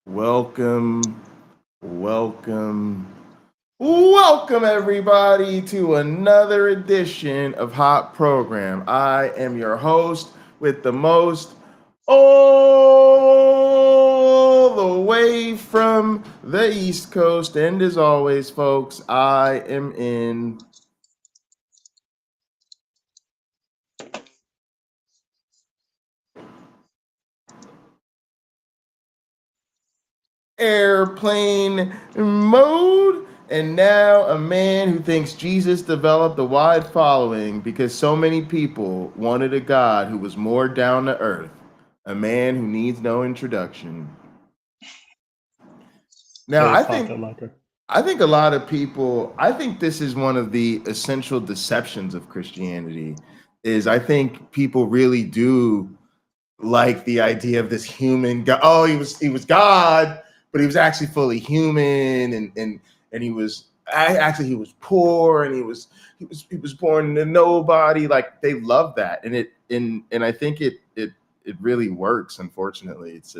Welcome, welcome, welcome everybody to another edition of Hot Program. I am your host with the most, all the way from the East Coast. And as always, folks, I am in airplane mode. And now a man who thinks Jesus developed a wide following because so many people wanted a God who was more down to earth. A man who needs no introduction. Now, Hey, I Pop think that Locker. I think a lot of people, I think this is one of the essential deceptions of Christianity, is I think people really do like the idea of this human God. Oh, he was God, but he was actually fully human, and he was actually he was poor, and he was born into nobody. Like they love that, and I think it really works. Unfortunately, it's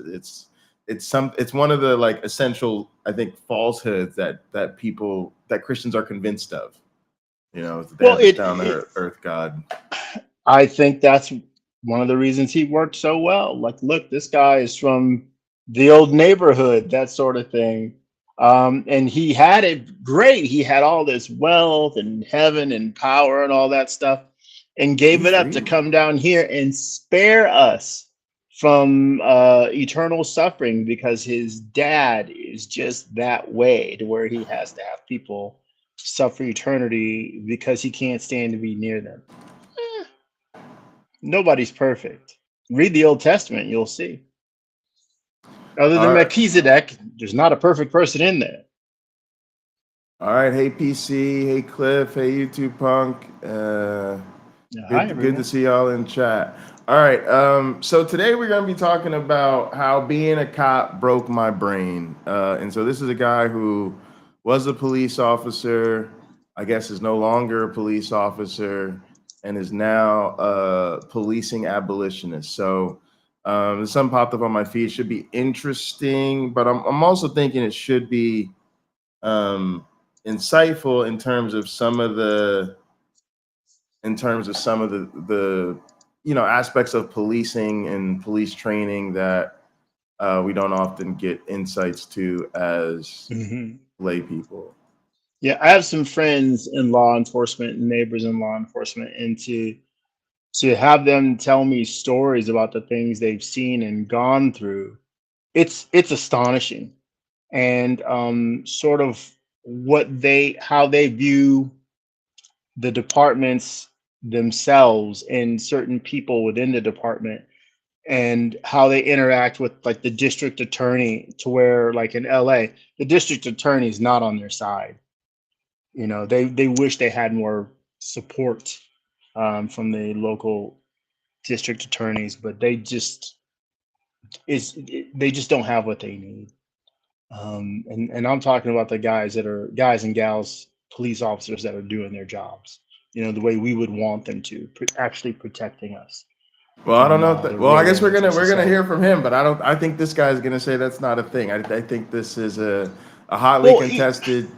one of the like essential, I think, falsehoods that Christians are convinced of. That they Well, have this down to earth God. I think that's one of the reasons he worked so well. Like, look, this guy is from the old neighborhood, that sort of thing. And he had it great. He had all this wealth and heaven and power and all that stuff, and gave He's it up to free. come down here and spare us from eternal suffering because his dad is just that way to where he has to have people suffer eternity because he can't stand to be near them. Nobody's perfect. Read the Old Testament, you'll see. Other All than right. Melchizedek, there's not a perfect person in there. All right, hey PC, hey Cliff, hey YouTube Punk. Yeah, hi, Good to everyone. see y'all in chat. All right, so today we're gonna be talking about how being a cop broke my brain. And so this is a guy who was a police officer, I guess is no longer a police officer, and is now a policing abolitionist. So something popped up on my feed. It should be interesting, but I'm also thinking it should be um, insightful in terms of some of the aspects of policing and police training that we don't often get insights to as Hmm. lay people. Yeah, I have some friends in law enforcement and neighbors in law enforcement, and to have them tell me stories about the things they've seen and gone through, it's astonishing, and sort of how they view the departments themselves and certain people within the department and how they interact with like the district attorney, to where like in LA the district attorney is not on their side. They wish they had more support from the local district attorneys, but they just don't have what they need. And I'm talking about the guys and gals, police officers that are doing their jobs, the way we would want them to, actually protecting us Well, I don't from know. the Well, I real guess we're ills gonna of we're gonna society. hear from him, but I don't. I think this guy's gonna say that's not a thing. I think this is a hotly Well, contested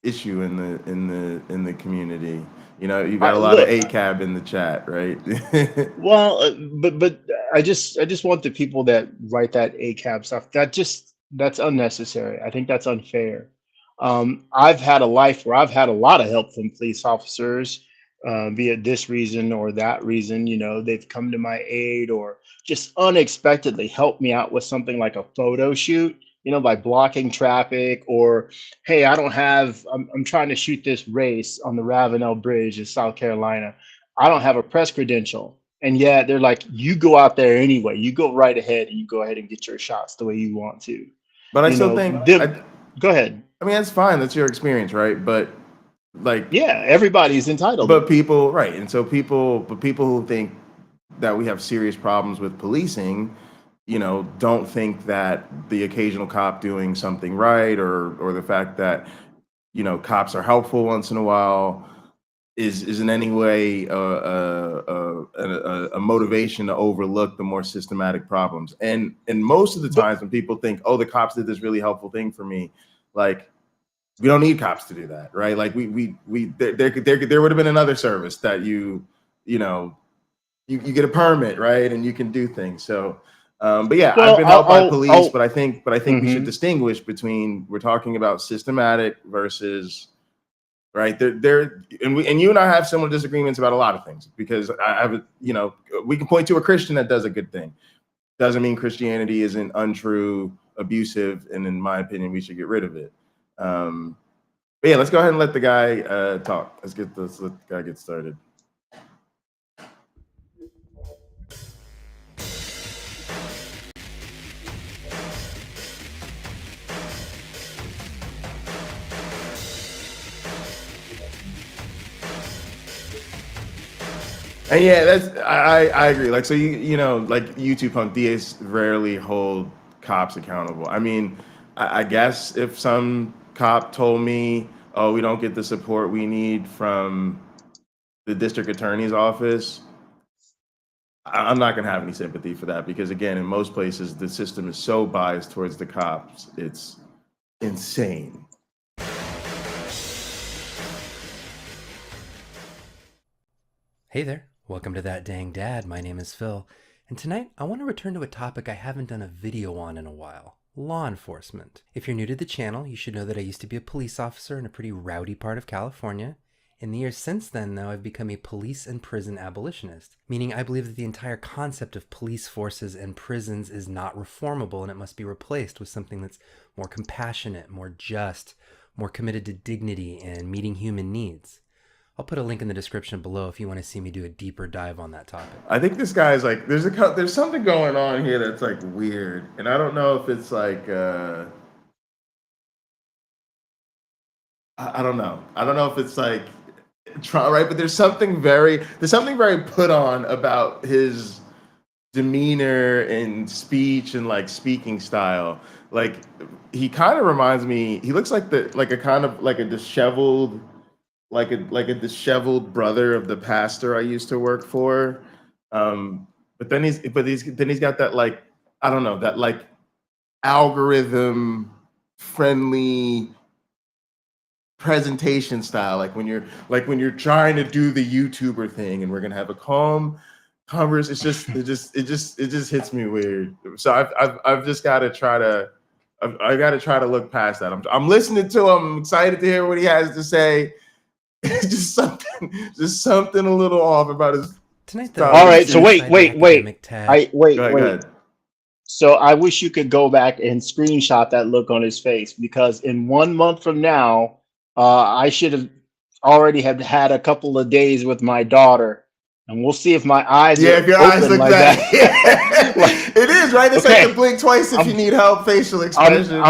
issue in the community. You've got a lot of look, ACAB in the chat, right? well, but I just want the people that write that ACAB stuff. That's unnecessary. I think that's unfair. I've had a life where I've had a lot of help from police officers, be it this reason or that reason. They've come to my aid or just unexpectedly helped me out with something like a photo shoot. By blocking traffic, or hey, I'm trying to shoot this race on the Ravenel Bridge in South Carolina. I don't have a press credential. And yet they're like, you go out there anyway. You go right ahead and you go ahead and get your shots the way you want to. But I You still know, think them, go ahead. I mean that's fine. That's your experience, right? But like, Yeah, everybody's entitled to but it. people, right? And so people who think that we have serious problems with policing, don't think that the occasional cop doing something right, or the fact that cops are helpful once in a while, is in any way a motivation to overlook the more systematic problems. And most of the times when people think, oh, the cops did this really helpful thing for me, like, we don't need cops to do that, right? Like there would have been another service that you get a permit, right, and you can do things. So, but yeah, Well, I've been helped by police, but I think we should Mhm. distinguish between, we're talking about systematic versus, right, there, and you and I have similar disagreements about a lot of things, because I have, we can point to a Christian that does a good thing. Doesn't mean Christianity isn't untrue, abusive, and in my opinion, we should get rid of it. But yeah, let's go ahead and let the guy talk. Let the guy get started. And yeah, I agree. Like, so like YouTube punk DAs rarely hold cops accountable. I mean, I guess if some cop told me, oh, we don't get the support we need from the district attorney's office, I'm not gonna have any sympathy for that, because again, in most places the system is so biased towards the cops, it's insane. Hey there, welcome to That Dang Dad. My name is Phil, and tonight I want to return to a topic I haven't done a video on in a while: law enforcement. If you're new to the channel, you should know that I used to be a police officer in a pretty rowdy part of California. In the years since then, though, I've become a police and prison abolitionist, meaning I believe that the entire concept of police forces and prisons is not reformable, and it must be replaced with something that's more compassionate, more just, more committed to dignity and meeting human needs. I'll put a link in the description below if you want to see me do a deeper dive on that topic. I think this guy's like, there's something going on here that's like weird, and I don't know if it's like I don't know. I don't know if it's like right, but there's something very put on about his demeanor and speech and like speaking style. Like, he kind of reminds me, he looks like a kind of like a disheveled, like a disheveled brother of the pastor I used to work for. But then he's got that, like, I don't know, that like algorithm friendly presentation style, like when you're trying to do the YouTuber thing and we're gonna have a calm conversation. It just hits me weird. So I've just got to try to I got to try to look past that. I'm listening to him. I'm excited to hear what he has to say. just something a little off about his Tonight, style. though, All right, so inside the academic tag. Go ahead. So I wish you could go back and screenshot that look on his face, because in 1 month from now, I should have already have had a couple of days with my daughter, and we'll see if my eyes Yeah, are if your open eyes look like that. Like, it is, right? It's okay, like the blink twice if you need help facial I'm expression.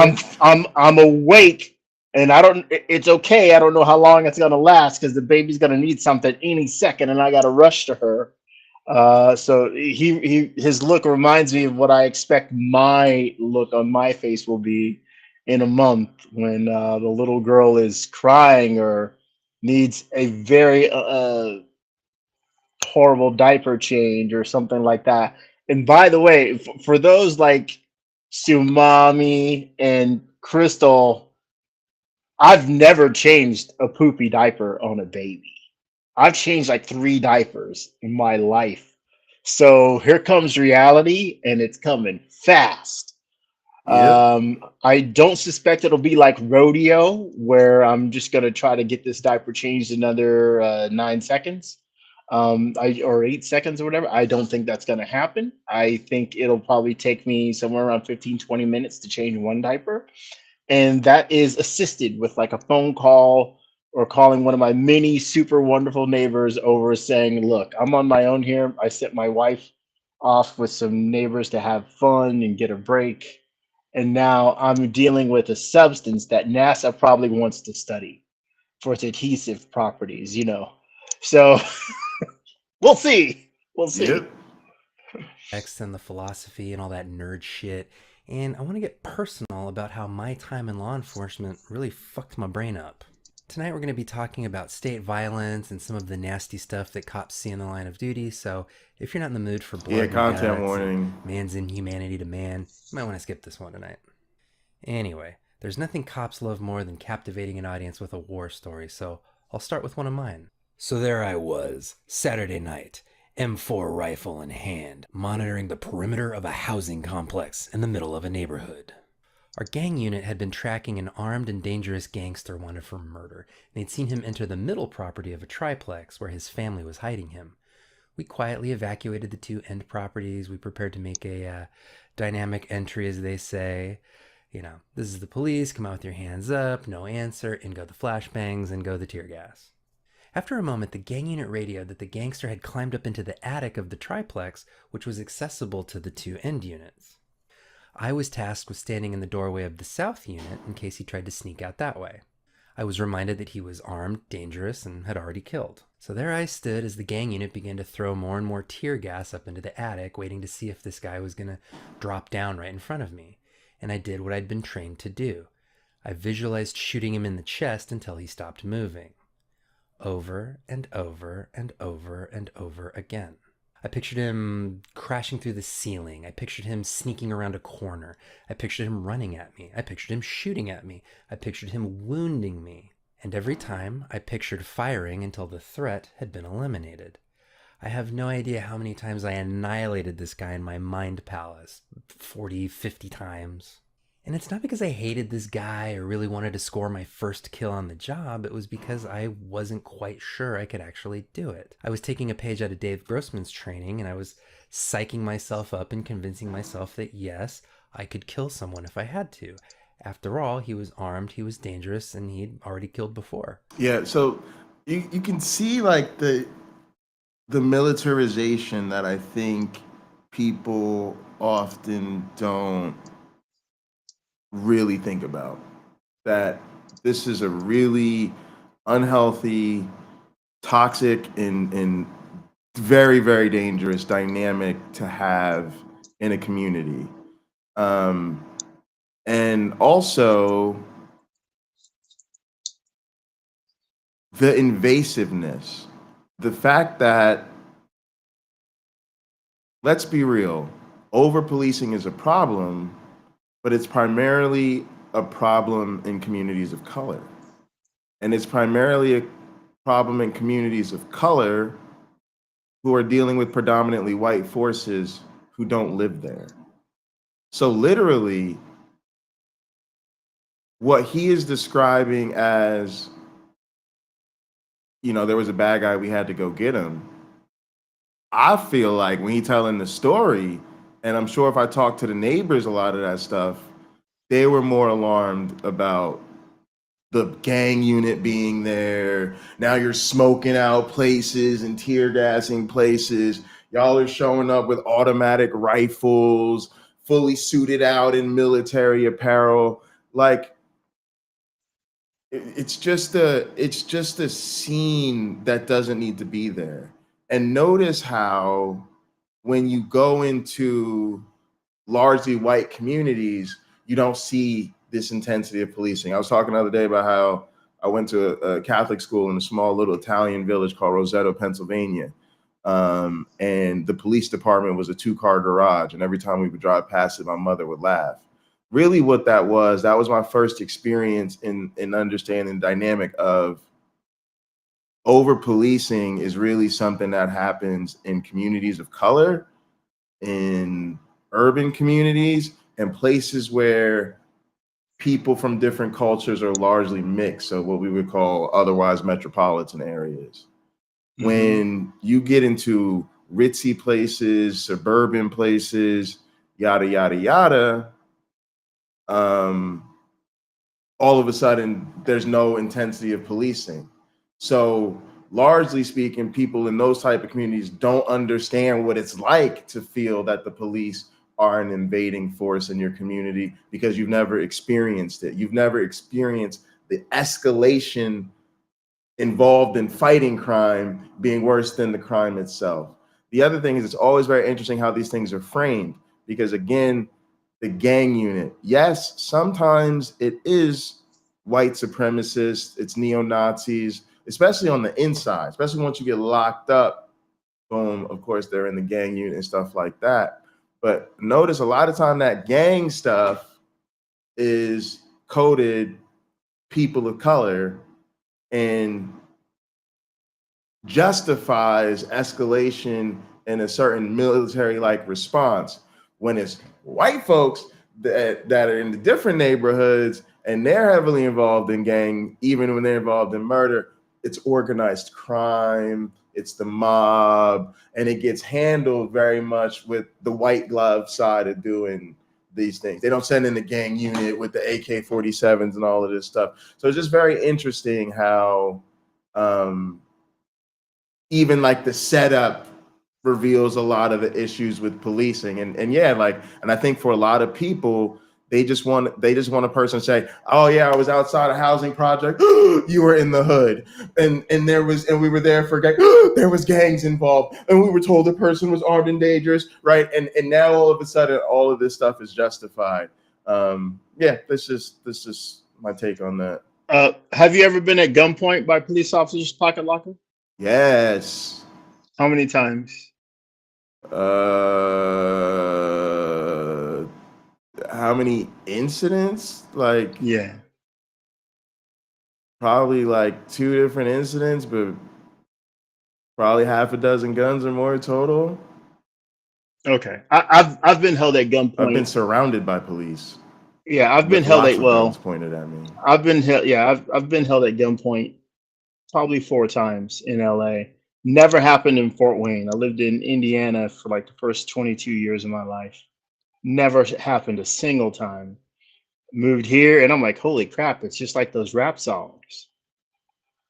I'm awake, and I don't. It's okay. I don't know how long it's gonna last, because the baby's gonna need something any second, and I gotta rush to her. So his look reminds me of what I expect my look on my face will be in a month, when the little girl is crying or needs a very horrible diaper change or something like that. And by the way, for those like Sumami and Crystal, I've never changed a poopy diaper on a baby. I've changed like 3 diapers in my life. So here comes reality, and it's coming fast. Yep. I don't suspect it'll be like rodeo, where I'm just gonna try to get this diaper changed in another 9 seconds, or 8 seconds or whatever. I don't think that's gonna happen. I think it'll probably take me somewhere around 15-20 minutes to change 1 diaper, and that is assisted with like a phone call or calling one of my many super wonderful neighbors over, saying, look, I'm on my own here. I sent my wife off with some neighbors to have fun and get a break, and now I'm dealing with a substance that NASA probably wants to study for its adhesive properties, so we'll see. Yep. And the philosophy and all that nerd shit. And I want to get personal about how my time in law enforcement really fucked my brain up. Tonight we're going to be talking about state violence and some of the nasty stuff that cops see in the line of duty, so if you're not in the mood for blood and content guts warning. and man's inhumanity to man, you might want to skip this one tonight. Anyway, there's nothing cops love more than captivating an audience with a war story, so I'll start with one of mine. So there I was, Saturday night, M4 rifle in hand, monitoring the perimeter of a housing complex in the middle of a neighborhood. Our gang unit had been tracking an armed and dangerous gangster wanted for murder, and they'd seen him enter the middle property of a triplex where his family was hiding him. We quietly evacuated the two end properties. We prepared to make a dynamic entry, as they say. You know, this is the police, come out with your hands up, no answer, in go the flashbangs, and go the tear gas. After a moment, the gang unit radioed that the gangster had climbed up into the attic of the triplex, which was accessible to the two end units. I was tasked with standing in the doorway of the south unit in case he tried to sneak out that way. I was reminded that he was armed, dangerous, and had already killed. So there I stood as the gang unit began to throw more and more tear gas up into the attic, waiting to see if this guy was going to drop down right in front of me. And I did what I'd been trained to do. I visualized shooting him in the chest until he stopped moving. Over and over and over and over again. I pictured him crashing through the ceiling. I pictured him sneaking around a corner. I pictured him running at me. I pictured him shooting at me. I pictured him wounding me. And every time I pictured firing until the threat had been eliminated. I have no idea how many times I annihilated this guy in my mind palace. 40, 50 times. And it's not because I hated this guy or really wanted to score my first kill on the job. It was because I wasn't quite sure I could actually do it. I was taking a page out of Dave Grossman's training, and I was psyching myself up and convincing myself that yes, I could kill someone if I had to. After all, he was armed, he was dangerous, and he'd already killed before. Yeah, so you can see like the militarization that I think people often don't really think about, that this is a really unhealthy, toxic, and very, very dangerous dynamic to have in a community. And also the invasiveness, the fact that, let's be real, over-policing is a problem, but it's primarily a problem in communities of color. And it's primarily a problem in communities of color who are dealing with predominantly white forces who don't live there. So literally, what he is describing as, you know, there was a bad guy, we had to go get him. I feel like when he's telling the story, and I'm sure if I talked to the neighbors, a lot of that stuff, they were more alarmed about the gang unit being there. Now you're smoking out places and tear gassing places. Y'all are showing up with automatic rifles, fully suited out in military apparel. Like, it's just a scene that doesn't need to be there. And notice how when you go into largely white communities, you don't see this intensity of policing. I was talking the other day about how I went to a Catholic school in a small little Italian village called Roseto, Pennsylvania. And the police department was a 2-car garage. And every time we would drive past it, my mother would laugh. Really what that was my first experience in understanding the dynamic of over-policing is really something that happens in communities of color, in urban communities, and places where people from different cultures are largely mixed, so what we would call otherwise metropolitan areas. Mm-hmm. When you get into ritzy places, suburban places, yada, yada, yada, all of a sudden there's no intensity of policing. So largely speaking, people in those type of communities don't understand what it's like to feel that the police are an invading force in your community because you've never experienced it. You've never experienced the escalation involved in fighting crime being worse than the crime itself. The other thing is, it's always very interesting how these things are framed, because again, the gang unit, yes, sometimes it is white supremacists, it's neo-Nazis, especially on the inside, especially once you get locked up. Boom, of course, they're in the gang unit and stuff like that. But notice a lot of time that gang stuff is coded people of color and justifies escalation in a certain military-like response, when it's white folks that are in the different neighborhoods and they're heavily involved in gang, even when they're involved in murder. It's organized crime, it's the mob, and it gets handled very much with the white glove side of doing these things. They don't send in the gang unit with the AK-47s and all of this stuff. So it's just very interesting how even like the setup reveals a lot of the issues with policing. And yeah, like, and I think for a lot of people, they just want a person to say, oh yeah, I was outside a housing project. You were in the hood. And we were there for there was gangs involved. And we were told the person was armed and dangerous, right? And now all of a sudden, all of this stuff is justified. Yeah, this is my take on that. Have you ever been at gunpoint by police officers' pocket locker? Yes. How many times? How many incidents? Like, yeah, probably like 2 different incidents, but probably half a dozen guns or more total. Okay, I've been held at gunpoint. I've been surrounded by police. Yeah, I've been held at guns pointed at me. I've been held. Yeah, I've been held at gunpoint probably 4 times in LA. Never happened in Fort Wayne. I lived in Indiana for like the first 22 years of my life. Never happened a single time. Moved here and I'm like, holy crap, it's just like those rap songs.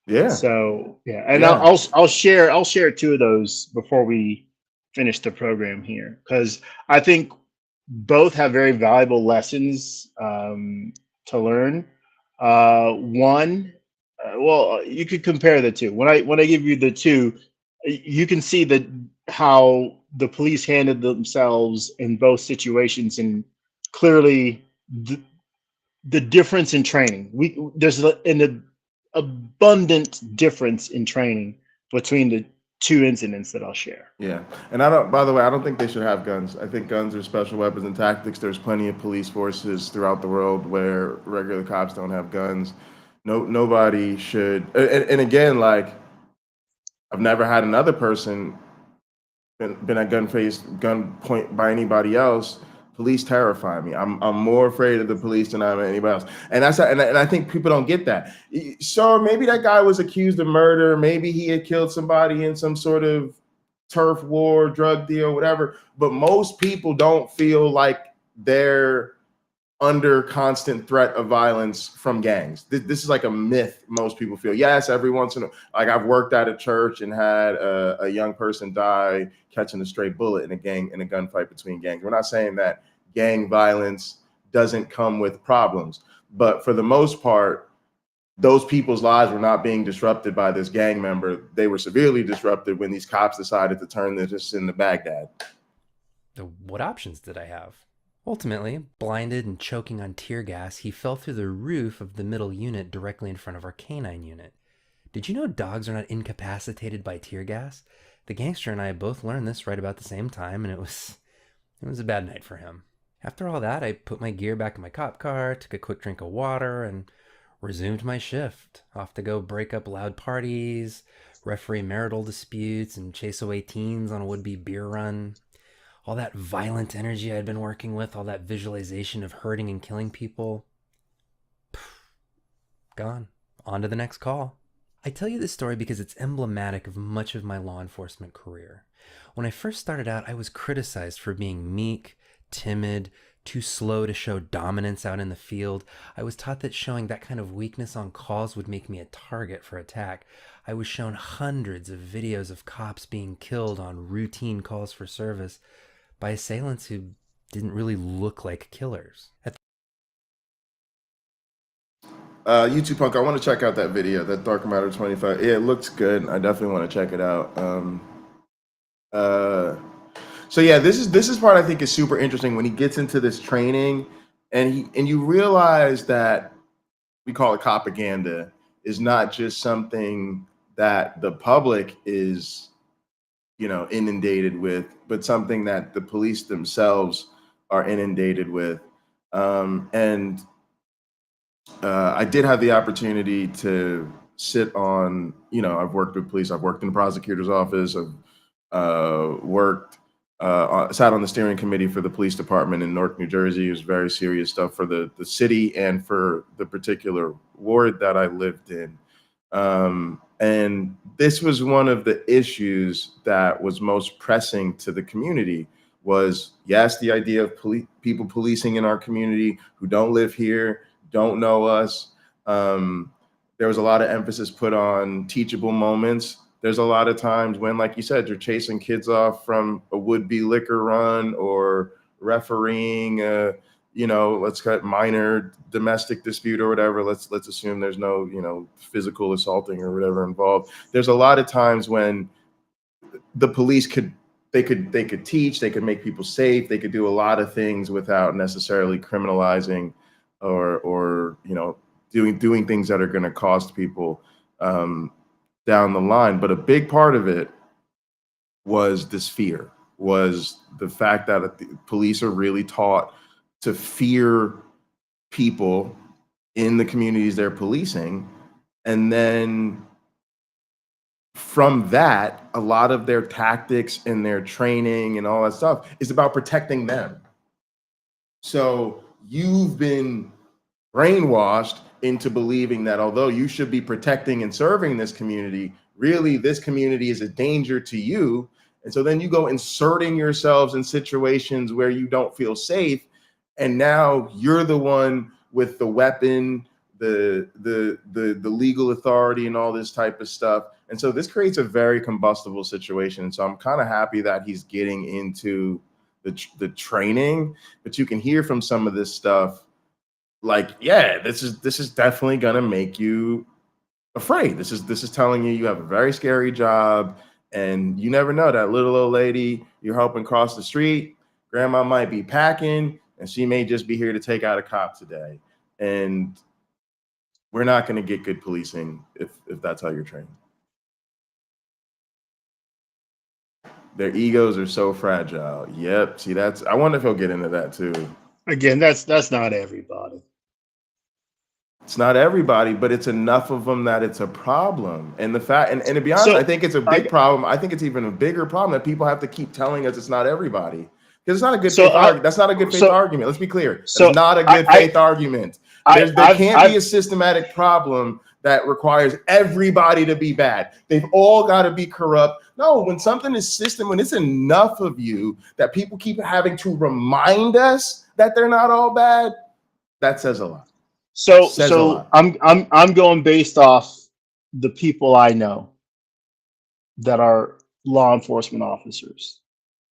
Yeah. So yeah, and Yeah. I'll share 2 of those before we finish the program here, because I think both have very valuable lessons to learn. One, well, you could compare the 2. When I give you the 2, you can see that how the police handled themselves in both situations, and clearly the difference in training. There's an abundant difference in training between the 2 incidents that I'll share. Yeah, and by the way, I don't think they should have guns. I think guns are special weapons and tactics. There's plenty of police forces throughout the world where regular cops don't have guns. Nobody should. And again, like, I've never had another person been at gunpoint by anybody else. Police terrify me. I'm more afraid of the police than I'm anybody else. And I think people don't get that. So maybe that guy was accused of murder. Maybe he had killed somebody in some sort of turf war, drug deal, whatever. But most people don't feel like they're under constant threat of violence from gangs. This is like a myth most people feel. Yes, every once in a, like, I've worked at a church and had a young person die catching a stray bullet in a gunfight between gangs. We're not saying that gang violence doesn't come with problems, but for the most part, those people's lives were not being disrupted by this gang member. They were severely disrupted when these cops decided to turn this into Baghdad. What options did I have? Ultimately, blinded and choking on tear gas, he fell through the roof of the middle unit directly in front of our canine unit. Did you know dogs are not incapacitated by tear gas? The gangster and I both learned this right about the same time, and it was a bad night for him. After all that, I put my gear back in my cop car, took a quick drink of water, and resumed my shift. Off to go break up loud parties, referee marital disputes, and chase away teens on a would-be beer run. All that violent energy I'd been working with, all that visualization of hurting and killing people, gone. On to the next call. I tell you this story because it's emblematic of much of my law enforcement career. When I first started out, I was criticized for being meek, timid, too slow to show dominance out in the field. I was taught that showing that kind of weakness on calls would make me a target for attack. I was shown hundreds of videos of cops being killed on routine calls for service by assailants who didn't really look like killers. YouTube Punk, I want to check out that video, that Dark Matter 25. Yeah, it looks good. I definitely want to check it out. So yeah, this is part I think is super interesting when he gets into this training, and you realize that we call it propaganda, is not just something that the public is, you know, inundated with, but something that the police themselves are inundated with. And I did have the opportunity to sit on, you know, I've worked with police, I've worked in the prosecutor's office, I've sat on the steering committee for the police department in Newark, New Jersey. It was very serious stuff for the city and for the particular ward that I lived in. And this was one of the issues that was most pressing to the community was, yes, the idea of people policing in our community who don't live here, don't know us. There was a lot of emphasis put on teachable moments. There's a lot of times when, like you said, you're chasing kids off from a would-be liquor run or refereeing, you know, let's cut minor domestic dispute or whatever. Let's assume there's no, you know, physical assaulting or whatever involved. There's a lot of times when the police could teach, they could make people safe, they could do a lot of things without necessarily criminalizing or you know, doing things that are going to cost people down the line. But a big part of it was this fear, was the fact that the police are really taught to fear people in the communities they're policing. And then from that, a lot of their tactics and their training and all that stuff is about protecting them. So you've been brainwashed into believing that although you should be protecting and serving this community, really this community is a danger to you. And so then you go inserting yourselves in situations where you don't feel safe. And now you're the one with the weapon, the legal authority and all this type of stuff. And so this creates a very combustible situation. And so I'm kind of happy that he's getting into the training, but you can hear from some of this stuff like, yeah, this is definitely gonna make you afraid. This is telling you have a very scary job, and you never know, that little old lady you're helping cross the street, grandma might be packing, and she may just be here to take out a cop today. And we're not going to get good policing if that's how you're trained. Their egos are so fragile. Yep. See, I wonder if he'll get into that too. Again, that's not everybody. It's not everybody, but it's enough of them that it's a problem. And the fact, and to be honest, I think it's a big problem. I think it's even a bigger problem that people have to keep telling us it's not everybody. Because it's not a good faith argument. That's not a good faith argument. Let's be clear. It's not a good faith argument. There can't be a systematic problem that requires everybody to be bad. They've all got to be corrupt. No, when something is when it's enough of you that people keep having to remind us that they're not all bad, that says a lot. So I'm going based off the people I know that are law enforcement officers.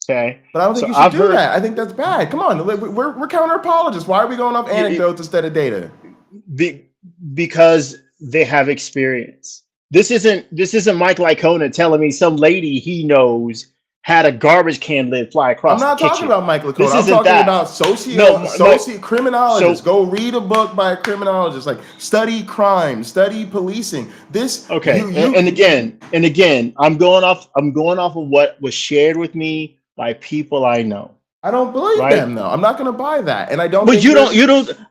Okay, but I don't think you should do that. I think that's bad. Come on, we're counter apologists. Why are we going off anecdotes instead of data? Because they have experience. This isn't Mike Lycona telling me some lady he knows had a garbage can lid fly across. I'm not the kitchen. talking about Mike Lycona. I'm talking about criminologists. Go read a book by a criminologist. Like, study crime, study policing. And again, I'm going off of what was shared with me by people I know. I don't believe them though. I'm not going to buy that, and I don't. But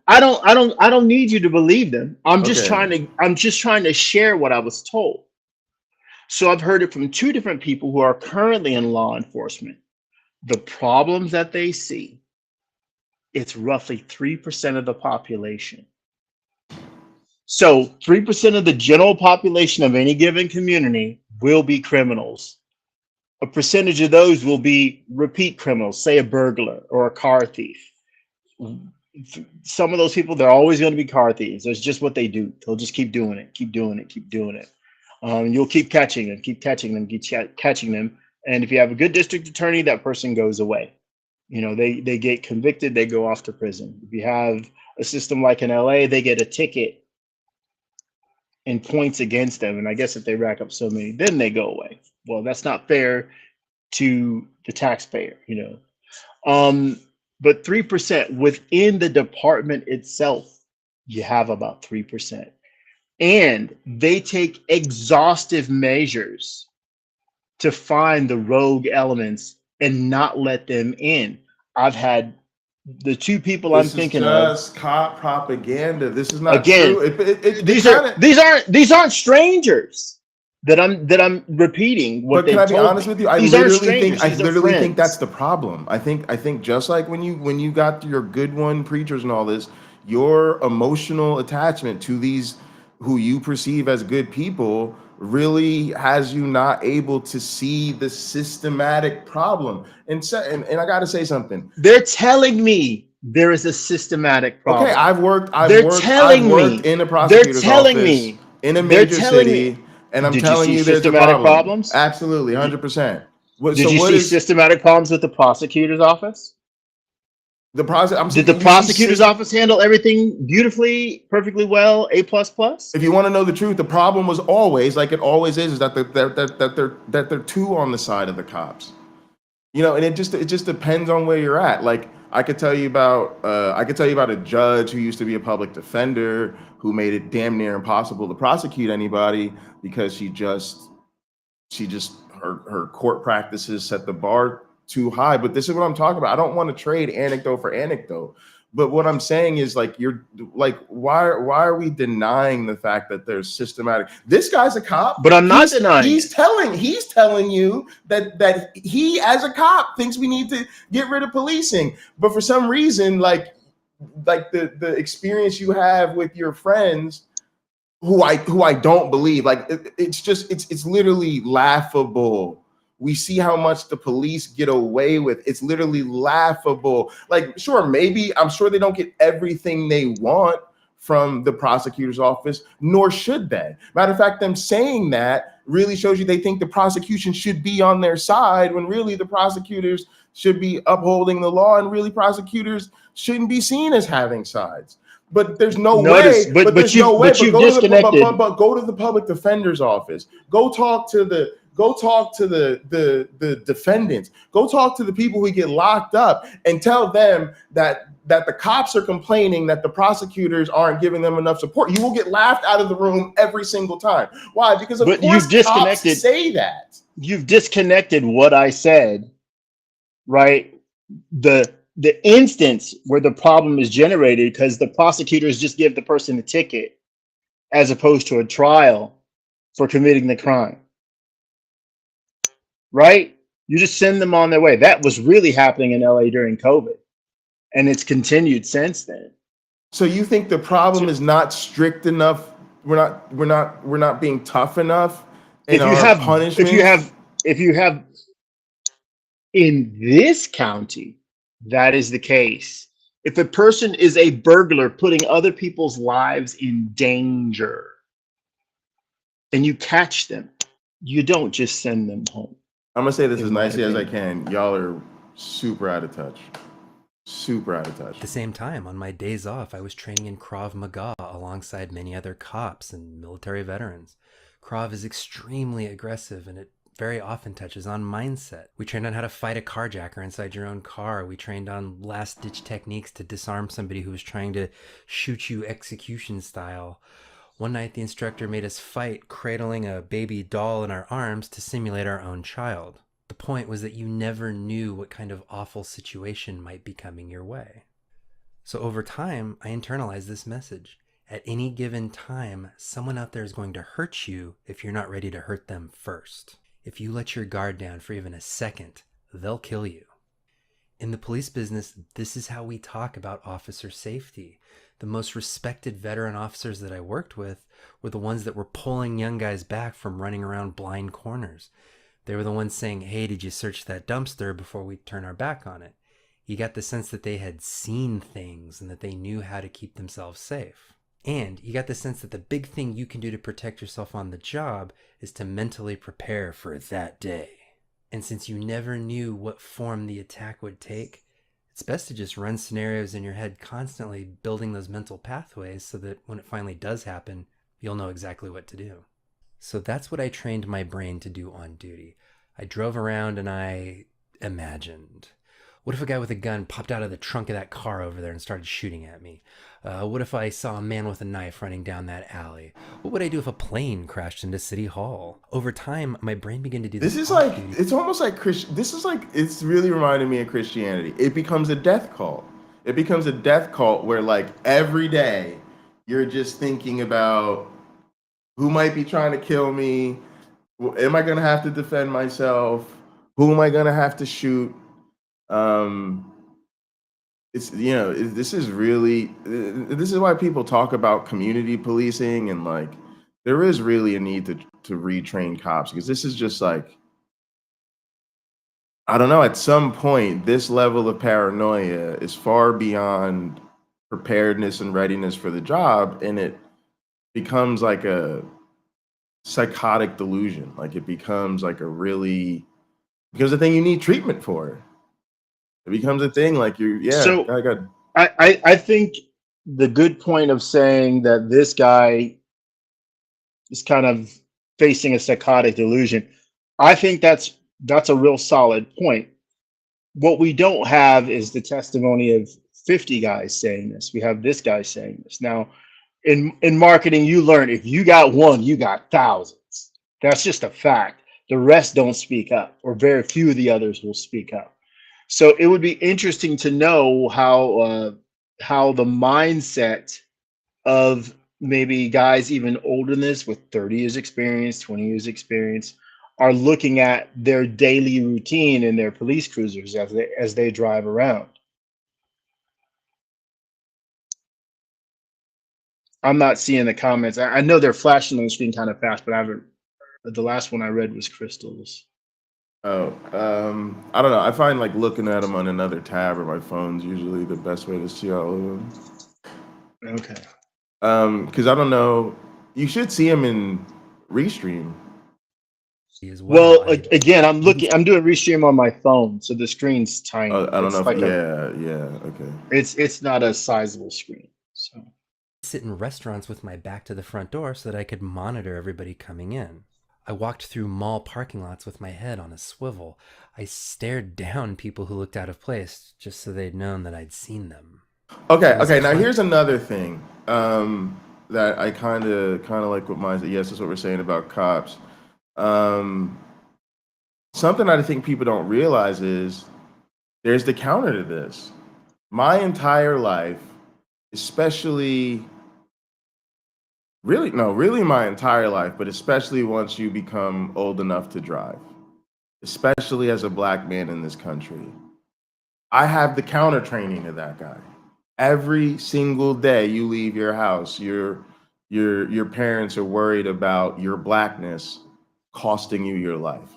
I don't need you to believe them. I'm just trying to share what I was told. So I've heard it from two different people who are currently in law enforcement. The problems that they see, it's roughly 3% of the population. So 3% of the general population of any given community will be criminals. A percentage of those will be repeat criminals, say a burglar or a car thief. Some of those people, they're always going to be car thieves. That's just what they do. They'll just keep doing it. You'll keep catching them. And if you have a good district attorney, that person goes away. You know, they get convicted, they go off to prison. If you have a system like in LA, they get a ticket and points against them. And I guess if they rack up so many, then they go away. Well, that's not fair to the taxpayer, you know. But 3% within the department itself you have about 3%. And they take exhaustive measures to find the rogue elements and not let them in. I've had the two people I'm This is thinking of. just cop propaganda. This is not Again, true. It these kind of. these aren't strangers that I'm repeating what But can they've I be told honest me. with you? I These aren't literally think strangers. These are friends. that's the problem. I think just like when you got your good one preachers and all this, your emotional attachment to these who you perceive as good people really has you not able to see the systematic problem. And I got to say something. They're telling me there is a systematic problem. Okay, I've worked telling me. in a They're prosecutor's telling office me. in a They're major telling city, me. and I'm Did you telling see you there's a systematic problem. problems? Absolutely, 100%. Did you see systematic problems with the prosecutor's office? the process? Did the prosecutor's office handle everything beautifully, perfectly well, A++? If you want to know the truth, the problem was always, like it always is that they're two on the side of the cops. You know, and it just depends on where you're at. Like I could tell you about a judge who used to be a public defender who made it damn near impossible to prosecute anybody because her court practices set the bar too high. But this is what I'm talking about. I don't want to trade anecdote for anecdote. But what I'm saying is, like, you're like, why are we denying the fact that there's systematic? This guy's a cop, but I'm not denying. He's telling you that he, as a cop, thinks we need to get rid of policing. But for some reason, like the experience you have with your friends, who I don't believe, like it's literally laughable. We see how much the police get away with. It's literally laughable. Like, sure, maybe I'm sure they don't get everything they want from the prosecutor's office, nor should they. Matter of fact, them saying that really shows you they think the prosecution should be on their side, when really the prosecutors should be upholding the law, and really prosecutors shouldn't be seen as having sides. But there's no way. But there's no way. But go to the public defender's office. Go talk to the defendants. Go talk to the people who get locked up and tell them that the cops are complaining that the prosecutors aren't giving them enough support. You will get laughed out of the room every single time. Why? Because of course cops say that. You've disconnected what I said, right? The instance where the problem is generated because the prosecutors just give the person a ticket as opposed to a trial for committing the crime. Right? You just send them on their way. That was really happening in LA during COVID, and it's continued since then. So you think the problem is not strict enough? We're not being tough enough in our punishment? If you have in this county, that is the case. If a person is a burglar putting other people's lives in danger and you catch them, you don't just send them home. I'm gonna say this as nicely as I can. Y'all are super out of touch. Super out of touch. At the same time, on my days off, I was training in Krav Maga alongside many other cops and military veterans. Krav is extremely aggressive, and it very often touches on mindset. We trained on how to fight a carjacker inside your own car. We trained on last-ditch techniques to disarm somebody who was trying to shoot you execution style. One night, the instructor made us fight, cradling a baby doll in our arms to simulate our own child. The point was that you never knew what kind of awful situation might be coming your way. So over time, I internalized this message. At any given time, someone out there is going to hurt you if you're not ready to hurt them first. If you let your guard down for even a second, they'll kill you. In the police business, this is how we talk about officer safety. The most respected veteran officers that I worked with were the ones that were pulling young guys back from running around blind corners. They were the ones saying, hey, did you search that dumpster before we turn our back on it? You got the sense that they had seen things and that they knew how to keep themselves safe. And you got the sense that the big thing you can do to protect yourself on the job is to mentally prepare for that day. And since you never knew what form the attack would take, it's best to just run scenarios in your head constantly, building those mental pathways so that when it finally does happen, you'll know exactly what to do. So that's what I trained my brain to do on duty. I drove around and I imagined. What if a guy with a gun popped out of the trunk of that car over there and started shooting at me? What if I saw a man with a knife running down that alley? What would I do if a plane crashed into City Hall? Over time, my brain began to do This this is like, off-duty. it's almost like it's really reminding me of Christianity. It becomes a death cult. It becomes a death cult where like every day you're just thinking about who might be trying to kill me. Am I going to have to defend myself? Who am I going to have to shoot? Um, it's, this is really, this is why people talk about community policing, and like there is really a need to retrain cops, because this is just like, I don't know, at some point this level of paranoia is far beyond preparedness and readiness for the job, and it becomes like a psychotic delusion. Like it becomes like a thing you need treatment for. It becomes a thing like So I got. I think the good point of saying that this guy is kind of facing a psychotic delusion, I think that's a real solid point. What we don't have is the testimony of 50 guys saying this. We have this guy saying this. Now, in marketing, you learn if you got one, you got thousands. That's just a fact. The rest don't speak up, or very few of the others will speak up. So it would be interesting to know how the mindset of maybe guys even older than this, with 30 years experience, 20 years experience, are looking at their daily routine in their police cruisers as they drive around. I'm not seeing the comments. I know they're flashing on the screen kind of fast, but I haven't. The last one I read was Crystal's. Oh, I don't know. I find like looking at them on another tab or my phone's usually the best way to see all of them. Okay. Because I don't know. You should see them in Restream. As Well, I again, I'm doing Restream on my phone, so the screen's tiny. I don't It's know if, like okay. it's not a sizable screen. So sit in restaurants with my back to the front door so that I could monitor everybody coming in. I walked through mall parking lots with my head on a swivel. I stared down people who looked out of place just so they'd known that I'd seen them. Okay. Now here's another thing that I kind of like what mine. Yes, that's what we're saying about cops. Something I think people don't realize is there's the counter to this. My entire life, especially, really my entire life, but especially once you become old enough to drive, especially as a black man in this country, I have the counter training to that guy. Every single day you leave your house, your parents are worried about your blackness costing you your life.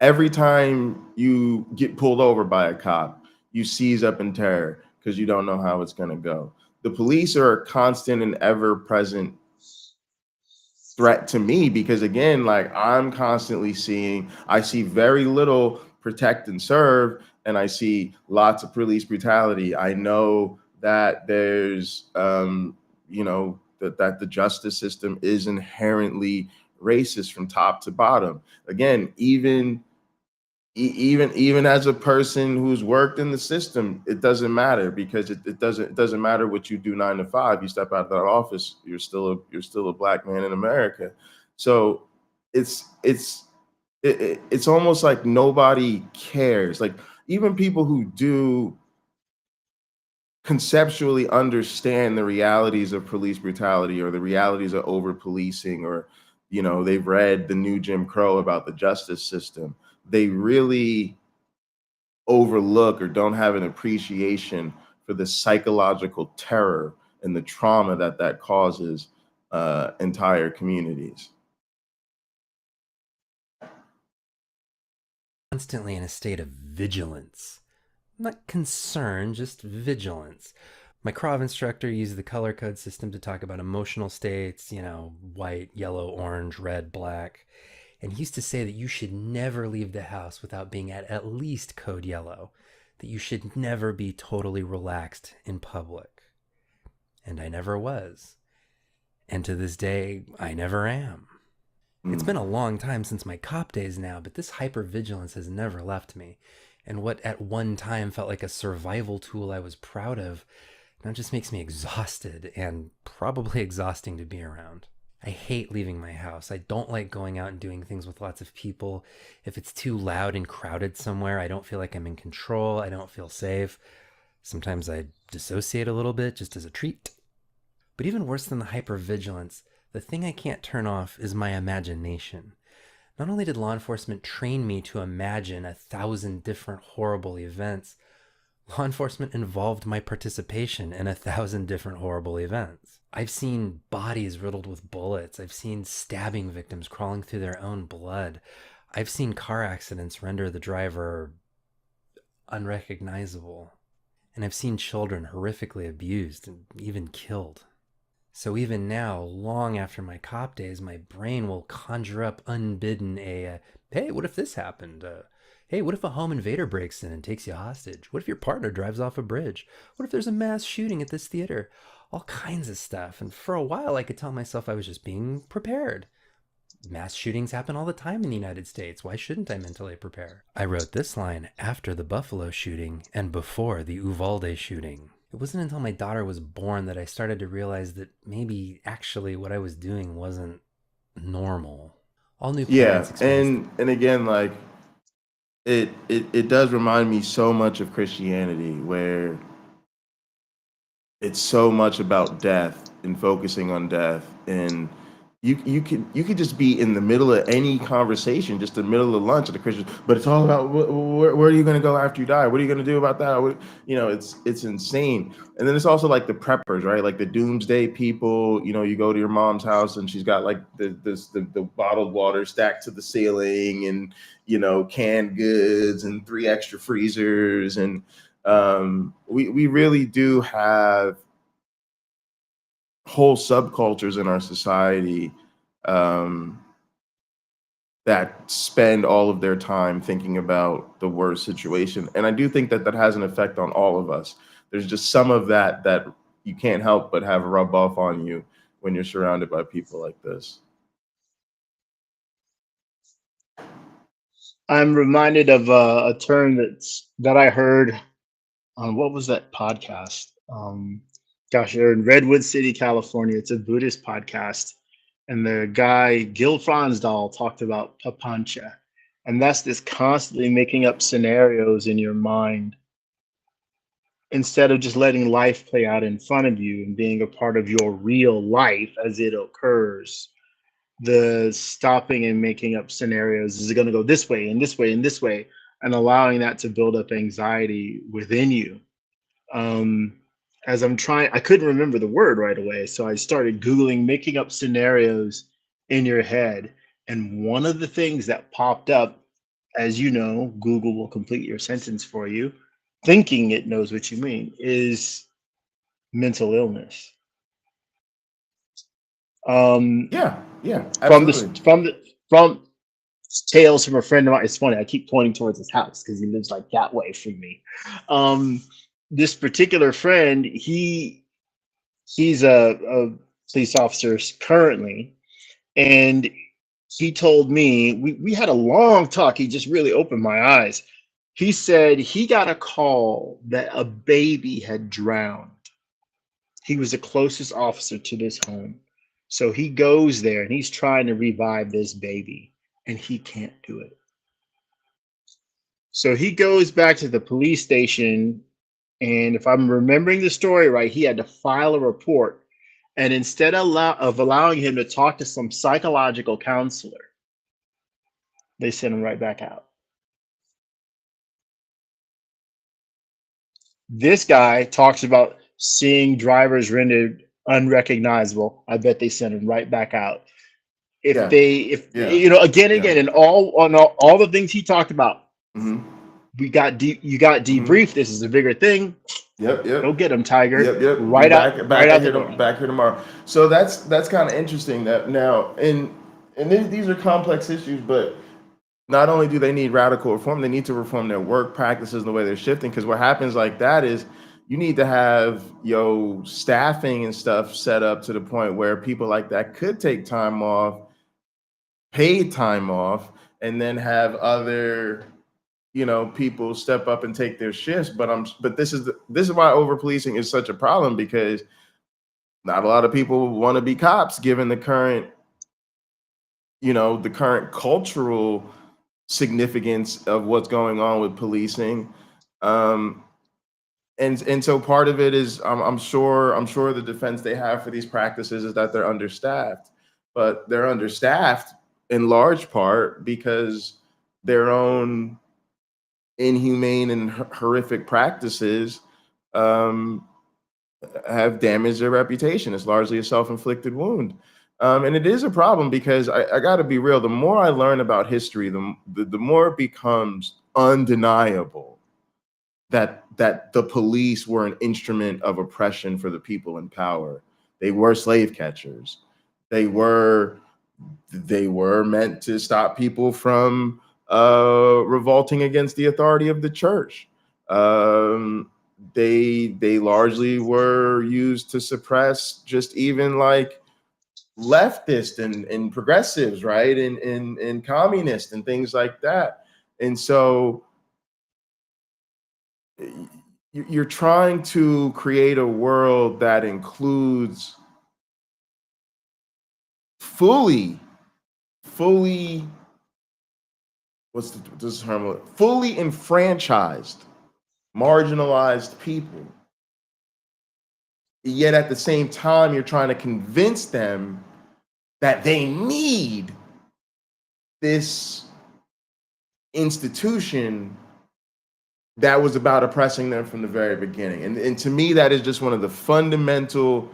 Every time you get pulled over by a cop, you seize up in terror because you don't know how it's going to go. The police are a constant and ever-present threat to me because, again, like I'm constantly I see very little protect and serve, and I see lots of police brutality. I know that there's, that the justice system is inherently racist from top to bottom. Again, even as a person who's worked in the system, it doesn't matter because it doesn't matter what you do 9 to 5. You step out of that office, you're still a black man in America. So it's almost like nobody cares. Like even people who do conceptually understand the realities of police brutality or the realities of over policing, or they've read the new Jim Crow about the justice system, they really overlook or don't have an appreciation for the psychological terror and the trauma that causes entire communities. Constantly in a state of vigilance. Not concern, just vigilance. My Krav instructor used the color code system to talk about emotional states, white, yellow, orange, red, black. And he used to say that you should never leave the house without being at least code yellow, that you should never be totally relaxed in public. And I never was. And to this day, I never am. It's been a long time since my cop days now, but this hypervigilance has never left me. And what at one time felt like a survival tool I was proud of now just makes me exhausted and probably exhausting to be around. I hate leaving my house. I don't like going out and doing things with lots of people. If it's too loud and crowded somewhere, I don't feel like I'm in control. I don't feel safe. Sometimes I dissociate a little bit just as a treat. But even worse than the hypervigilance, the thing I can't turn off is my imagination. Not only did law enforcement train me to imagine 1,000 different horrible events, law enforcement involved my participation in 1,000 different horrible events. I've seen bodies riddled with bullets. I've seen stabbing victims crawling through their own blood. I've seen car accidents render the driver unrecognizable. And I've seen children horrifically abused and even killed. So even now, long after my cop days, my brain will conjure up unbidden hey, what if this happened? Hey, what if a home invader breaks in and takes you hostage? What if your partner drives off a bridge? What if there's a mass shooting at this theater? All kinds of stuff. And for a while, I could tell myself I was just being prepared. Mass shootings happen all the time in the United States. Why shouldn't I mentally prepare? I wrote this line after the Buffalo shooting and before the Uvalde shooting. It wasn't until my daughter was born that I started to realize that maybe actually what I was doing wasn't normal. All new parents experience and again, like it does remind me so much of Christianity, where it's so much about death and focusing on death. And you could just be in the middle of any conversation, just in the middle of lunch at the Christian, but it's all about where are you going to go after you die? What are you going to do about that? It's insane. And then it's also like the preppers, right? Like the doomsday people. You go to your mom's house and she's got like the bottled water stacked to the ceiling, and canned goods and 3 extra freezers, and we really do have whole subcultures in our society that spend all of their time thinking about the worst situation. And I do think that has an effect on all of us. There's just some of that you can't help but have rub off on you when you're surrounded by people like this. I'm reminded of a term that I heard on, what was that podcast? They're in Redwood City, California. It's a Buddhist podcast. And the guy, Gil Fronsdal, talked about papancha. And that's this constantly making up scenarios in your mind instead of just letting life play out in front of you and being a part of your real life as it occurs. The stopping and making up scenarios, is it going to go this way and this way and this way, and allowing that to build up anxiety within you. As I couldn't remember the word right away, so I started Googling making up scenarios in your head. And one of the things that popped up, as you know, Google will complete your sentence for you, thinking it knows what you mean, is mental illness. Yeah, absolutely. From tales from a friend of mine. It's funny, I keep pointing towards his house because he lives like that way from me. This particular friend, he's a police officer currently, and he told me, we had a long talk. He just really opened my eyes. He said he got a call that a baby had drowned. He was the closest officer to this home. So he goes there and he's trying to revive this baby, and he can't do it. So he goes back to the police station, and if I'm remembering the story right, he had to file a report. And instead of allowing him to talk to some psychological counselor, they sent him right back out. This guy talks about seeing drivers rendered unrecognizable. I bet they sent him right back out. Again, and all the things he talked about, you got debriefed. This is a bigger thing. Yep. Go get him, Tiger. Yep. Back here tomorrow. So that's kind of interesting. That now, and these are complex issues, but not only do they need radical reform, they need to reform their work practices and the way they're shifting. Because what happens like that is you need to have staffing and stuff set up to the point where people like that could take time off, paid time off, and then have other people step up and take their shifts. But this is why over policing is such a problem, because not a lot of people want to be cops given the current cultural significance of what's going on with policing. And so part of it is I'm sure the defense they have for these practices is that they're understaffed, but they're understaffed in large part because their own inhumane and horrific practices have damaged their reputation. It's largely a self-inflicted wound. And it is a problem because I got to be real. The more I learn about history, the more it becomes undeniable that the police were an instrument of oppression for the people in power. They were slave catchers. They were meant to stop people from revolting against the authority of the church. They largely were used to suppress just even like leftists and progressives, right? And communists and things like that. And so you're trying to create a world that includes fully enfranchised, marginalized people. Yet at the same time, you're trying to convince them that they need this institution that was about oppressing them from the very beginning. And to me, that is just one of the fundamental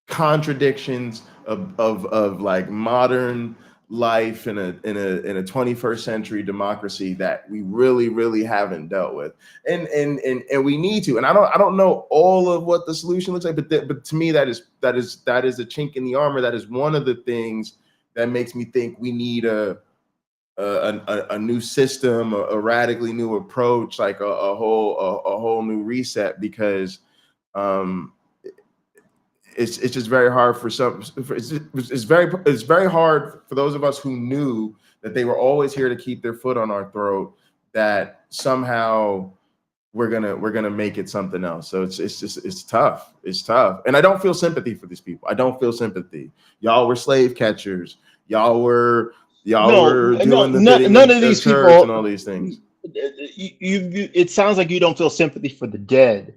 contradictions of like modern life in a 21st century democracy that we really haven't dealt with. And we need to. And I don't know all of what the solution looks like, but to me, that is a chink in the armor. That is one of the things that makes me think we need a new system, a radically new approach, like a whole new reset, because it's just very hard for some. It's very hard for those of us who knew that they were always here to keep their foot on our throat, that somehow we're gonna make it something else. So it's tough. It's tough, and I don't feel sympathy for these people. I don't feel sympathy. Y'all were slave catchers. Y'all were doing the bidding none of these church people and all these things. It sounds like you don't feel sympathy for the dead.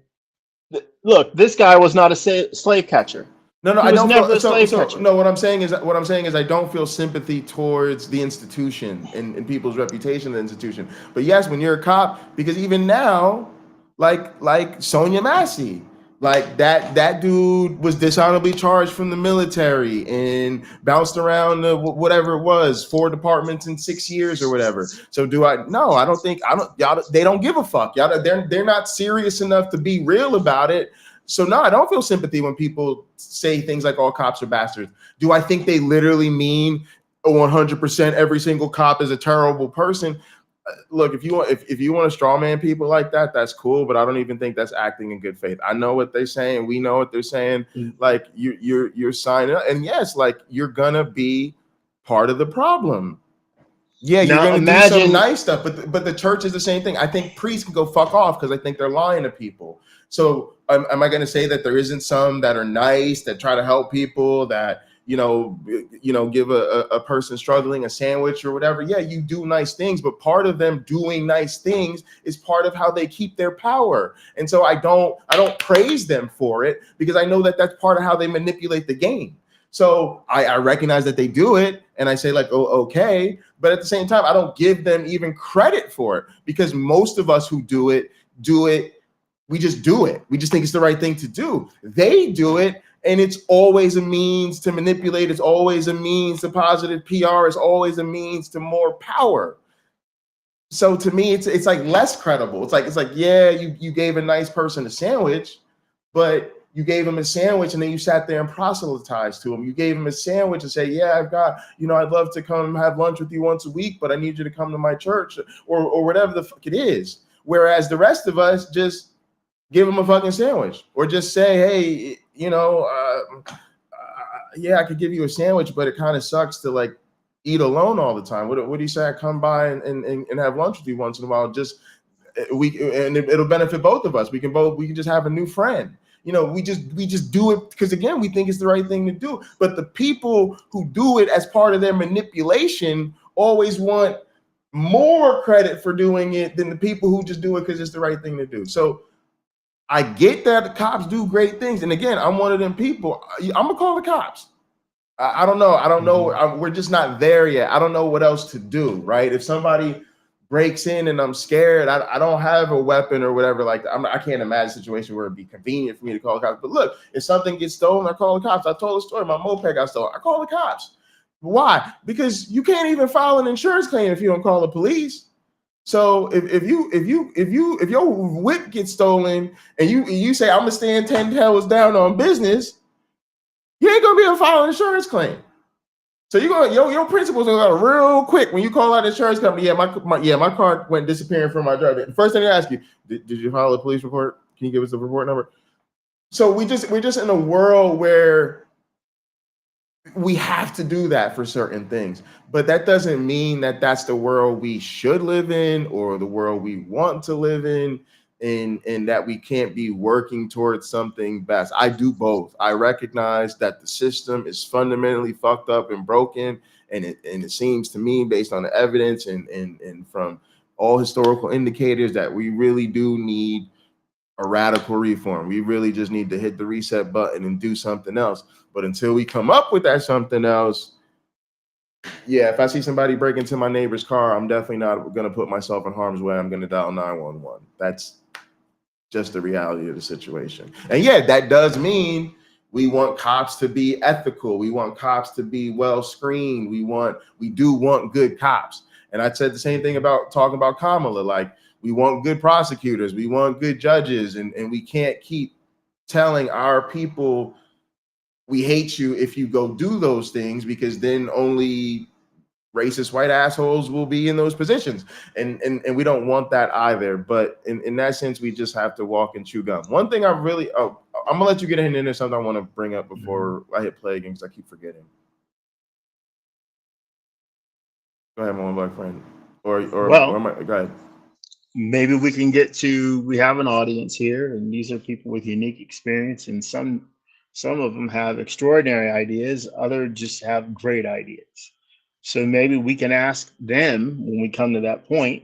Look, this guy was not a slave catcher. No, I don't never a slave catcher. No, what I'm saying is I don't feel sympathy towards the institution and people's reputation of the institution. But yes, when you're a cop, because even now, like Sonia Massey, like that dude was dishonorably charged from the military and bounced around whatever it was, 4 departments in 6 years or whatever. So they don't give a fuck. Y'all, they're not serious enough to be real about it. So no, I don't feel sympathy when people say things like all cops are bastards. Do I think they literally mean 100% every single cop is a terrible person? Look, if you want to straw man people like that, that's cool, but I don't even think that's acting in good faith. I know what they're saying. We know what they're saying. Like you're signing up, and yes, like you're gonna be part of the problem. Yeah, you're gonna do some nice stuff, but the church is the same thing. I think priests can go fuck off because I think they're lying to people. So am I gonna say that there isn't some that are nice, that try to help people, that give a person struggling a sandwich or whatever? Yeah, you do nice things, but part of them doing nice things is part of how they keep their power. And so I don't praise them for it, because I know that that's part of how they manipulate the game. So I recognize that they do it, and I say like, oh, okay. But at the same time, I don't give them even credit for it, because most of us who do it, we just do it. We just think it's the right thing to do. They do it, and it's always a means to manipulate. It's always a means to positive PR. It's always a means to more power. So to me, it's like less credible. It's like, yeah, you gave a nice person a sandwich, but you gave him a sandwich and then you sat there and proselytized to him. You gave him a sandwich and say, yeah, I've got, I'd love to come have lunch with you once a week, but I need you to come to my church, or whatever the fuck it is. Whereas the rest of us just give him a fucking sandwich, or just say, hey, yeah, I could give you a sandwich, but it kind of sucks to like eat alone all the time. What do you say? I come by and have lunch with you once in a while. Just it'll benefit both of us. We can just have a new friend. You know, we just do it because, again, we think it's the right thing to do. But the people who do it as part of their manipulation always want more credit for doing it than the people who just do it because it's the right thing to do. So I get that the cops do great things. And again, I'm one of them people. I'm gonna call the cops. I don't know. We're just not there yet. I don't know what else to do, right? If somebody breaks in and I'm scared, I don't have a weapon or whatever like that. I can't imagine a situation where it'd be convenient for me to call the cops. But look, if something gets stolen, I call the cops. I told a story. My moped got stolen. I call the cops. Why? Because you can't even file an insurance claim if you don't call the police. So if your whip gets stolen and you say I'm gonna stand 10 toes down on business, you ain't gonna be able to file an insurance claim. So your principal's gonna go real quick when you call out the insurance company. Yeah, my car went disappearing from my driver. The first thing they ask you, did you file a police report? Can you give us the report number? So we're just in a world where we have to do that for certain things, but that doesn't mean that that's the world we should live in or the world we want to live in, and that we can't be working towards something best. I do both. I recognize that the system is fundamentally fucked up and broken, and it seems to me, based on the evidence and from all historical indicators, that we really do need a radical reform. We really just need to hit the reset button and do something else. But until we come up with that something else, yeah, if I see somebody break into my neighbor's car, I'm definitely not going to put myself in harm's way. I'm going to dial 911. That's just the reality of the situation. And yeah, that does mean we want cops to be ethical. We want cops to be well screened. We do want good cops. And I said the same thing about talking about Kamala. Like, we want good prosecutors. We want good judges. And we can't keep telling our people we hate you if you go do those things, because then only racist white assholes will be in those positions. And we don't want that either. But in that sense, we just have to walk and chew gum. One thing I'm gonna let you get in, and there's something I want to bring up before I hit play again, because I keep forgetting. Go ahead, my black friend. Go ahead. Maybe we can we have an audience here, and these are people with unique experience, and some of them have extraordinary ideas, others just have great ideas. So maybe we can ask them when we come to that point,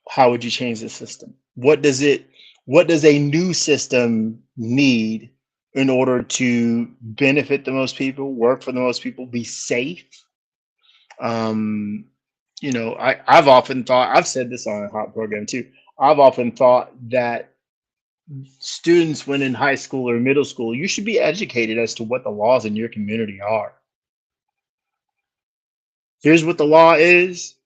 how would you change the system? What does a new system need in order to benefit the most people, work for the most people, be safe? I've often thought, I've said this on a hot program too, I've often thought that students, when in high school or middle school, you should be educated as to what the laws in your community are. Here's what the law is.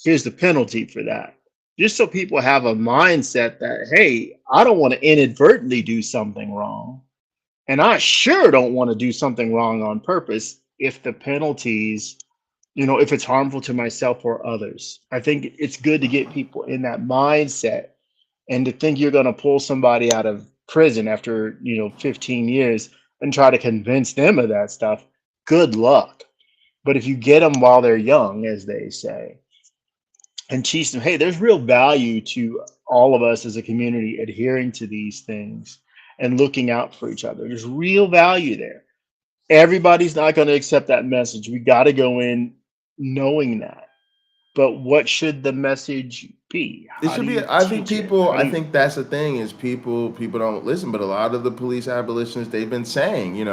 Here's the penalty for that. Just so people have a mindset that, hey, I don't want to inadvertently do something wrong. And I sure don't want to do something wrong on purpose if the penalties, if it's harmful to myself or others. I think it's good to get people in that mindset. And to think you're going to pull somebody out of prison after, 15 years and try to convince them of that stuff, good luck. But if you get them while they're young, as they say, and teach them, hey, there's real value to all of us as a community adhering to these things and looking out for each other. There's real value there. Everybody's not going to accept that message. We got to go in knowing that. But what should the message be? It should be. I think that's the thing, is people don't listen. But a lot of the police abolitionists, they've been saying,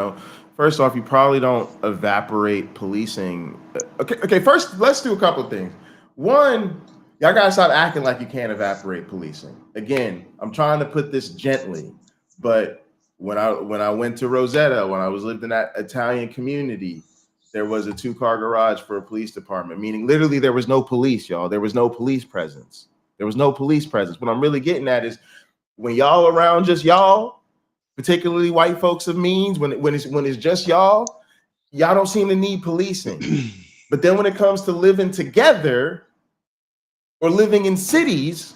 first off, you probably don't evaporate policing. Okay. First, let's do a couple of things. One, y'all gotta stop acting like you can't evaporate policing. Again, I'm trying to put this gently, but when I went to Rosetta, when I was lived in that Italian community, there was a 2-car garage for a police department, meaning literally there was no police, y'all. There was no police presence. What I'm really getting at is, when y'all around just y'all, particularly white folks of means, when it's just y'all don't seem to need policing. But then when it comes to living together or living in cities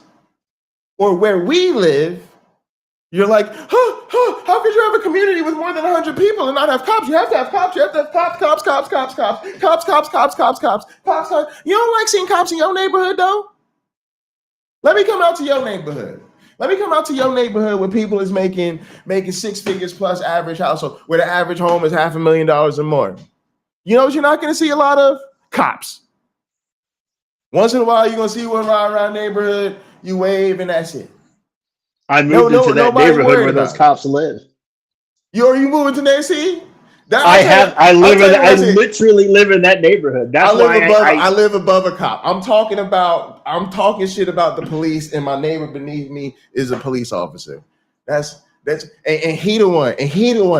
or where we live, You're like, how could you have a community with more than 100 people and not have cops? You have to have cops. You have to have cops. You don't like seeing cops in your neighborhood, though? Let me come out to your neighborhood. Let me come out to your neighborhood where people is making 6 figures plus average household, where the average home is $500,000 or more. You know what you're not going to see a lot of? Cops. Once in a while, you're going to see one ride around neighborhood, you wave, and that's it. I moved into that neighborhood where those cops live. Are you moving to there? See? I literally live in that neighborhood. That's I live above a cop. I'm talking shit about the police, and my neighbor beneath me is a police officer. And he the one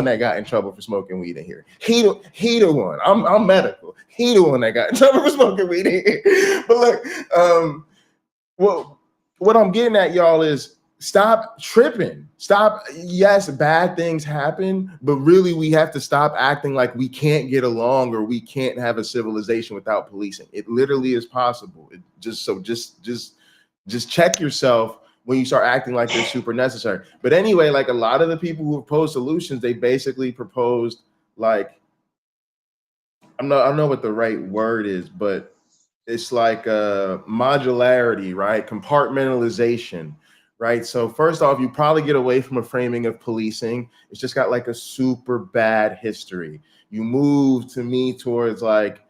that got in trouble for smoking weed in here. He the one. I'm medical. He the one that got in trouble for smoking weed in here. But look, what I'm getting at, y'all, is stop tripping. Yes, bad things happen, but really we have to stop acting like we can't get along or we can't have a civilization without policing. It literally is possible. Just check yourself when you start acting like they're super necessary. But anyway, like a lot of the people who propose solutions, they basically proposed like, I don't know what the right word is, but it's like modularity, right? Compartmentalization. Right. So first off, you probably get away from a framing of policing. It's just got like a super bad history. You move to me towards like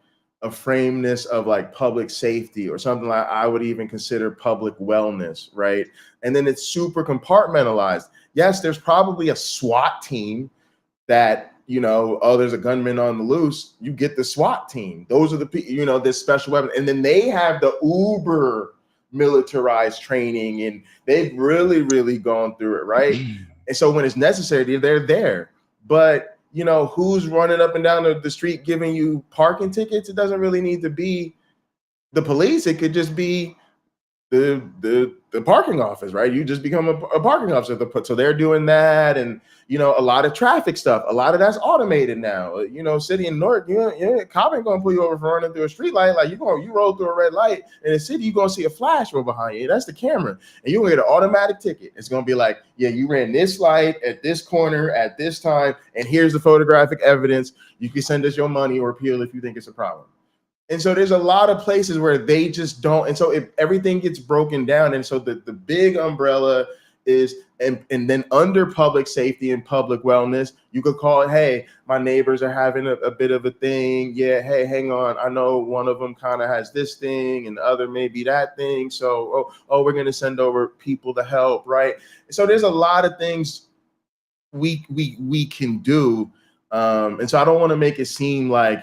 a frameness of like public safety or something like I would even consider public wellness. Right. And then it's super compartmentalized. Yes, there's probably a SWAT team that, there's a gunman on the loose. You get the SWAT team. Those are the people, this special weapon. And then they have the uber militarized training, and they've really gone through it, right? And so when it's necessary, they're there. But who's running up and down the street giving you parking tickets? It doesn't really need to be the police. It could just be the parking office, right? You just become a parking officer. So they're doing that, and a lot of traffic stuff. A lot of that's automated now. City in North, cop ain't gonna pull you over for running through a street light. Like you roll through a red light in the city, you're gonna see a flash go behind you. That's the camera, and you're gonna get an automatic ticket. It's gonna be like, yeah, you ran this light at this corner at this time, and here's the photographic evidence. You can send us your money or appeal if you think it's a problem. And so there's a lot of places where they just don't. And so if everything gets broken down, and so the big umbrella is, and then under public safety and public wellness, you could call it, hey, my neighbors are having a bit of a thing. Yeah, hey, hang on. I know one of them kind of has this thing and the other maybe that thing. So, we're going to send over people to help, right? So there's a lot of things we can do. And so I don't want to make it seem like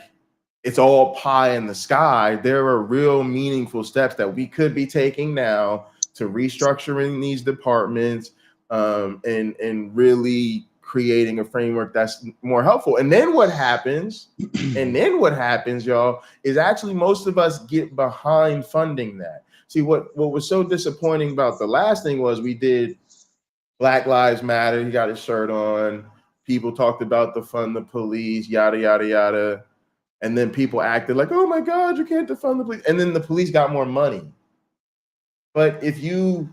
it's all pie in the sky. There are real meaningful steps that we could be taking now to restructuring these departments and really creating a framework that's more helpful. And then what happens, y'all, is actually most of us get behind funding that. See, what was so disappointing about the last thing was we did Black Lives Matter. He got his shirt on. People talked about defund the police, yada, yada, yada. And then people acted like, oh my God, you can't defund the police. And then the police got more money. But if you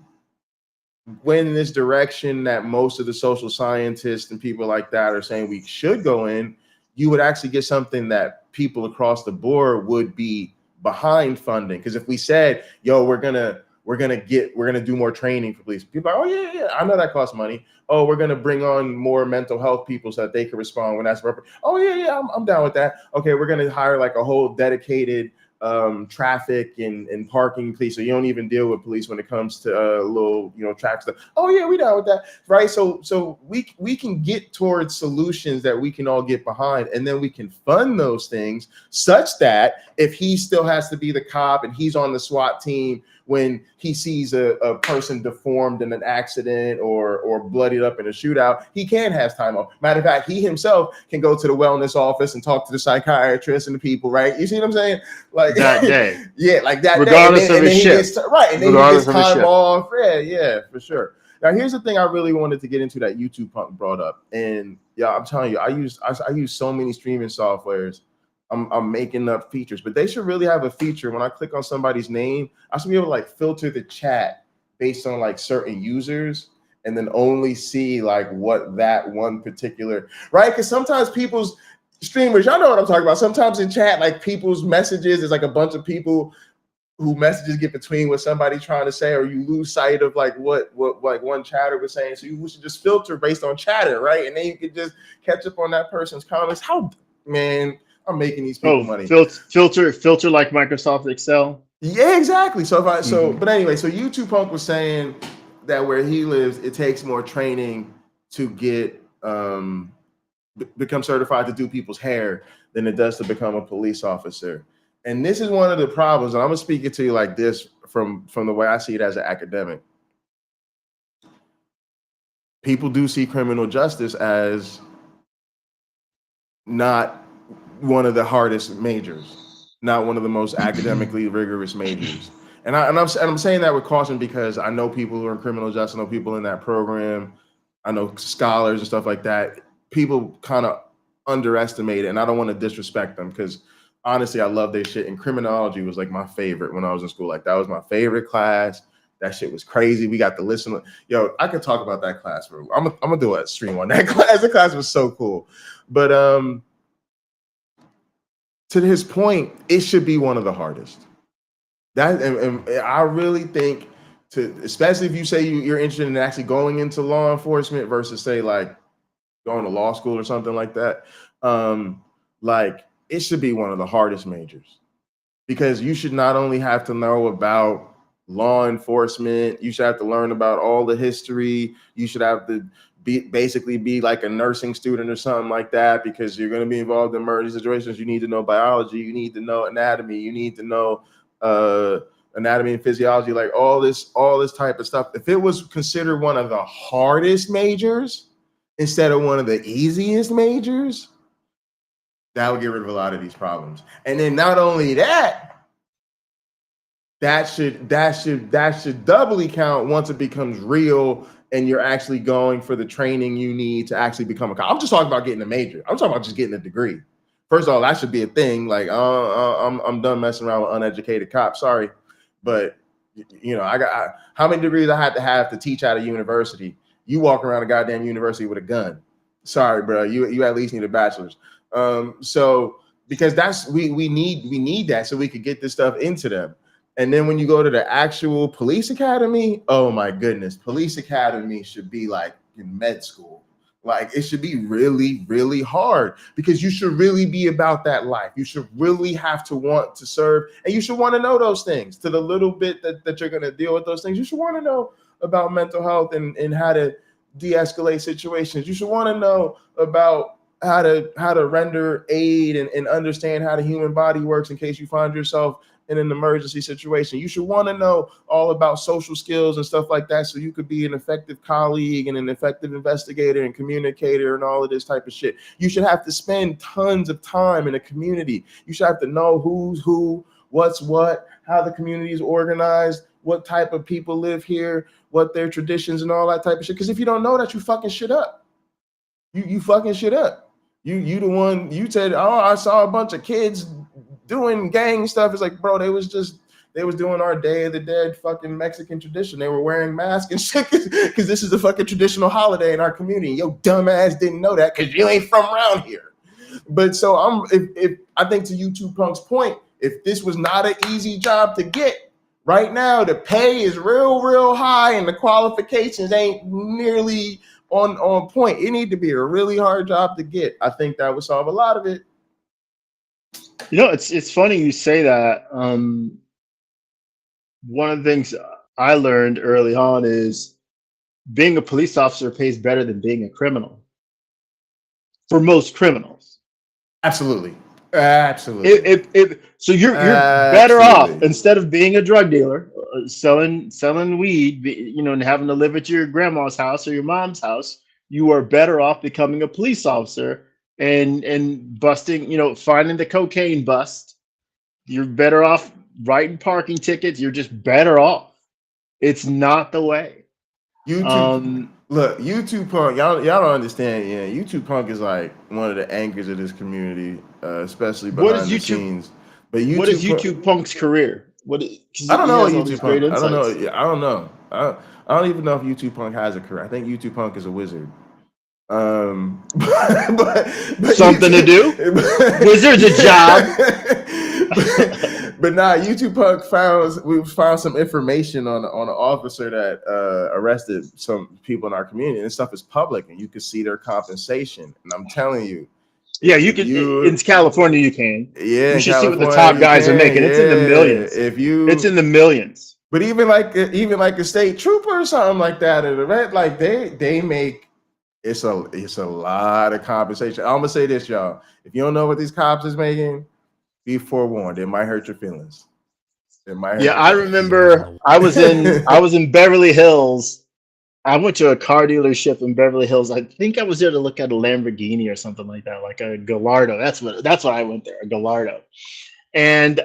went in this direction that most of the social scientists and people like that are saying we should go in, you would actually get something that people across the board would be behind funding. Because if we said, yo, we're gonna do more training for police, people are, oh yeah, I know that costs money. Oh, we're gonna bring on more mental health people so that they can respond when that's appropriate. Oh yeah, I'm down with that. Okay, we're gonna hire like a whole dedicated traffic and parking police, so you don't even deal with police when it comes to little traffic stuff. Oh yeah, we down with that, right? So we can get towards solutions that we can all get behind, and then we can fund those things such that if he still has to be the cop and he's on the SWAT team when he sees a person deformed in an accident or bloodied up in a shootout, he can have time off. Matter of fact, he himself can go to the wellness office and talk to the psychiatrist and the people, right? You see what I'm saying? Like that day. Yeah, like that regardless day. of his shift. Right, and then he gets time off. Yeah, for sure. Now, here's the thing I really wanted to get into that YouTube punk brought up. And yeah, I'm telling you, I use so many streaming softwares. I'm making up features, but they should really have a feature when I click on somebody's name. I should be able to like filter the chat based on like certain users and then only see like what that one particular, right? Because sometimes people's streamers, y'all know what I'm talking about. Sometimes in chat, like people's messages, there's like a bunch of people who messages get between what somebody's trying to say, or you lose sight of like what like one chatter was saying. So you should just filter based on chatter, right? And then you could just catch up on that person's comments. How, man, I'm making these people money. Filter like Microsoft Excel. Yeah, exactly. So but anyway, so YouTube Punk was saying that where he lives, it takes more training to get become certified to do people's hair than it does to become a police officer. And this is one of the problems, and I'm gonna speak it to you like this from the way I see it as an academic. People do see criminal justice as not one of the hardest majors, not one of the most academically rigorous majors. And I'm saying that with caution because I know people who are in criminal justice, I know people in that program, I know scholars and stuff like that. People kind of underestimate it, and I don't want to disrespect them because honestly, I love their shit. And criminology was like my favorite when I was in school. Like that was my favorite class. That shit was crazy. We got to listen. Yo, I could talk about that class. I'm gonna do a stream on that class. The class was so cool. But to his point, it should be one of the hardest. That and I really think especially if you say you're interested in actually going into law enforcement versus say like going to law school or something like that. Like it should be one of the hardest majors because you should not only have to know about law enforcement, you should have to learn about all the history. You should have to basically be like a nursing student or something like that because you're going to be involved in emergency situations. You need to know biology. You need to know anatomy. You need to know anatomy and physiology, like all this type of stuff. If it was considered one of the hardest majors instead of one of the easiest majors, that would get rid of a lot of these problems. And then not only that, that should doubly count once it becomes real and you're actually going for the training you need to actually become a cop. I'm just talking about getting a major. I'm talking about just getting a degree. First of all, that should be a thing. Like I'm done messing around with uneducated cops. Sorry, but you know I got how many degrees I had to have to teach at a university. You walk around a goddamn university with a gun. Sorry, bro. You at least need a bachelor's. So because that's we need that so we could get this stuff into them. And then when you go to the actual police academy, oh my goodness, police academy should be like in med school. Like it should be really, really hard because you should really be about that life. You should really have to want to serve, and you should want to know those things. To the little bit that you're going to deal with those things, you should want to know about mental health and how to de-escalate situations. You should want to know about how to render aid and understand how the human body works in case you find yourself in an emergency situation. You should want to know all about social skills and stuff like that so you could be an effective colleague and an effective investigator and communicator and all of this type of shit. You should have to spend tons of time in a community. You should have to know who's who, what's what, how the community is organized, what type of people live here, what their traditions and all that type of shit. Because if you don't know that, you fucking shit up. You fucking shit up. You the one, you said, oh, I saw a bunch of kids doing gang stuff. It's like, bro, they was doing our Day of the Dead fucking Mexican tradition. They were wearing masks and shit because this is a fucking traditional holiday in our community. Yo, dumbass didn't know that because you ain't from around here. But so if I think to YouTube Punk's point, if this was not an easy job to get, right now the pay is real high and the qualifications ain't nearly on point. It need to be a really hard job to get. I think that would solve a lot of it. You know, it's funny you say that. One of the things I learned early on is being a police officer pays better than being a criminal for most criminals. Absolutely. So you're better off instead of being a drug dealer, selling weed, you know, and having to live at your grandma's house or your mom's house. You are better off becoming a police officer and busting, you know, finding the cocaine bust. You're better off writing parking tickets. You're just better off. It's not the way. Look, YouTube Punk, y'all don't understand. Yeah, YouTube Punk is like one of the anchors of this community, especially behind the scenes. But what is YouTube Punk's career? I don't know YouTube Punk. I don't know. I don't even know if YouTube Punk has a career. I think YouTube Punk is a wizard. Something to do? Wizard's a job. But nah, YouTube Punk we found some information on an officer that arrested some people in our community. And this stuff is public, and you can see their compensation. And I'm telling you, yeah, you can. In California, you can. Yeah, you should see what the top guys are making. It's in the millions. It's in the millions. But even like a state trooper or something like that, or the red, like they make. It's a lot of compensation. I'm gonna say this, y'all. If you don't know what these cops is making, be forewarned. It might hurt your feelings. I remember I was in Beverly Hills. I went to a car dealership in Beverly Hills. I think I was there to look at a Lamborghini or something like that, like a Gallardo. That's what I went there, a Gallardo. And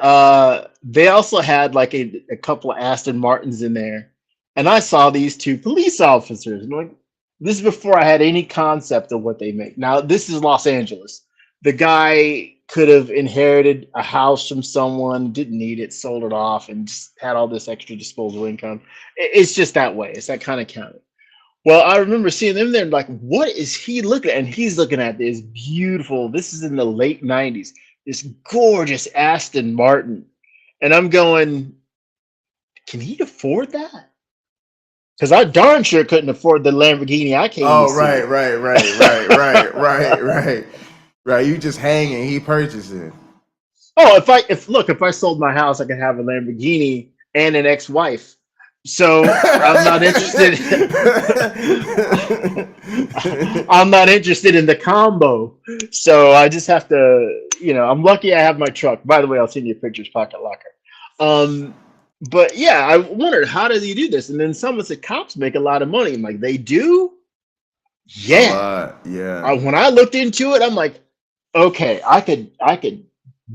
they also had like a couple of Aston Martins in there. And I saw these two police officers. And like, this is before I had any concept of what they make. Now, this is Los Angeles. The guy could have inherited a house from someone, didn't need it, sold it off, and just had all this extra disposable income. It's just that way. It's that kind of county. Well, I remember seeing them there, like, what is he looking at? And he's looking at this beautiful, this is in the late 90s, this gorgeous Aston Martin. And I'm going, can he afford that? Because I darn sure couldn't afford the Lamborghini I came to see. Right. You just hanging, he purchasing. Oh, if I sold my house, I could have a Lamborghini and an ex-wife. So I'm not interested. I'm not interested in the combo. So I just have to, I'm lucky I have my truck. By the way, I'll send you pictures, pocket locker. But yeah, I wondered, how do you do this? And then someone said cops make a lot of money. I'm like, they do? Yeah. When I looked into it, I'm like, okay, I could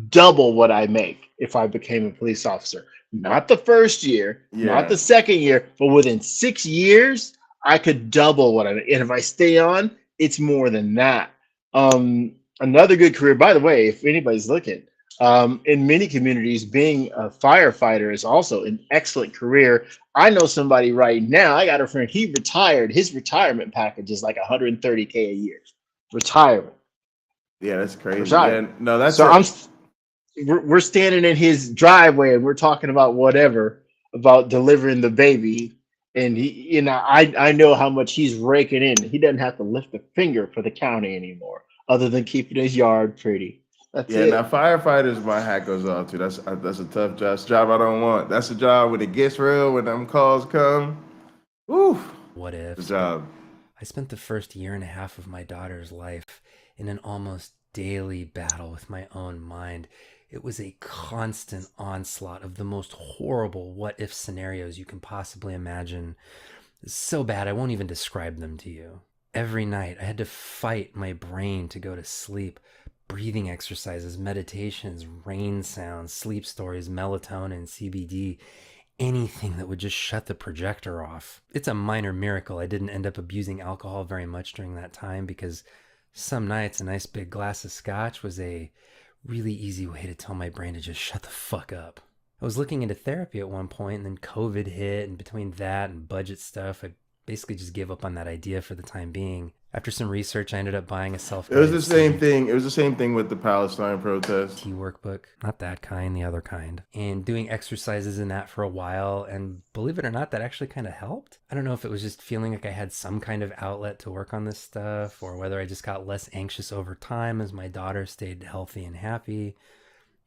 double what I make if I became a police officer. Not the first year, not the second year, but within 6 years, I could double what I make. And if I stay on, it's more than that. Another good career, by the way, if anybody's looking, in many communities, being a firefighter is also an excellent career. I know somebody right now, I got a friend, he retired. His retirement package is like $130K a year. Retirement. Yeah, that's crazy. Retired. Yeah, no, that's so we're standing in his driveway and we're talking about whatever, about delivering the baby. And he, I know how much he's raking in. He doesn't have to lift a finger for the county anymore, other than keeping his yard pretty. That's it. Now firefighters, my hat goes off to. That's a tough job. That's a job I don't want. That's a job when it gets real, when them calls come. Oof. What if? Good job. I spent the first year and a half of my daughter's life in an almost daily battle with my own mind. It was a constant onslaught of the most horrible what-if scenarios you can possibly imagine. It's so bad I won't even describe them to you. Every night I had to fight my brain to go to sleep. Breathing exercises, meditations, rain sounds, sleep stories, melatonin, CBD, anything that would just shut the projector off. It's a minor miracle I didn't end up abusing alcohol very much during that time, because some nights a nice big glass of scotch was a really easy way to tell my brain to just shut the fuck up. I was looking into therapy at one point, and then COVID hit, and between that and budget stuff, I basically just gave up on that idea for the time being. After some research, I ended up buying a self-guided. It was the same thing. It was the same thing with the Palestine protest. Workbook, not that kind, the other kind. And doing exercises in that for a while, and believe it or not, that actually kind of helped. I don't know if it was just feeling like I had some kind of outlet to work on this stuff, or whether I just got less anxious over time as my daughter stayed healthy and happy.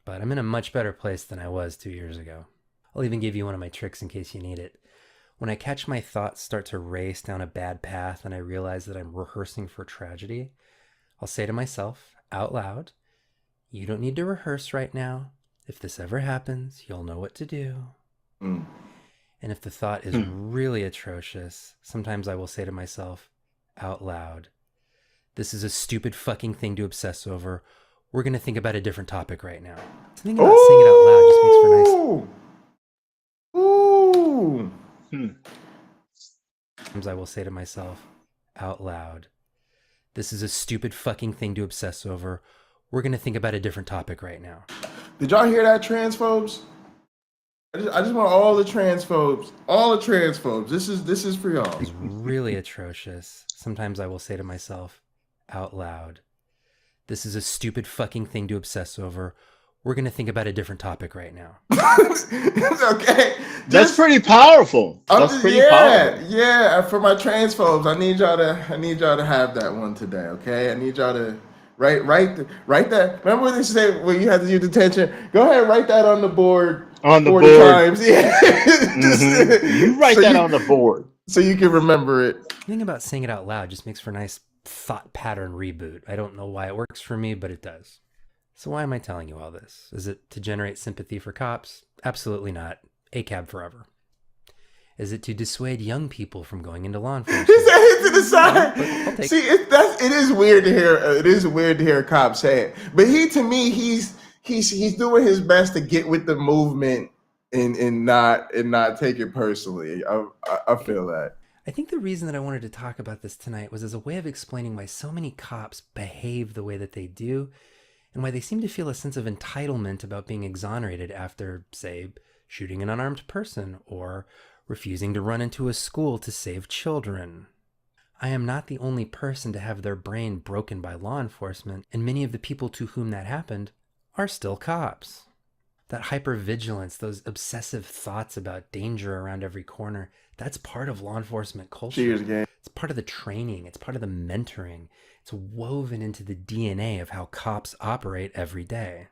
But I'm in a much better place than I was 2 years ago. I'll even give you one of my tricks in case you need it. When I catch my thoughts start to race down a bad path and I realize that I'm rehearsing for tragedy, I'll say to myself out loud, you don't need to rehearse right now. If this ever happens, you'll know what to do. And if the thought is really atrocious, sometimes I will say to myself out loud, this is a stupid fucking thing to obsess over. We're going to think about a different topic right now. Something about saying it out loud just makes for nice. Sometimes I will say to myself out loud, this is a stupid fucking thing to obsess over. We're going to think about a different topic right now. Did y'all hear that, transphobes? I just want all the transphobes. All the transphobes. This is for y'all. Is really atrocious. Sometimes I will say to myself out loud, this is a stupid fucking thing to obsess over. We're going to think about a different topic right now. Okay. That's pretty powerful. That's pretty powerful. Yeah. For my transphobes, I need y'all to have that one today. Okay. I need y'all to write that. Remember when they say when you have to use detention? Go ahead, write that on the board. On the 40 board. times. Yeah. You write that on the board. So you can remember it. The thing about saying it out loud just makes for a nice thought pattern reboot. I don't know why it works for me, but it does. So why am I telling you all this? Is it to generate sympathy for cops? Absolutely not. ACAB forever. Is it to dissuade young people from going into law enforcement? To the side. See, it is weird to hear. It is weird to hear a cop say it. But to me, he's doing his best to get with the movement and not take it personally. I feel that. I think the reason that I wanted to talk about this tonight was as a way of explaining why so many cops behave the way that they do, and why they seem to feel a sense of entitlement about being exonerated after, say, shooting an unarmed person or refusing to run into a school to save children. I am not the only person to have their brain broken by law enforcement, and many of the people to whom that happened are still cops. That hypervigilance, those obsessive thoughts about danger around every corner, that's part of law enforcement culture. Cheers, gang. It's part of the training. It's part of the mentoring. It's woven into the DNA of how cops operate every day.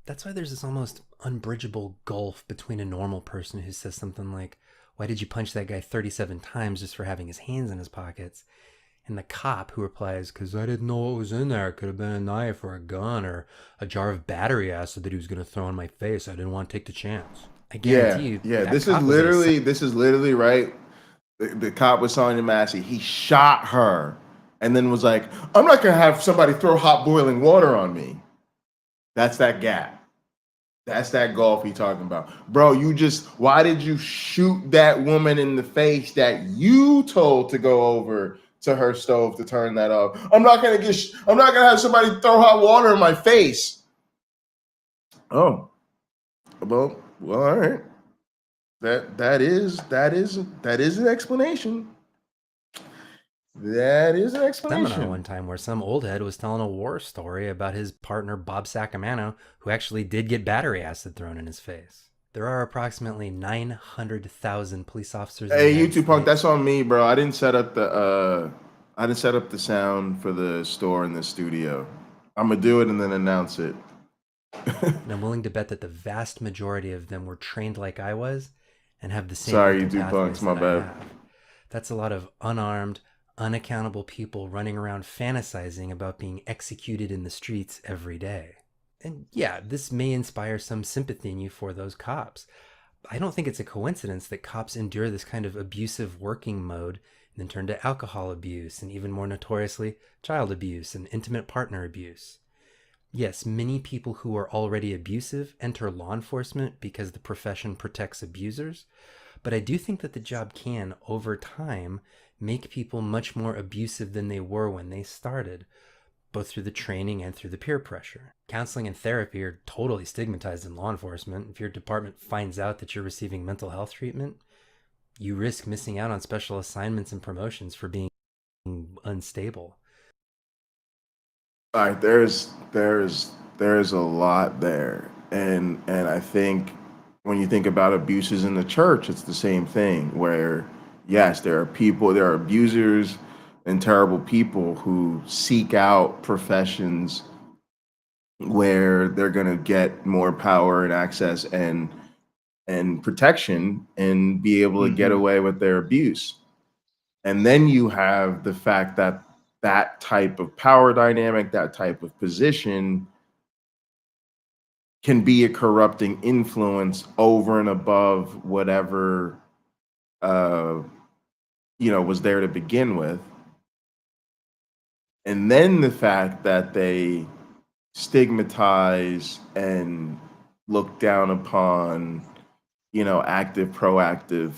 That's why there's this almost unbridgeable gulf between a normal person who says something like, "Why did you punch that guy 37 times just for having his hands in his pockets?" and the cop who replies, "Because I didn't know what was in there. It could have been a knife or a gun or a jar of battery acid that he was going to throw in my face. I didn't want to take the chance." I guarantee you. Yeah. This is literally right. The cop with Sonya Massey. He shot her and then was like, "I'm not going to have somebody throw hot boiling water on me." That's that gap. That's that gulf he talking about. Bro, why did you shoot that woman in the face that you told to go over to her stove to turn that off? I'm not gonna have somebody throw hot water in my face. Oh, well, all right. That is an explanation. That is an explanation. Seminar one time where some old head was telling a war story about his partner Bob Sacamano, who actually did get battery acid thrown in his face. There are approximately 900,000 police officers. Hey, YouTube punk, that's on me, bro. I didn't set up the sound for the store in the studio. I'm gonna do it and then announce it. And I'm willing to bet that the vast majority of them were trained like I was and have the same. Sorry, YouTube punks, my bad. That's a lot of unarmed, unaccountable people running around fantasizing about being executed in the streets every day. And yeah, this may inspire some sympathy in you for those cops. I don't think it's a coincidence that cops endure this kind of abusive working mode and then turn to alcohol abuse and even more notoriously, child abuse and intimate partner abuse. Yes, many people who are already abusive enter law enforcement because the profession protects abusers, but I do think that the job can, over time, make people much more abusive than they were when they started, both through the training and through the peer pressure. Counseling and therapy are totally stigmatized in law enforcement. If your department finds out that you're receiving mental health treatment, you risk missing out on special assignments and promotions for being unstable. All right, there's a lot there, and I think when you think about abuses in the church, it's the same thing. Where yes, there are abusers and terrible people who seek out professions where they're going to get more power and access and protection and be able to get away with their abuse. And then you have the fact that that type of power dynamic, that type of position can be a corrupting influence over and above whatever was there to begin with. And then the fact that they stigmatize and look down upon, active, proactive,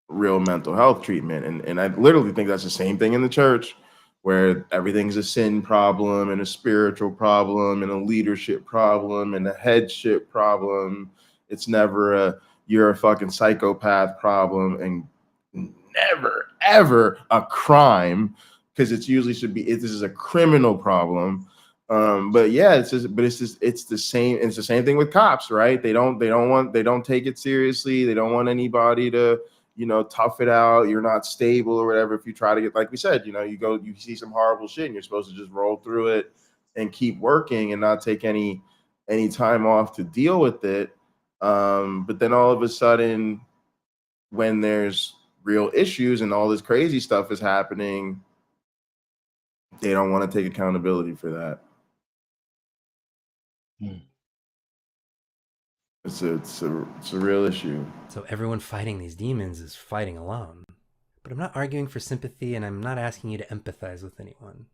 real mental health treatment. And I literally think that's the same thing in the church, where everything's a sin problem and a spiritual problem and a leadership problem and a headship problem. It's never you're a fucking psychopath problem and never ever a crime, because it's usually should be this is a criminal problem. But yeah, it's the same. It's the same thing with cops, right? They don't take it seriously. They don't want anybody to, tough it out. You're not stable or whatever. If you try to get, like we said, you see some horrible shit and you're supposed to just roll through it and keep working and not take any time off to deal with it. But then all of a sudden, when there's real issues and all this crazy stuff is happening, they don't want to take accountability for that. It's a real issue. So everyone fighting these demons is fighting alone. But I'm not arguing for sympathy, and I'm not asking you to empathize with anyone.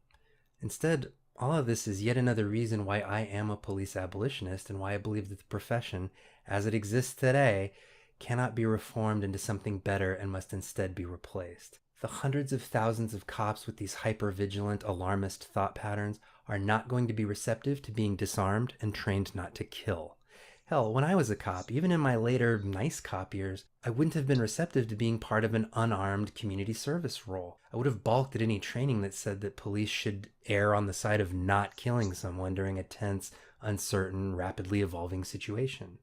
Instead, all of this is yet another reason why I am a police abolitionist and why I believe that the profession, as it exists today, cannot be reformed into something better and must instead be replaced. The hundreds of thousands of cops with these hyper-vigilant, alarmist thought patterns are not going to be receptive to being disarmed and trained not to kill. Hell, when I was a cop, even in my later nice cop years, I wouldn't have been receptive to being part of an unarmed community service role. I would have balked at any training that said that police should err on the side of not killing someone during a tense, uncertain, rapidly evolving situation.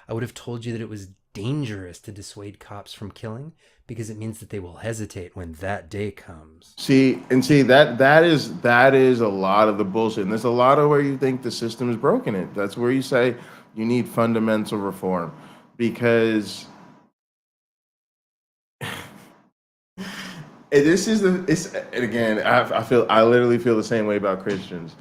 I would have told you that it was dangerous to dissuade cops from killing because it means that they will hesitate when that day comes. See, that is a lot of the bullshit. And there's a lot of where you think the system is broken. That's where you say you need fundamental reform, because and again, I literally feel the same way about Christians.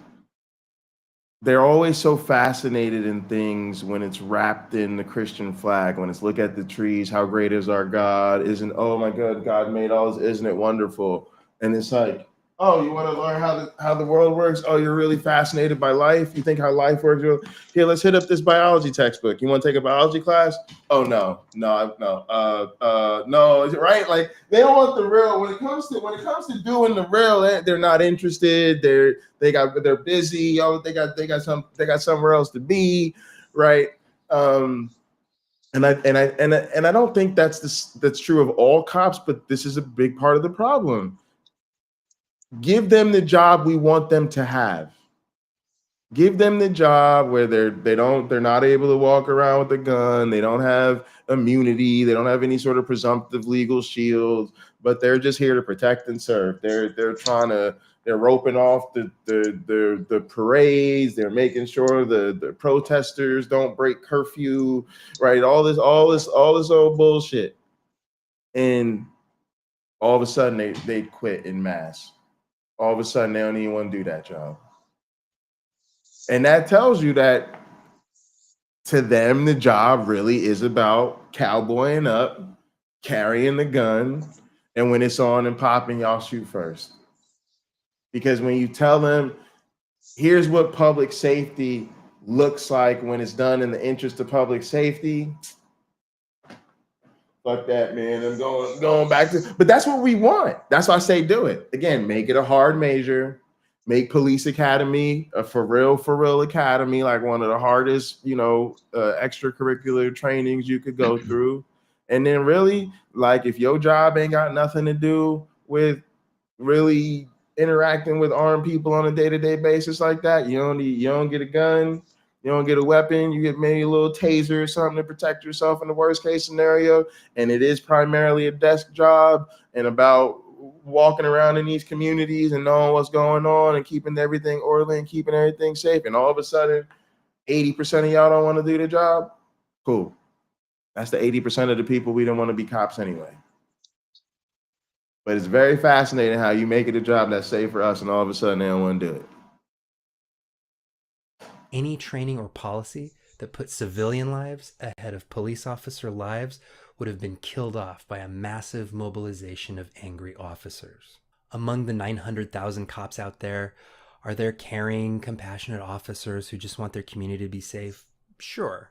They're always so fascinated in things when it's wrapped in the Christian flag, when it's look at the trees, how great is our God, oh my God, God made all this, isn't it wonderful? And it's like, oh, you want to learn how the world works? Oh, you're really fascinated by life? You think how life works? Here, let's hit up this biology textbook. You want to take a biology class? Oh, no, is it right? Like, they don't want the real. When it comes to doing the real, they're not interested. They're busy. Oh, they got somewhere else to be, right? And I don't think that's true of all cops, but this is a big part of the problem. Give them the job we want them to have. Give them the job where they're not able to walk around with a gun. They don't have immunity. They don't have any sort of presumptive legal shield, but they're just here to protect and serve. They're roping off the parades. They're making sure the protesters don't break curfew, right? All this old bullshit. And all of a sudden they quit en masse. All of a sudden, they don't even want to do that job. And that tells you that to them, the job really is about cowboying up, carrying the gun, and when it's on and popping, y'all shoot first. Because when you tell them, here's what public safety looks like when it's done in the interest of public safety, fuck that, man. I'm going back to, but that's what we want. That's why I say do it. Again, make it a hard major. Make police academy a for real academy, like one of the hardest, extracurricular trainings you could go through. And then really, like, if your job ain't got nothing to do with really interacting with armed people on a day-to-day basis like that, you don't get a gun. You don't get a weapon, you get maybe a little taser or something to protect yourself in the worst case scenario. And it is primarily a desk job and about walking around in these communities and knowing what's going on and keeping everything orderly and keeping everything safe. And all of a sudden, 80% of y'all don't want to do the job. Cool. That's the 80% of the people we don't want to be cops anyway. But it's very fascinating how you make it a job that's safe for us and all of a sudden they don't want to do it. Any training or policy that put civilian lives ahead of police officer lives would have been killed off by a massive mobilization of angry officers. Among the 900,000 cops out there, are there caring, compassionate officers who just want their community to be safe? Sure.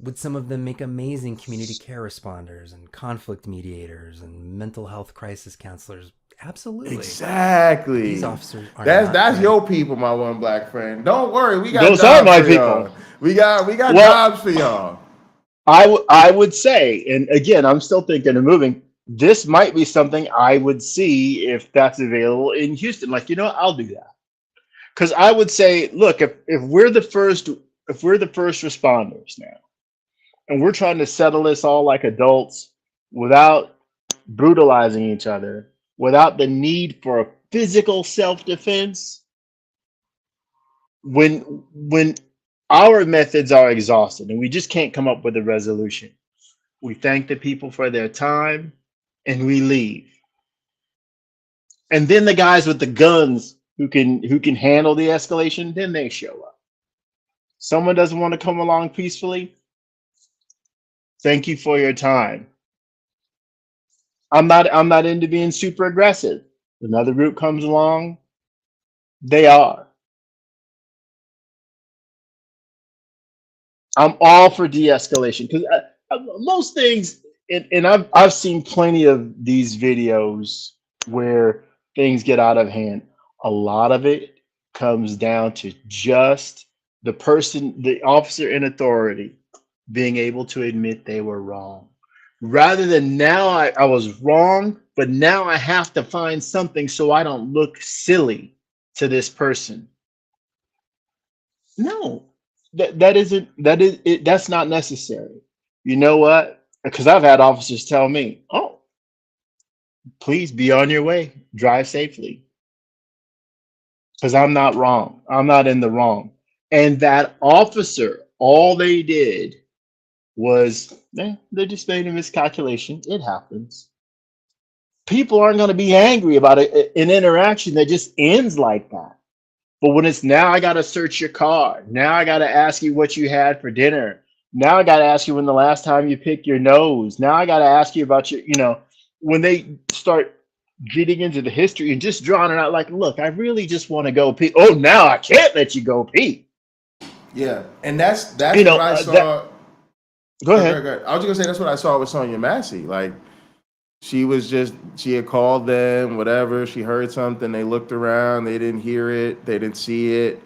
Would some of them make amazing community care responders and conflict mediators and mental health crisis counselors? Absolutely. Exactly. These officers are that's your people, my one black friend. Don't worry, we got those jobs are my for people. Y'all. We got jobs for y'all. I would say, and again, I'm still thinking of moving. This might be something I would see if that's available in Houston. Like, you know what? I'll do that. Because I would say, look, if we're the first responders now, and we're trying to settle this all like adults without brutalizing each other, without the need for a physical self-defense, when our methods are exhausted and we just can't come up with a resolution, we thank the people for their time and we leave. And then the guys with the guns who can handle the escalation, then they show up. Someone doesn't want to come along peacefully. Thank you for your time. I'm not into being super aggressive. Another group comes along, they are. I'm all for de-escalation because most things, and I've seen plenty of these videos where things get out of hand. A lot of it comes down to just the officer in authority being able to admit they were wrong. Rather than now I was wrong, but now I have to find something so I don't look silly to this person. No, that's not necessary. You know what? Because I've had officers tell me, "Oh, please be on your way. Drive safely." Because I'm not wrong. I'm not in the wrong. And that officer, all they did was they just made a miscalculation. It happens. People aren't going to be angry about an interaction that just ends like that. But when it's now I got to search your car. Now I got to ask you what you had for dinner. Now I got to ask you when the last time you picked your nose. Now I got to ask you about your, when they start getting into the history and just drawing it out like, look, I really just want to go pee. Oh, now I can't let you go pee. Yeah. And that's what I saw. Go ahead. I was just gonna say that's what I saw with Sonia Massey. Like she had called them, whatever. She heard something. They looked around. They didn't hear it. They didn't see it.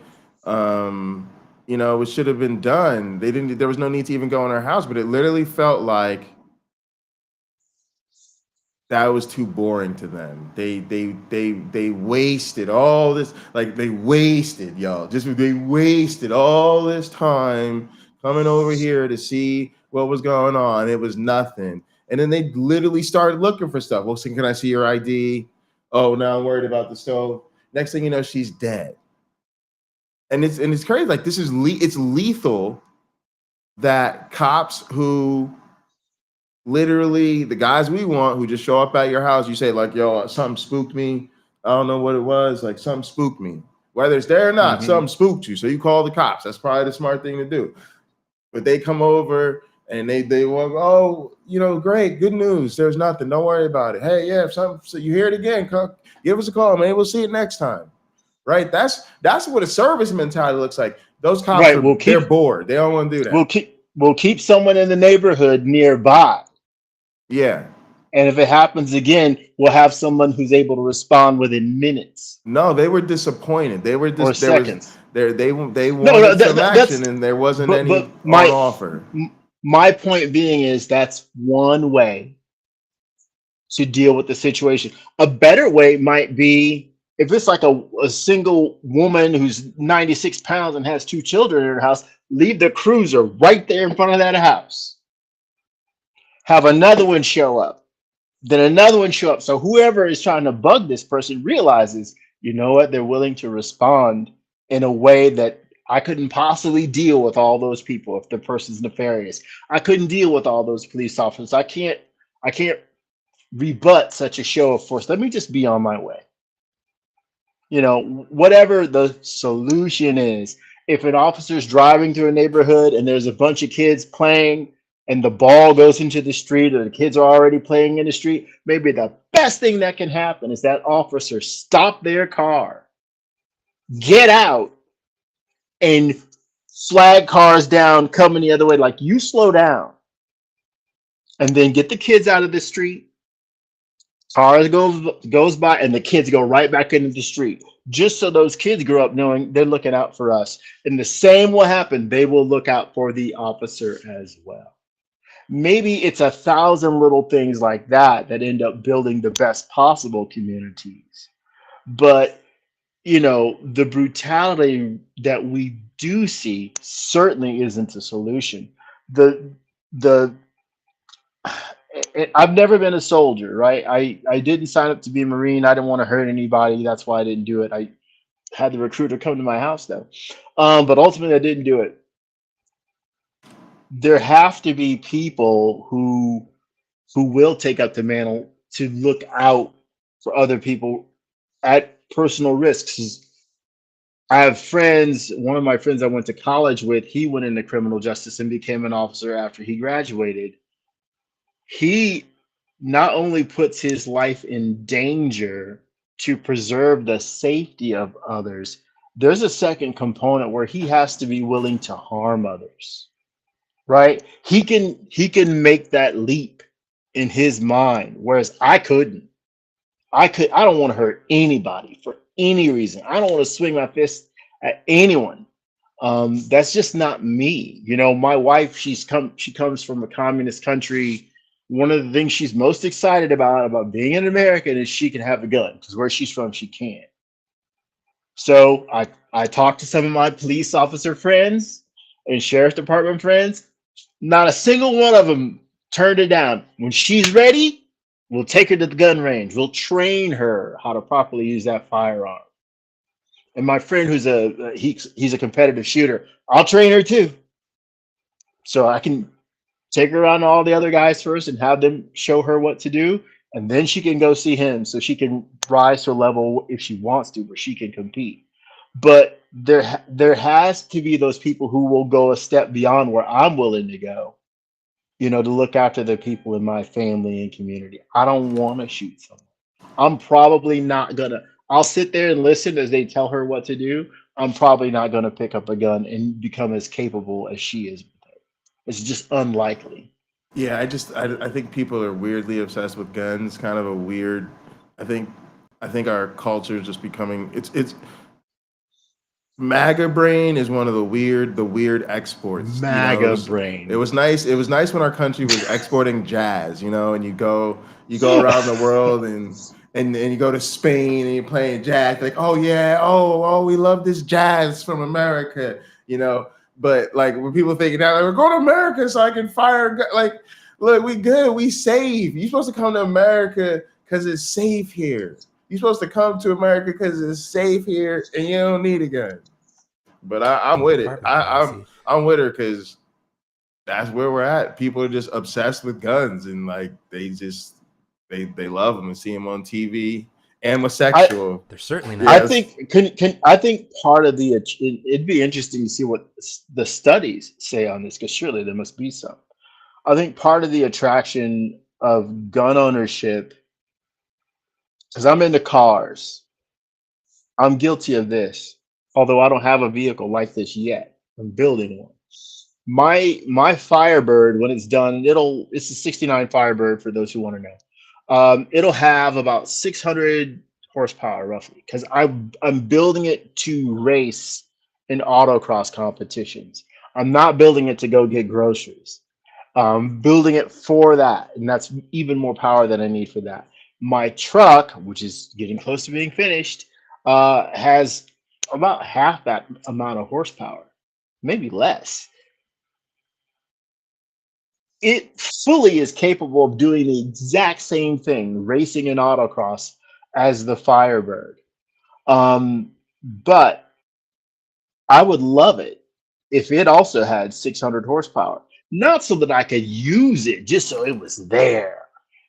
It should have been done. There was no need to even go in her house, but it literally felt like that was too boring to them. They wasted all this, like they wasted all this time coming over here to see what was going on. It was nothing. And then they literally started looking for stuff. Well, can I see your ID? Oh, now I'm worried about the stove. Next thing you know, she's dead. And it's crazy. Like this is it's lethal that cops who literally the guys we want who just show up at your house, you say like, yo, something spooked me. I don't know what it was. Like something spooked me. Whether it's there or not, something spooked you. So you call the cops. That's probably the smart thing to do. But they come over and they want, oh, great, good news. There's nothing. Don't worry about it. Hey, yeah, if so you hear it again, give us a call, man. We'll see it next time. Right? That's what a service mentality looks like. Those cops they're bored. They don't want to do that. We'll keep someone in the neighborhood nearby. Yeah. And if it happens again, we'll have someone who's able to respond within minutes. No, they were disappointed. They were or seconds. They wanted some action, and there wasn't any on offer. My point being is that's one way to deal with the situation. A better way might be if it's like a single woman who's 96 pounds and has 2 children in her house, leave the cruiser right there in front of that house. Have another one show up. Then another one show up. So whoever is trying to bug this person realizes, you know what, they're willing to respond in a way that I couldn't possibly deal with all those people if the person's nefarious. I couldn't deal with all those police officers. I can't rebut such a show of force. Let me just be on my way. Whatever the solution is. If an officer's driving through a neighborhood and there's a bunch of kids playing and the ball goes into the street or the kids are already playing in the street, maybe the best thing that can happen is that officer stop their car, get out, and flag cars down coming the other way. Like, you slow down. And then get the kids out of the street. Cars goes by and the kids go right back into the street. Just so those kids grow up knowing they're looking out for us. And the same will happen. They will look out for the officer as well. maybe it's 1,000 little things like that that end up building the best possible communities. But the brutality that we do see certainly isn't a solution. The I've never been a soldier, right? I didn't sign up to be a Marine. I didn't want to hurt anybody. That's why I didn't do it. I had the recruiter come to my house though. But ultimately I didn't do it. There have to be people who will take up the mantle to look out for other people at personal risks. I have friends, one of my friends I went to college with, he went into criminal justice and became an officer after he graduated. He not only puts his life in danger to preserve the safety of others, there's a second component where he has to be willing to harm others, right? He can make that leap in his mind, whereas I couldn't. I don't want to hurt anybody for any reason. I don't want to swing my fist at anyone. That's just not me. My wife, she comes from a communist country. One of the things she's most excited about being an American is she can have a gun, because where she's from, she can't. So I talked to some of my police officer friends and sheriff department friends. Not a single one of them turned it down. When she's ready, we'll take her to the gun range. We'll train her how to properly use that firearm. And my friend who's he's a competitive shooter, I'll train her too. So I can take her around to all the other guys first and have them show her what to do. And then she can go see him so she can rise to a level, if she wants to, where she can compete. But there has to be those people who will go a step beyond where I'm willing to go, to look after the people in my family and community. I don't want to shoot someone. I'm probably not gonna. I'll sit there and listen as they tell her what to do. I'm probably not gonna pick up a gun and become as capable as she is. It's just unlikely. Yeah, I think people are weirdly obsessed with guns. Kind of a weird. I think our culture is just becoming. It's MAGA brain is one of the weird exports. MAGA brain. It was nice. It was nice when our country was exporting jazz, and you go around the world and you go to Spain and you're playing jazz. Like, oh yeah, oh we love this jazz from America, But like when people thinking that, like, we're going to America so I can fire. Like, look, we good, we safe. You're supposed to come to America because it's safe here. You're supposed to come to America because it's safe here and you don't need a gun. But I'm with it. I'm with her because that's where we're at. People are just obsessed with guns and like they love them and see them on TV. Homosexual. They're certainly not. I think part of it'd be interesting to see what the studies say on this, because surely there must be some. I think part of the attraction of gun ownership, because I'm into cars, I'm guilty of this, although I don't have a vehicle like this yet. I'm building one. My Firebird, when it's done, it's a 69 Firebird for those who want to know. It'll have about 600 horsepower roughly, because I'm building it to race in autocross competitions. I'm not building it to go get groceries. I'm building it for that, and that's even more power than I need for that. My truck, which is getting close to being finished, has about half that amount of horsepower, maybe less. It fully is capable of doing the exact same thing, racing in autocross, as the Firebird. But I would love it if it also had 600 horsepower. Not so that I could use it, just so it was there.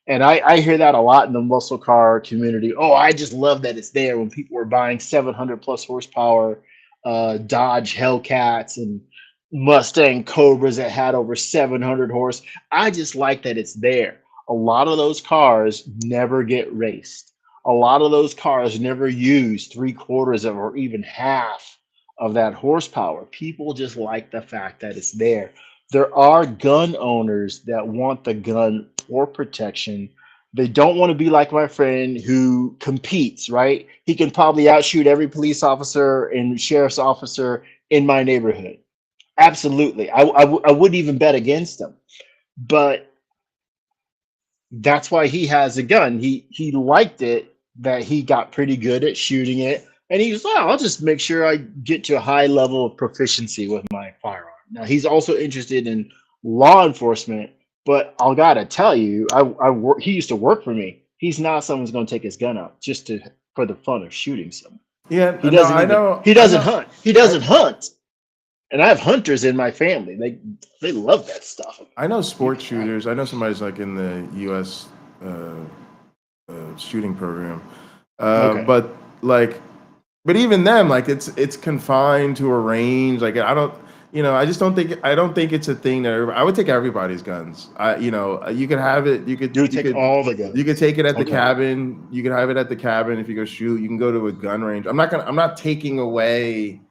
And I hear that a lot in the muscle car community. Oh, I just love that it's there, when people were buying 700 plus horsepower Dodge Hellcats and Mustang Cobras that had over 700 horse. I just like that it's there. A lot of those cars never get raced. A lot of those cars never use 3/4 of or even half of that horsepower. People just like the fact that it's there. There are gun owners that want the gun for protection. They don't want to be like my friend who competes, right? He can probably outshoot every police officer and sheriff's officer in my neighborhood. Absolutely. I wouldn't even bet against him. but that's why he has a gun. He liked it that he got pretty good at shooting it, and he was like, I'll just make sure I get to a high level of proficiency with my firearm. Now he's also interested in law enforcement, but I gotta tell you, he used to work for me. He's not someone who's going to take his gun out just to for the fun of shooting someone. Yeah, He no, doesn't I even, know. he doesn't I know. hunt. He doesn't hunt. And I have hunters in my family. They love that stuff. I know sports shooters. I know somebody's like in the U.S. Shooting program, Okay. but like, but even them, like it's confined to a range. Like I don't, I just don't think it's a thing that I would take everybody's guns. You could have it. You could take all the guns. You could take it at the Okay. cabin. You can have it at the cabin if you go shoot. You can go to a gun range. I'm not taking away.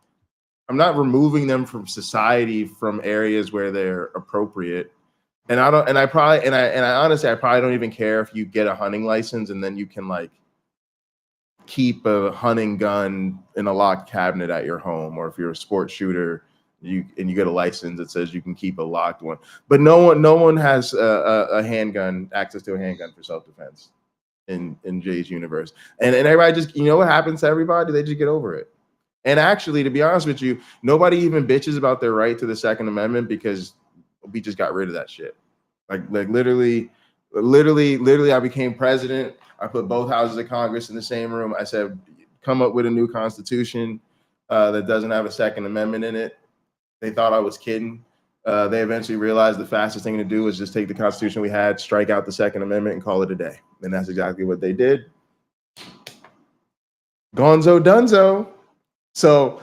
I'm not removing them from society from areas where they're appropriate. And I honestly, I probably don't even care if you get a hunting license and then you can like keep a hunting gun in a locked cabinet at your home, or if you're a sports shooter, you get a license that says you can keep a locked one. But no one has a handgun, access to a handgun for self-defense in Jay's universe. And everybody just, what happens to everybody? They just get over it. And actually, to be honest with you, nobody even bitches about their right to the Second Amendment because we just got rid of that shit. Like literally, I became president. I put both houses of Congress in the same room. I said, come up with a new constitution that doesn't have a Second Amendment in it. They thought I was kidding. They eventually realized the fastest thing to do was just take the constitution we had, strike out the Second Amendment, and call it a day. And that's exactly what they did. Gonzo Dunzo. So,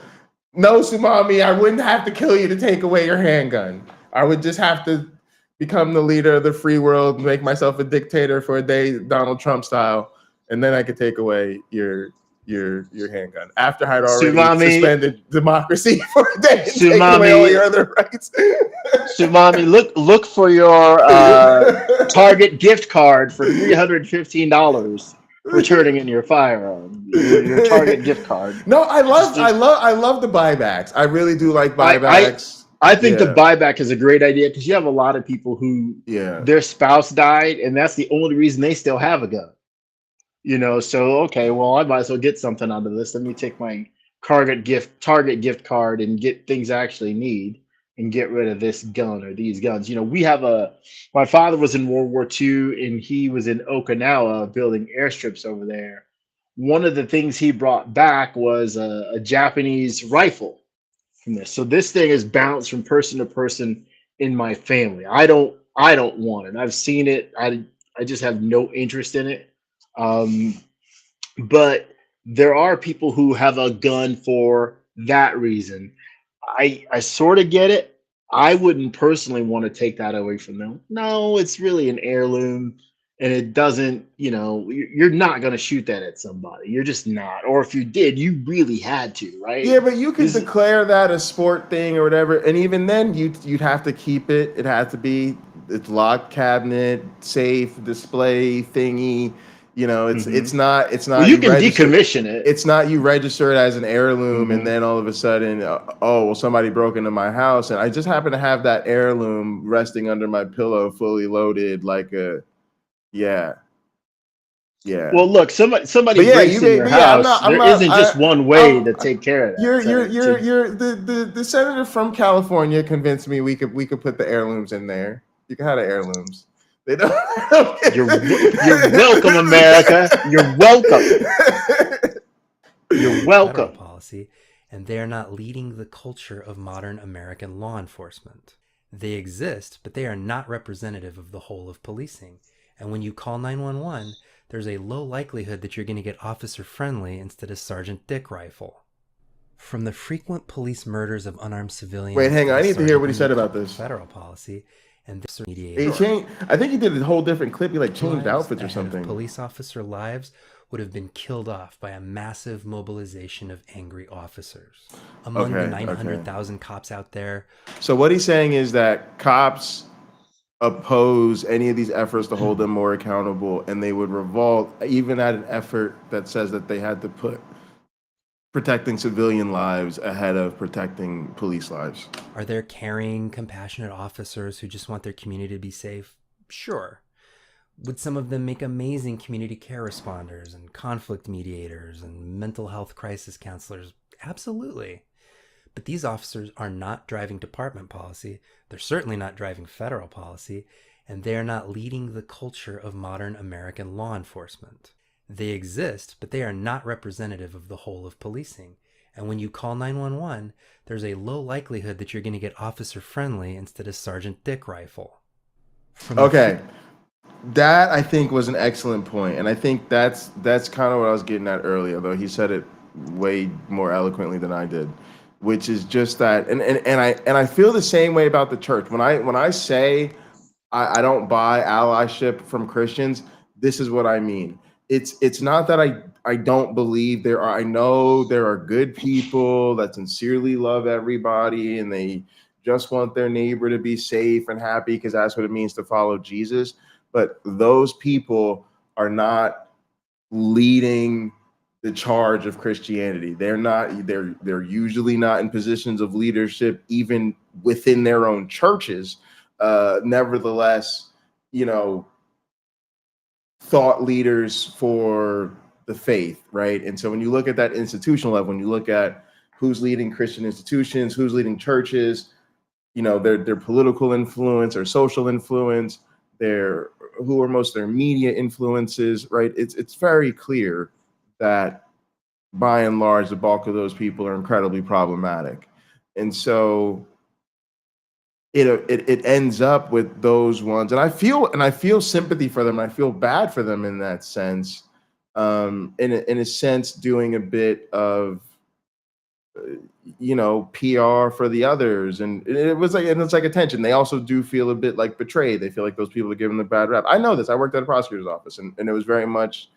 no, Sumami, I wouldn't have to kill you to take away your handgun. I would just have to become the leader of the free world, make myself a dictator for a day, Donald Trump style, and then I could take away your handgun after I'd already suspended democracy for a day and take away all your other rights. Sumami, look for your Target gift card for $315. Returning in your firearm, your Target gift card. No, I love the buybacks. I really do like buybacks. I think the buyback is a great idea because you have a lot of people who their spouse died, and that's the only reason they still have a gun. So okay, well, I might as well get something out of this. Let me take my Target gift card and get things I actually need and get rid of this gun or these guns. We have my father was in World War II and he was in Okinawa building airstrips over there. One of the things he brought back was a Japanese rifle from this. So this thing is bounced from person to person in my family. I don't want it. I've seen it. I just have no interest in it. But there are people who have a gun for that reason. I sort of get it. I wouldn't personally want to take that away from them. No, it's really an heirloom, and it doesn't, you're not going to shoot that at somebody. You're just not. Or if you did, you really had to, right? Yeah, but you can declare that a sport thing or whatever, and even then you'd have to keep it. It has to be it's locked cabinet, safe, display thingy. It's not. Well, you can decommission it. It's not you register it as an heirloom, and then all of a sudden, somebody broke into my house, and I just happen to have that heirloom resting under my pillow, fully loaded, like a, yeah. Well, look, somebody breaks in your house. There isn't just one way to take care of that. The senator from California convinced me we could put the heirlooms in there. You can have the heirlooms. They don't. You're welcome, America. You're welcome. You're welcome. Federal policy, and they are not leading the culture of modern American law enforcement. They exist, but they are not representative of the whole of policing. And when you call 911, there's a low likelihood that you're going to get officer friendly instead of Sergeant Dick rifle. From the frequent police murders of unarmed civilians. Wait, hang on. I need to hear what he said about this. Federal policy. And this he changed. I think he did a whole different clip. He changed outfits or something. Police officer lives would have been killed off by a massive mobilization of angry officers. Among the 900,000 cops out there. So what he's saying is that cops oppose any of these efforts to hold them more accountable, and they would revolt even at an effort that says that they had to put protecting civilian lives ahead of protecting police lives. Are there caring, compassionate officers who just want their community to be safe? Sure. Would some of them make amazing community care responders and conflict mediators and mental health crisis counselors? Absolutely. But these officers are not driving department policy. They're certainly not driving federal policy, and they're not leading the culture of modern American law enforcement. They exist, but they are not representative of the whole of policing. And when you call 911, there's a low likelihood that you're going to get officer friendly instead of Sergeant Dick rifle. Okay. That I think was an excellent point. And I think that's kind of what I was getting at earlier, though he said it way more eloquently than I did, which is just that and I feel the same way about the church. When I say I don't buy allyship from Christians, this is what I mean. It's not that I don't believe there are. I know there are good people that sincerely love everybody and they just want their neighbor to be safe and happy because that's what it means to follow Jesus. But those people are not leading the charge of Christianity. They're usually not in positions of leadership, even within their own churches. Nevertheless, thought leaders for the faith, right? And so when you look at that institutional level, when you look at who's leading Christian institutions, who's leading churches, their political influence or social influence, who are most their media influences, right? It's very clear that by and large, the bulk of those people are incredibly problematic. And so it ends up with those ones. And I feel sympathy for them. I feel bad for them in that sense. In a sense, doing a bit of PR for the others, and it's like attention. They also do feel a bit like betrayed. They feel like those people are giving them a bad rap. I know this. I worked at a prosecutor's office, and it was very much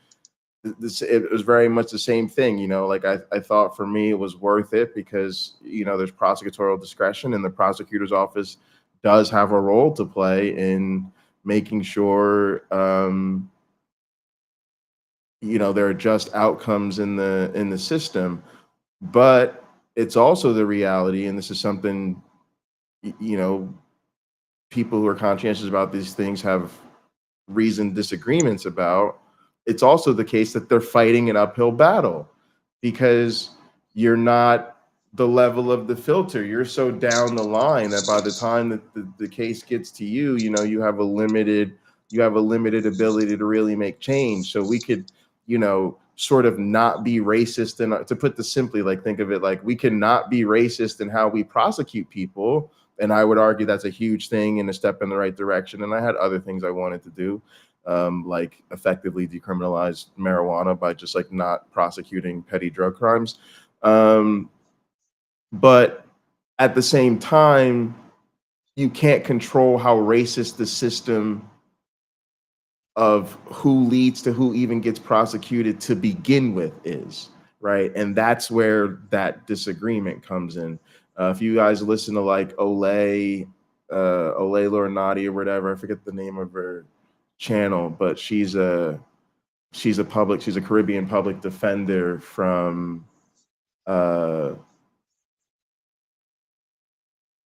this. It was very much the same thing. Like I thought for me it was worth it because there's prosecutorial discretion, and the prosecutor's office does have a role to play in making sure there are just outcomes in the system. But it's also the reality, and this is something, people who are conscientious about these things have reasoned disagreements about. It's also the case that they're fighting an uphill battle because you're not the level of the filter. You're so down the line that by the time that the case gets to you, you have a limited ability to really make change. So we could, sort of not be racist. And to put this simply, like, think of it like we cannot be racist in how we prosecute people. And I would argue that's a huge thing and a step in the right direction. And I had other things I wanted to do, like effectively decriminalize marijuana by just like not prosecuting petty drug crimes. But at the same time, you can't control how racist the system of who leads to who even gets prosecuted to begin with is, right? And that's where that disagreement comes in. If you guys listen to like Ole Laurinati or whatever, I forget the name of her channel, but she's a Caribbean public defender from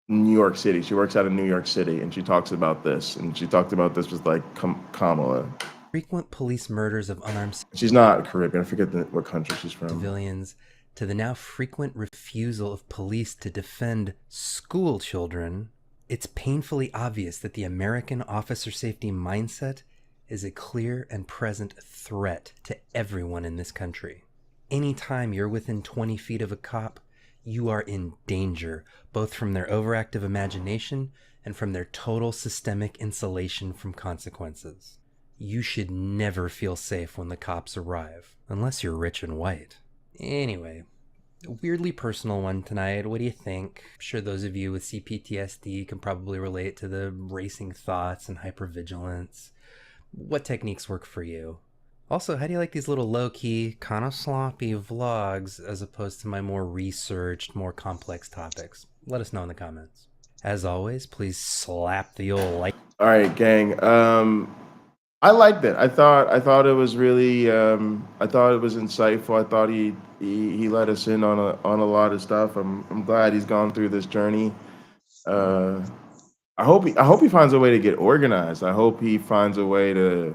New York City. She works out of New York City, and she talks about this. And she talked about this with like Kamala. Frequent police murders of unarmed She's not Caribbean. I forget what country she's from. Civilians, to the now frequent refusal of police to defend school children, it's painfully obvious that the American officer safety mindset is a clear and present threat to everyone in this country. Anytime you're within 20 feet of a cop, you are in danger, both from their overactive imagination and from their total systemic insulation from consequences. You should never feel safe when the cops arrive, unless you're rich and white. Anyway, a weirdly personal one tonight. What do you think? I'm sure those of you with CPTSD can probably relate to the racing thoughts and hypervigilance. What techniques work for you? Also, how do you like these little low-key, kind of sloppy vlogs as opposed to my more researched, more complex topics? Let us know in the comments. As always, please slap the old like. All right, gang. I liked it. I thought it was really. I thought it was insightful. I thought he He let us in on a lot of stuff. I'm glad he's gone through this journey. I hope he finds a way to get organized. I hope he finds a way to,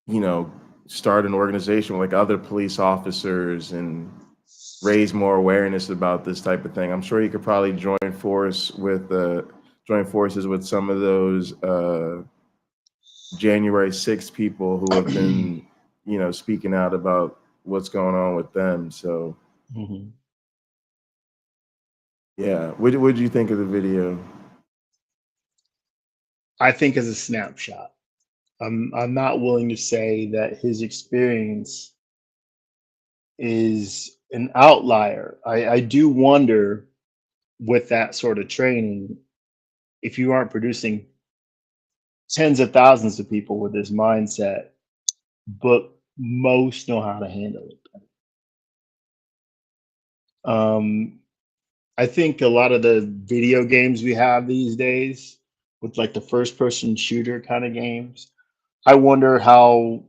you know, start an organization with like other police officers and raise more awareness about this type of thing. I'm sure he could probably join forces with some of those January 6th people who have been, you know, speaking out about what's going on with them. So, yeah. What did you think of the video? I think as a snapshot. I'm not willing to say that his experience is an outlier. I do wonder with that sort of training, if you aren't producing tens of thousands of people with this mindset, but most know how to handle it. I think a lot of the video games we have these days, with like the first person shooter kind of games, I wonder how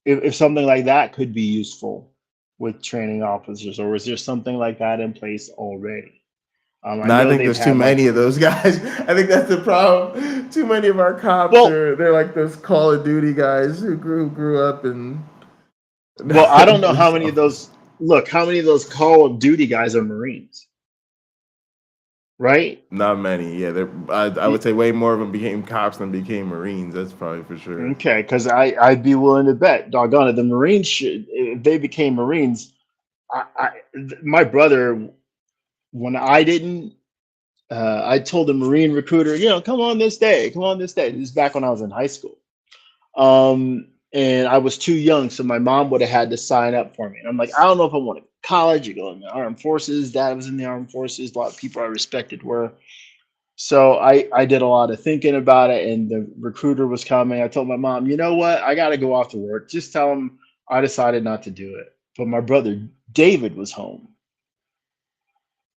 if something like that could be useful with training officers, or is there something like that in place already? I think there's too many of those guys. I think that's the problem. Too many of our cops they're like those Call of Duty guys who grew up and. Well, I don't know how many of those. Look, how many of those Call of Duty guys are Marines? Right? Not many. Yeah, I would say way more of them became cops than became Marines. That's probably for sure. Okay, because I'd be willing to bet, doggone it, the Marines should, if they became Marines. My brother, when I didn't, I told the Marine recruiter, you know, come on this day. This is back when I was in high school. And I was too young, so my mom would have had to sign up for me. And I'm like, I don't know if I want to go to college or go in the armed forces. Dad was in the armed forces. A lot of people I respected were. So I did a lot of thinking about it, and the recruiter was coming. I told my mom, you know what? I got to go off to work. Just tell him I decided not to do it. But my brother David was home,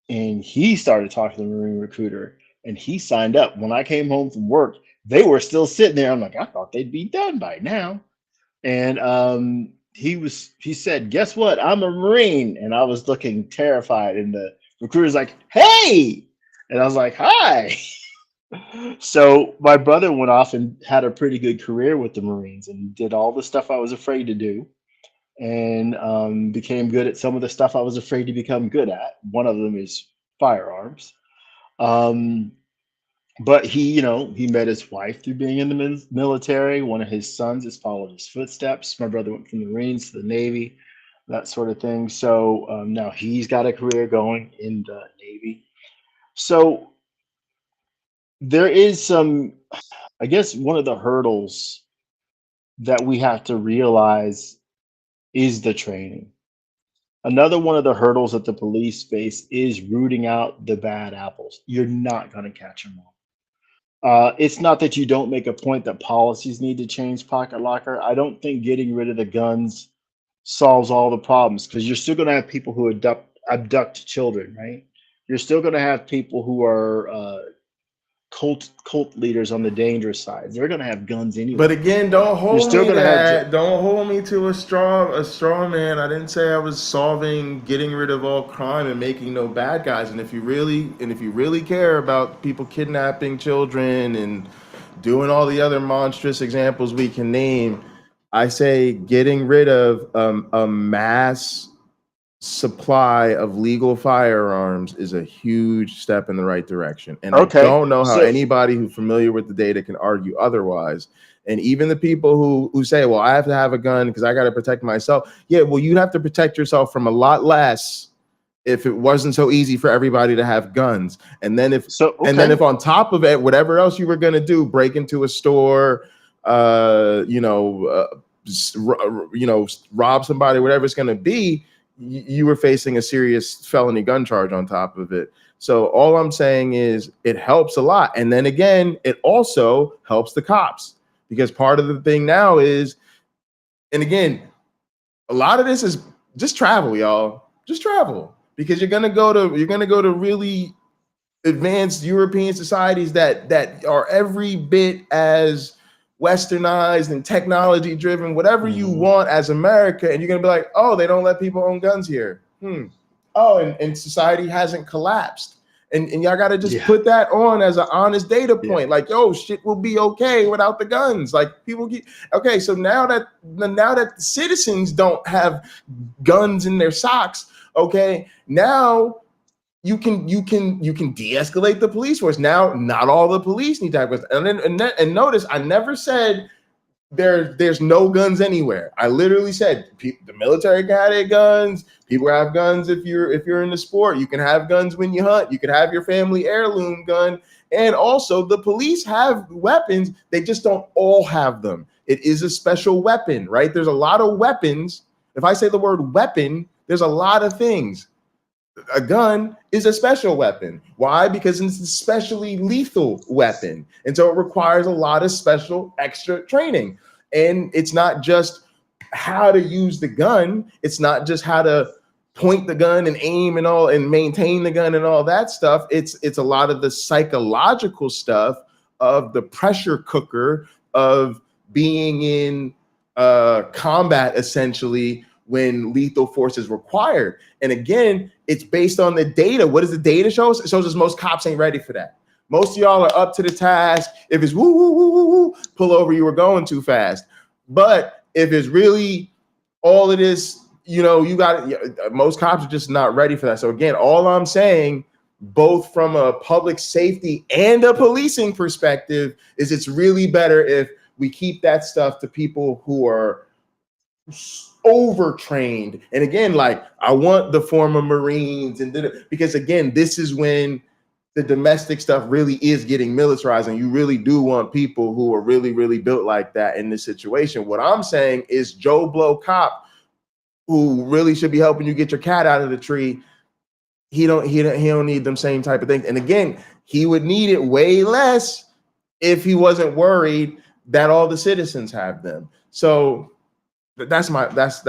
and he started talking to the Marine recruiter, and he signed up. When I came home from work, they were still sitting there. I'm like, I thought they'd be done by now. And he said, guess what? I'm a Marine. And I was looking terrified. And the recruiter's like, hey. And I was like, hi. So my brother went off and had a pretty good career with the Marines and did all the stuff I was afraid to do, and became good at some of the stuff I was afraid to become good at. One of them is firearms. But he met his wife through being in the military. One of his sons has followed his footsteps. My brother went from the Marines to the Navy, that sort of thing. So now he's got a career going in the Navy. So there is some, I guess one of the hurdles that we have to realize is the training. Another one of the hurdles that the police face is rooting out the bad apples. You're not going to catch them all. It's not that you don't make a point that policies need to change, Pocket Locker. I don't think getting rid of the guns solves all the problems, because you're still going to have people who abduct children, right? You're still going to have people who are cult leaders on the dangerous side. They're going to have guns anyway. But again, don't hold me to a straw man. I didn't say I was solving getting rid of all crime and making no bad guys. And if you really care about people kidnapping children and doing all the other monstrous examples we can name, I say getting rid of a mass supply of legal firearms is a huge step in the right direction. And I don't know how anybody who's familiar with the data can argue otherwise. And even the people who say, well, I have to have a gun because I got to protect myself. Yeah, well, you'd have to protect yourself from a lot less if it wasn't so easy for everybody to have guns. And then if on top of it, whatever else you were going to do, break into a store, rob somebody, whatever it's going to be, you were facing a serious felony gun charge on top of it. So all I'm saying is it helps a lot. And then again, it also helps the cops, because part of the thing now is, and again, a lot of this is just travel, y'all. Just travel, because you're gonna go to really advanced European societies that are every bit as westernized and technology driven, whatever you want as America, and you're gonna be like, oh, they don't let people own guns here. Oh, and society hasn't collapsed. And y'all gotta just put that on as an honest data point. Like, yo, shit will be okay without the guns. Like people get okay. So now that the citizens don't have guns in their socks, okay, now you can de-escalate the police force. Now, not all the police need to have guns. And notice, I never said there's no guns anywhere. I literally said the military can have their guns. People have guns if you're in the sport. You can have guns when you hunt. You can have your family heirloom gun. And also, the police have weapons. They just don't all have them. It is a special weapon, right? There's a lot of weapons. If I say the word weapon, there's a lot of things. A gun is a special weapon. Why? Because it's a specially lethal weapon. And so it requires a lot of special extra training. And it's not just how to use the gun. It's not just how to point the gun and aim and all and maintain the gun and all that stuff. It's a lot of the psychological stuff of the pressure cooker of being in combat, essentially, when lethal force is required. And again, it's based on the data. What does the data show us? It shows us most cops ain't ready for that. Most of y'all are up to the task. If it's woo, woo, woo, woo, woo, pull over, you were going too fast. But if it's really all of this, you know, you got most cops are just not ready for that. So again, all I'm saying, both from a public safety and a policing perspective, is it's really better if we keep that stuff to people who are overtrained. And again, like I want the former Marines because again, this is when the domestic stuff really is getting militarized, and you really do want people who are really, really built like that in this situation. What I'm saying is Joe Blow cop who really should be helping you get your cat out of the tree. He don't need them same type of things. And again, he would need it way less if he wasn't worried that all the citizens have them. So that's my thoughts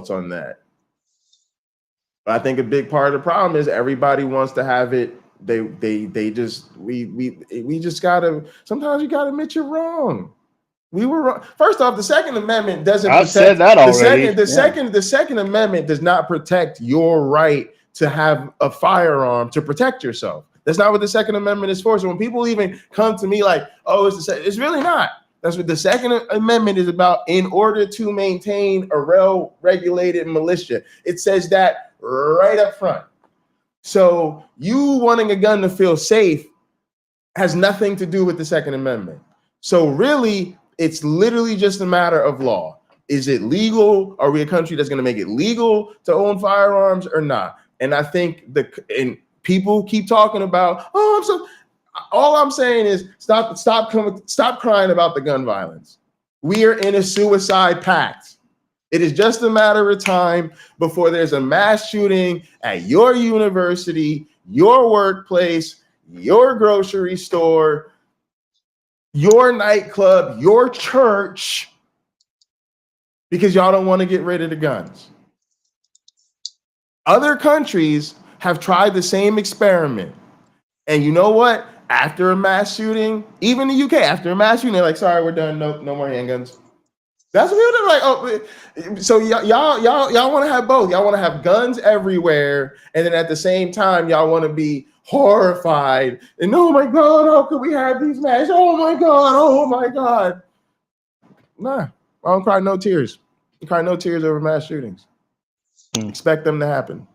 on that. But I think a big part of the problem is everybody wants to have it. We just gotta, sometimes you gotta admit you're wrong. We were wrong. First off, the Second Amendment doesn't I've said that already. The Second Amendment does not protect your right to have a firearm to protect yourself. That's not what the Second Amendment is for. So when people even come to me like, oh, it's really not. That's what the Second Amendment is about. In order to maintain a well-regulated militia, it says that right up front. So you wanting a gun to feel safe has nothing to do with the Second Amendment. So really, it's literally just a matter of law. Is it legal? Are we a country that's going to make it legal to own firearms or not? And I think and people keep talking about, all I'm saying is stop crying about the gun violence. We are in a suicide pact. It is just a matter of time before there's a mass shooting at your university, your workplace, your grocery store, your nightclub, your church, because y'all don't want to get rid of the guns. Other countries have tried the same experiment. And you know what? After a mass shooting, even the UK, after a mass shooting, they're like, sorry, we're done. No more handguns. That's what they're like. Oh, so y'all want to have both. Y'all want to have guns everywhere, and then at the same time, y'all want to be horrified and oh my God, how could we have these mass? Oh my God. Nah, I don't cry no tears. I cry no tears over mass shootings. Expect them to happen.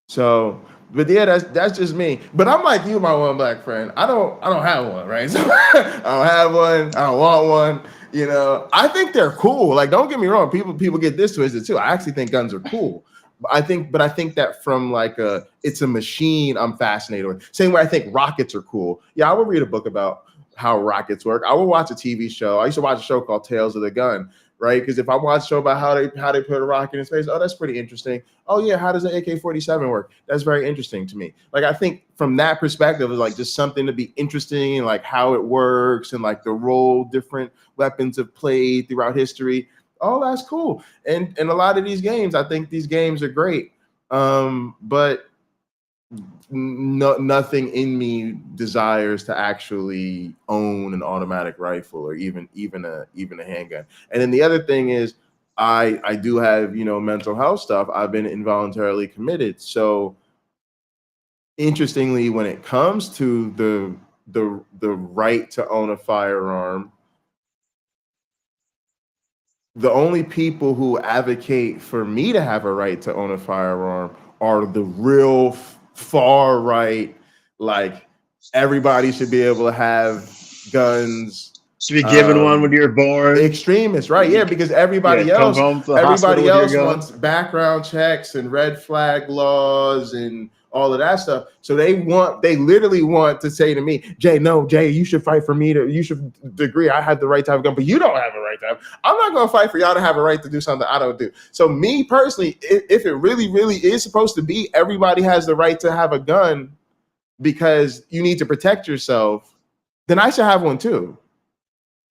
So, but yeah, that's just me. But I'm like you, my one black friend. I don't have one, right? So I don't have one. I don't want one. You know, I think they're cool. Like, don't get me wrong. People get this twisted too. I actually think guns are cool. I think that from like it's a machine I'm fascinated with. Same way I think rockets are cool. Yeah, I would read a book about how rockets work. I would watch a TV show. I used to watch a show called Tales of the Gun, right? Because if I watch a show about how they put a rocket in space, oh, that's pretty interesting. Oh yeah, how does an AK-47 work? That's very interesting to me. Like, I think from that perspective, it's like just something to be interesting, and like how it works and like the role different weapons have played throughout history. Oh, that's cool. And a lot of these games, I think these games are great. But nothing in me desires to actually own an automatic rifle or even a handgun. And then the other thing is, I do have, you know, mental health stuff. I've been involuntarily committed. So interestingly, when it comes to the right to own a firearm, the only people who advocate for me to have a right to own a firearm are the real far right, like everybody should be able to have guns. Should be given one when you're born. Extremists, right? Yeah, because everybody else wants background checks and red flag laws and all of that stuff. So they literally want to say to me, Jay, you should fight for me you should agree I had the right to have a gun, but you don't have a right to have. I'm not going to fight for y'all to have a right to do something I don't do. So me personally, if it really, really is supposed to be everybody has the right to have a gun because you need to protect yourself, then I should have one too.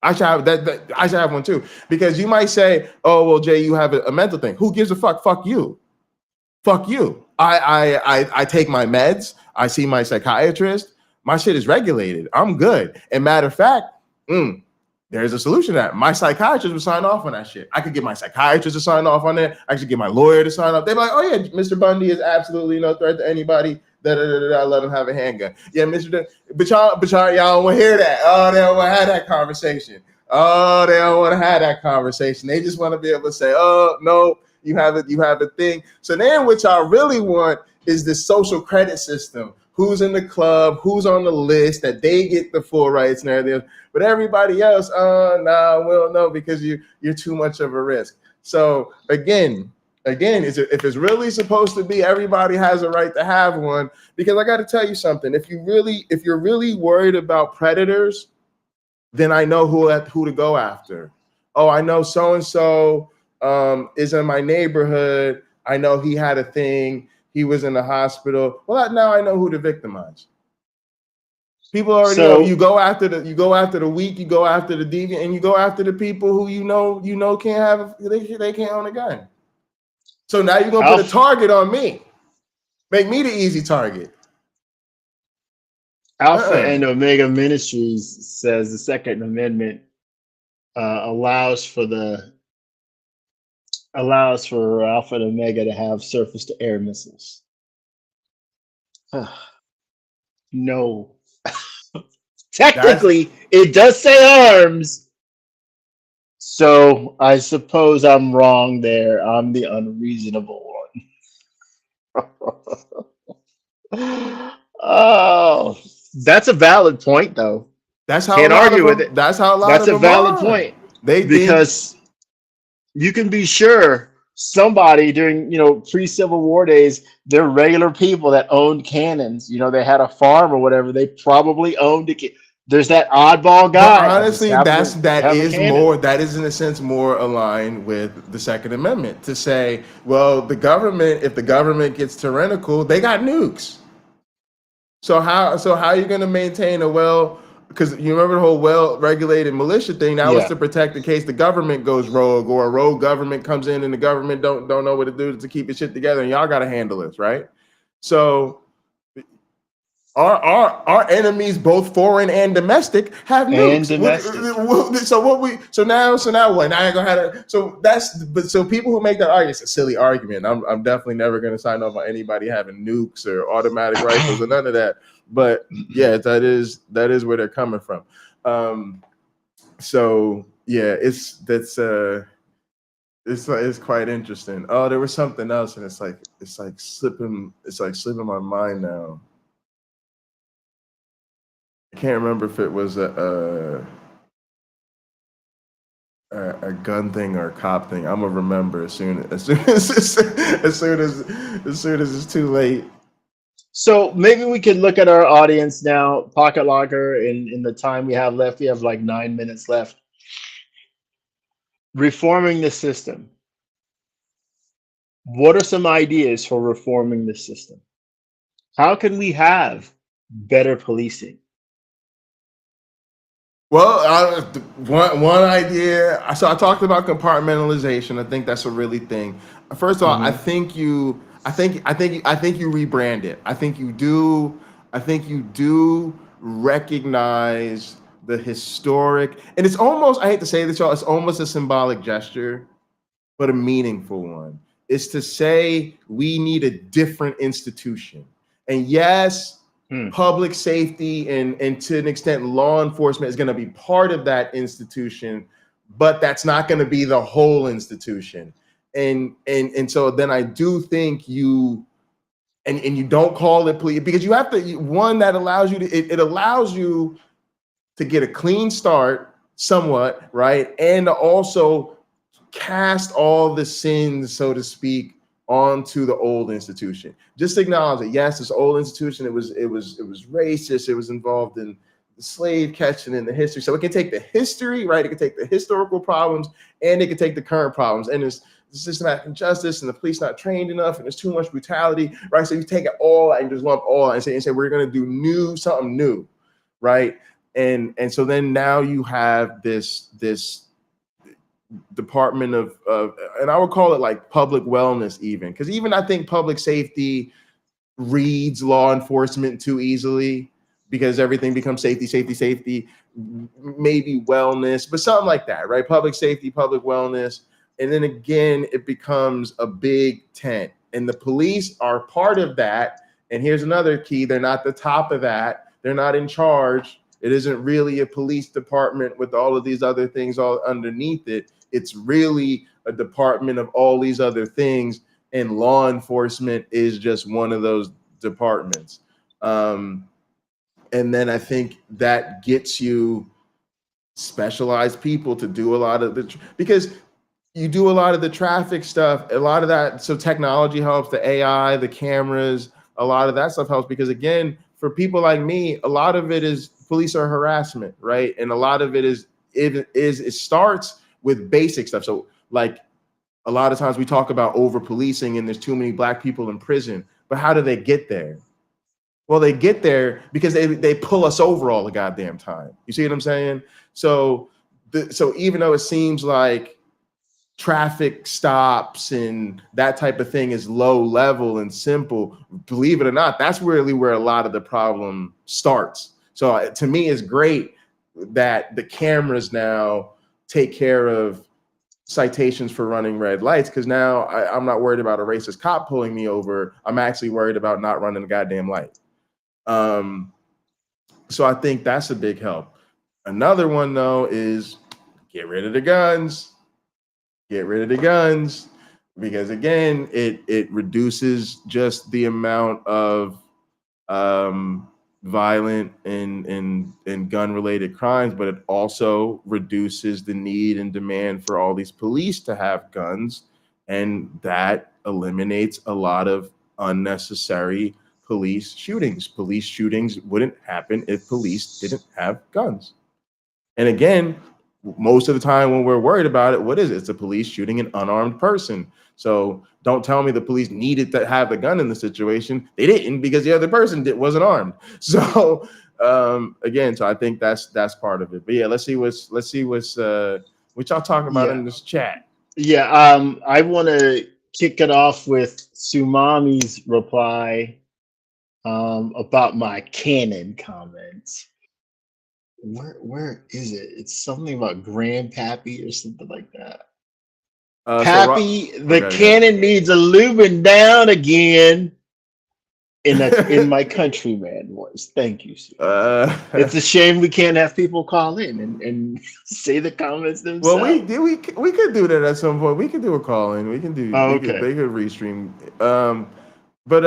I should have one too. Because you might say, oh, well, Jay, you have a mental thing. Who gives a fuck? Fuck you. Fuck you. I take my meds. I see my psychiatrist. My shit is regulated. I'm good. And matter of fact, there's a solution to that. My psychiatrist would sign off on that shit. I could get my psychiatrist to sign off on it. I should get my lawyer to sign off. They'd be like, oh yeah, Mr. Bundy is absolutely no threat to anybody. Let him have a handgun. Yeah, but y'all don't want to hear that. Oh, they don't want to have that conversation. Oh, they don't want to have that conversation. They just want to be able to say, oh, no, you have a thing. So then what y'all really want is this social credit system. Who's in the club, who's on the list, that they get the full rights and everything. But everybody else, nah, we don't know because you're too much of a risk. So again, if it's really supposed to be everybody has a right to have one, because I got to tell you something. If you're really worried about predators, then I know who to go after. Oh, I know so-and-so is in my neighborhood. I know he had a thing. He was in the hospital. Well, now I know who to victimize. People already know. You go after the weak, you go after the deviant, and you go after the people who you know can't have they can't own a gun. So now you're gonna put a target on me. Make me the easy target. Alpha and Omega Ministries says the Second Amendment allows for Alpha and Omega to have surface-to-air missiles. No. Technically, it does say arms. So I suppose I'm wrong there. I'm the unreasonable one. Oh, that's a valid point, though. That's how can't argue with it. That's how a lot That's of a valid point. Because you can be sure somebody during pre-Civil War days, they're regular people that owned cannons. They had a farm or whatever. They probably owned a cannon. There's that oddball guy. But honestly, that is in a sense more aligned with the Second Amendment to say, well, if the government gets tyrannical, they got nukes. So how are you going to maintain because you remember the whole well-regulated militia thing? That was to protect in case the government goes rogue or a rogue government comes in and the government don't know what to do to keep its shit together, and y'all got to handle this, right? So our enemies, both foreign and domestic, have nukes. So now what? Now I ain't gonna have it. So people who make that argument, it's a silly argument. I'm definitely never gonna sign off on anybody having nukes or automatic rifles or none of that. But yeah, that is where they're coming from. So yeah, it's quite interesting. Oh, there was something else, and it's like slipping my mind now. I can't remember if it was a gun thing or a cop thing. I'm gonna remember as soon as it's too late. So maybe we could look at our audience now. Pocket Locker, in the time we have left, we have like 9 minutes left. Reforming the system. What are some ideas for reforming the system? How can we have better policing? Well, one idea. So I talked about compartmentalization. I think that's a really thing. First of all, I think I think you rebrand it. I think you do recognize the historic, and it's almost, I hate to say this, y'all, it's almost a symbolic gesture, but a meaningful one. Is to say we need a different institution. And yes, public safety and to an extent law enforcement is going to be part of that institution, but that's not going to be the whole institution. And so then I do think you don't call it police, because you have to, one, that allows you to, it allows you to get a clean start somewhat, right? And to also cast all the sins, so to speak, onto the old institution. Just acknowledge it. Yes, this old institution, it was racist. It was involved in the slave catching and the history. So it can take the history, right? It can take the historical problems, and it can take the current problems. And there's systematic injustice, and the police not trained enough, and there's too much brutality, right? So you take it all and just lump all and say we're going to do something new, right? And so then now you have this department of and I would call it like public wellness, even, because even I think public safety reads law enforcement too easily, because everything becomes safety, maybe wellness, but something like that, right? Public safety, public wellness. And then again, it becomes a big tent, and the police are part of that. And here's another key: they're not the top of that. They're not in charge. It isn't really a police department with all of these other things all underneath it. It's really a department of all these other things, and law enforcement is just one of those departments. And then I think that gets you specialized people to do a lot of because you do a lot of the traffic stuff, a lot of that. So technology helps, the AI, the cameras, a lot of that stuff helps, because again, for people like me, a lot of it is police or harassment, right? And a lot of it it starts with basic stuff. So like a lot of times we talk about over policing and there's too many Black people in prison, but how do they get there? Well, they get there because they pull us over all the goddamn time. You see what I'm saying? So even though it seems like traffic stops and that type of thing is low level and simple, believe it or not, that's really where a lot of the problem starts. So to me, it's great that the cameras now take care of citations for running red lights, because now I'm not worried about a racist cop pulling me over. I'm actually worried about not running a goddamn light. So I think that's a big help. Another one, though, is get rid of the guns. Get rid of the guns, because again, it reduces just the amount of violent and gun-related crimes, but it also reduces the need and demand for all these police to have guns, and that eliminates a lot of unnecessary police shootings. Police shootings wouldn't happen if police didn't have guns. And again, most of the time when we're worried about it, what is it? It's a police shooting an unarmed person. So don't tell me the police needed to have the gun in the situation. They didn't, because the other person wasn't armed. So again, so I think that's part of it. But yeah, let's see what y'all talking about in this chat. Yeah, I want to kick it off with Sumami's reply about my canon comments. Where is it? It's something about Grandpappy or something like that. Pappy, the cannon needs a lubing down again. In my countryman voice. Thank you, sir. It's a shame we can't have people call in and say the comments themselves. Well, we could do that at some point. We could do a call in. We can do. Oh, okay. They could restream. But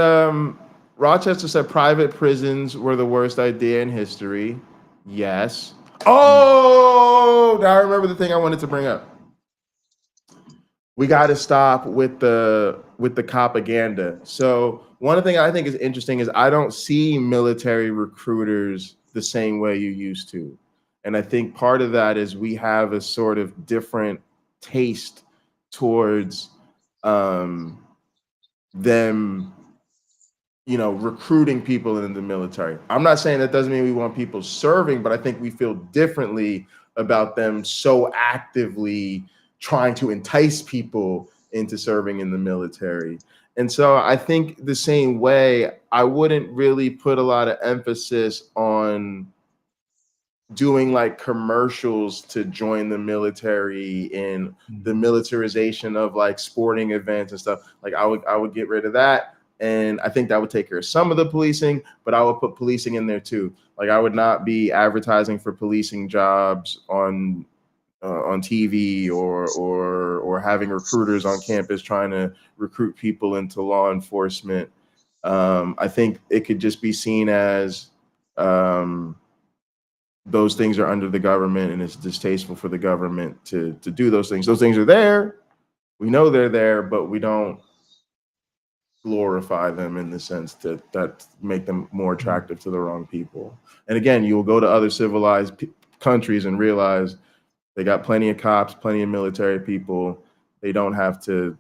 Rochester said private prisons were the worst idea in history. Yes. Oh, now I remember the thing I wanted to bring up. We got to stop with the propaganda. So one thing I think is interesting is I don't see military recruiters the same way you used to. And I think part of that is we have a sort of different taste towards them, recruiting people in the military. I'm not saying that doesn't mean we want people serving, but I think we feel differently about them so actively trying to entice people into serving in the military. And so I think the same way, I wouldn't really put a lot of emphasis on doing like commercials to join the military and the militarization of like sporting events and stuff. Like I would get rid of that. And I think that would take care of some of the policing, but I would put policing in there too. Like I would not be advertising for policing jobs on TV or having recruiters on campus trying to recruit people into law enforcement. I think it could just be seen as those things are under the government and it's distasteful for the government to do those things. Those things are there. We know they're there, but we don't glorify them in the sense that make them more attractive to the wrong people. And again, you'll go to other civilized countries and realize they got plenty of cops, plenty of military people. They don't have to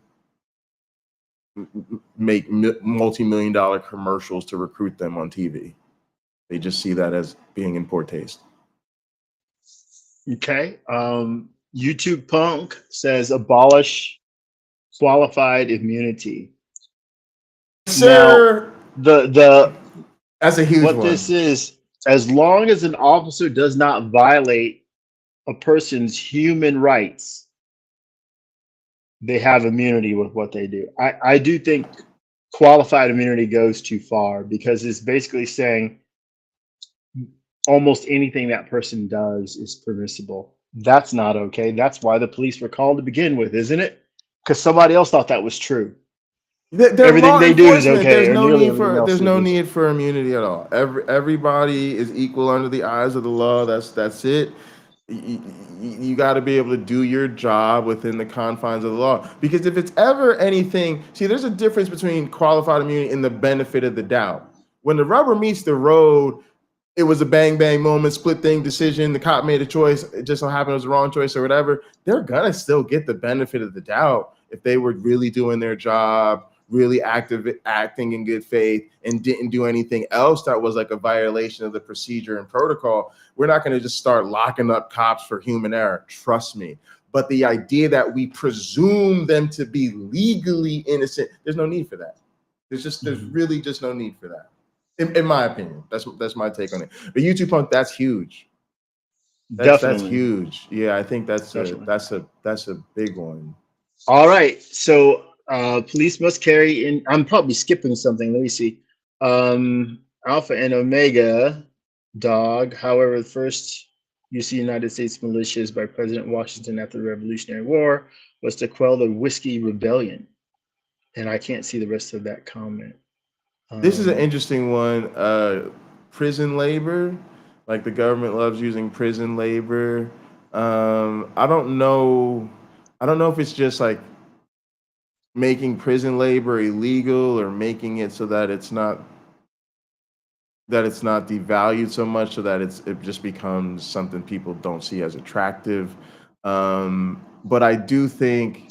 make multi-million-dollar commercials to recruit them on TV. They just see that as being in poor taste. Okay. YouTube Punk says abolish qualified immunity. Sir, Now, that's a huge what one. this is, as long as an officer does not violate a person's human rights, they have immunity with what they do. I do think qualified immunity goes too far because it's basically saying almost anything that person does is permissible. That's not okay. That's why the police were called to begin with, isn't it? Because somebody else thought that was true. Everything they do is okay. There's no need for immunity at all. Everybody is equal under the eyes of the law. That's it. You got to be able to do your job within the confines of the law. Because if it's ever anything, see, there's a difference between qualified immunity and the benefit of the doubt. When the rubber meets the road, it was a bang bang moment, split thing decision. The cop made a choice. It just so happened it was the wrong choice or whatever. They're gonna still get the benefit of the doubt if they were really doing their job, really acting in good faith, and didn't do anything else that was like a violation of the procedure and protocol. We're not going to just start locking up cops for human error. Trust me. But the idea that we presume them to be legally innocent, there's no need for that. There's really just no need for that. In my opinion, that's my take on it. But YouTube Punk, that's huge. That's huge. Yeah, I think that's a big one. All right, so police must carry in. I'm probably skipping something. Let me see. Alpha and Omega dog. However, the first use of United States militias by President Washington after the Revolutionary War was to quell the Whiskey Rebellion. And I can't see the rest of that comment. This is an interesting one. Prison labor, like the government loves using prison labor. I don't know if it's just like making prison labor illegal or making it so that it's not devalued so much, so that it just becomes something people don't see as attractive. But I do think,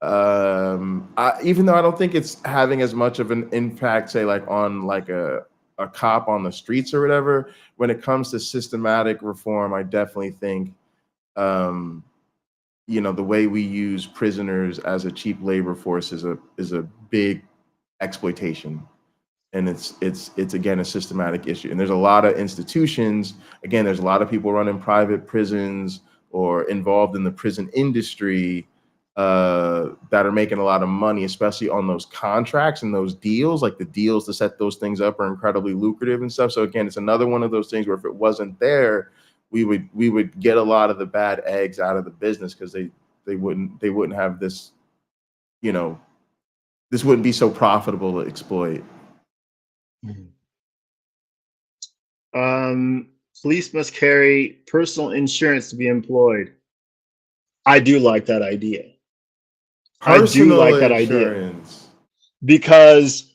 even though I don't think it's having as much of an impact, say like on like a cop on the streets or whatever, when it comes to systematic reform, I definitely think, the way we use prisoners as a cheap labor force is a big exploitation. And it's again a systematic issue. And there's a lot of institutions, again, there's a lot of people running private prisons or involved in the prison industry that are making a lot of money, especially on those contracts and those deals. Like the deals to set those things up are incredibly lucrative and stuff. So again, it's another one of those things where if it wasn't there, we would get a lot of the bad eggs out of the business, because they wouldn't have this, this wouldn't be so profitable to exploit. Police must carry personal insurance to be employed. I do like that idea. Idea because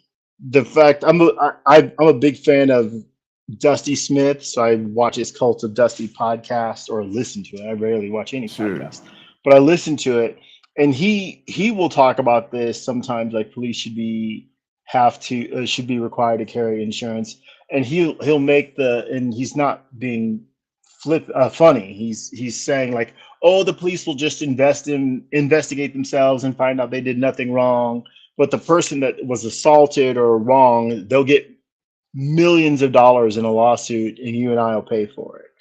the fact I'm a big fan of Dusty Smith, so I watch his Cult of Dusty podcast, or listen to it. I rarely watch any podcast, but I listen to it, and he will talk about this sometimes. Like police should be required to carry insurance, and he'll make and he's not being funny. He's saying like, oh, the police will just investigate themselves and find out they did nothing wrong. But the person that was assaulted or wrong, they'll get millions of dollars in a lawsuit, and you and I will pay for it.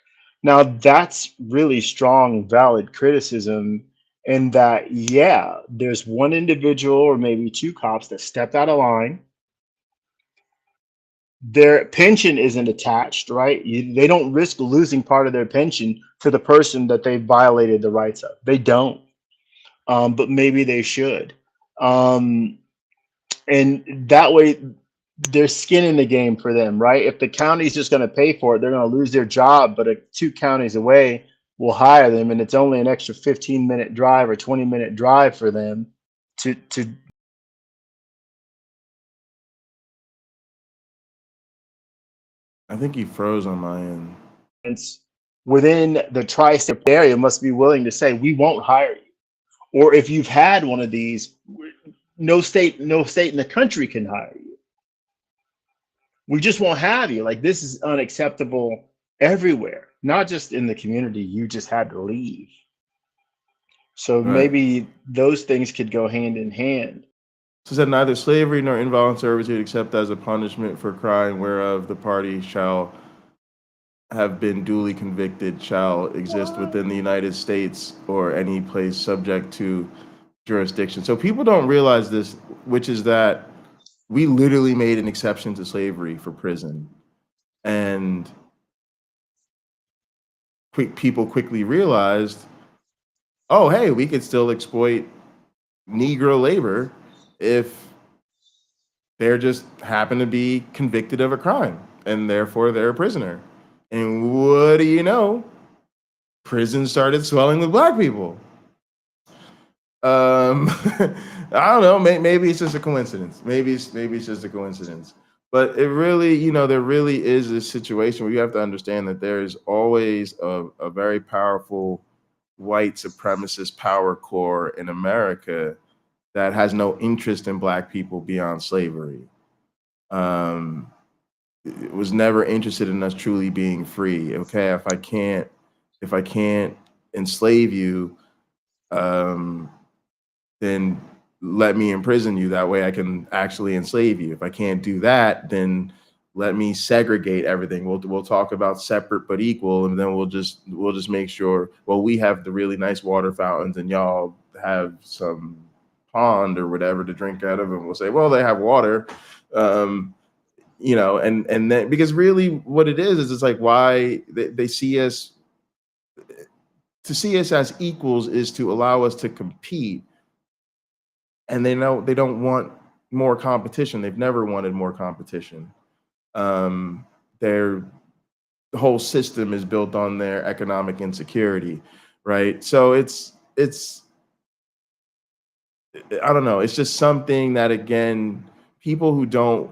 Now that's really strong, valid criticism. In that, yeah, there's one individual or maybe two cops that stepped out of line. Their pension isn't attached, right? They don't risk losing part of their pension to the person that they violated the rights of. They don't, but maybe they should. And that way, there's skin in the game for them, right? If the county's just going to pay for it, they're going to lose their job, but 2 counties away will hire them, and it's only an extra 15-minute drive or 20-minute drive for them to I think he froze on my end. within the tri-state area must be willing to say, we won't hire you. Or if you've had one of these, no state in the country can hire you. We just won't have you. Like, this is unacceptable everywhere, not just in the community. You just had to leave. So Right. maybe those things could go hand in hand. So it said neither slavery nor involuntary servitude except as a punishment for crime whereof the party shall have been duly convicted shall exist within the United States or any place subject to jurisdiction. So people don't realize this, which is that we literally made an exception to slavery for prison. And people quickly realized, oh, hey, we could still exploit Negro labor if they're just happen to be convicted of a crime and therefore they're a prisoner. And what do you know? Prison started swelling with black people. I don't know. Maybe it's just a coincidence. Maybe it's just a coincidence. But it really, there really is a situation where you have to understand that there is always a very powerful white supremacist power core in America that has no interest in black people beyond slavery. It was never interested in us truly being free. Okay, if I can't enslave you, then let me imprison you. That way I can actually enslave you. If I can't do that, then let me segregate everything. We'll talk about separate but equal, and then we'll just make sure, well, we have the really nice water fountains and y'all have some pond or whatever to drink out of, and we'll say, well, they have water. And then, because really what it is it's like, why they see us, to see us as equals is to allow us to compete. And they know they don't want more competition. They've never wanted more competition. Their whole system is built on their economic insecurity, right? So it's I don't know. It's just something that, again, people who don't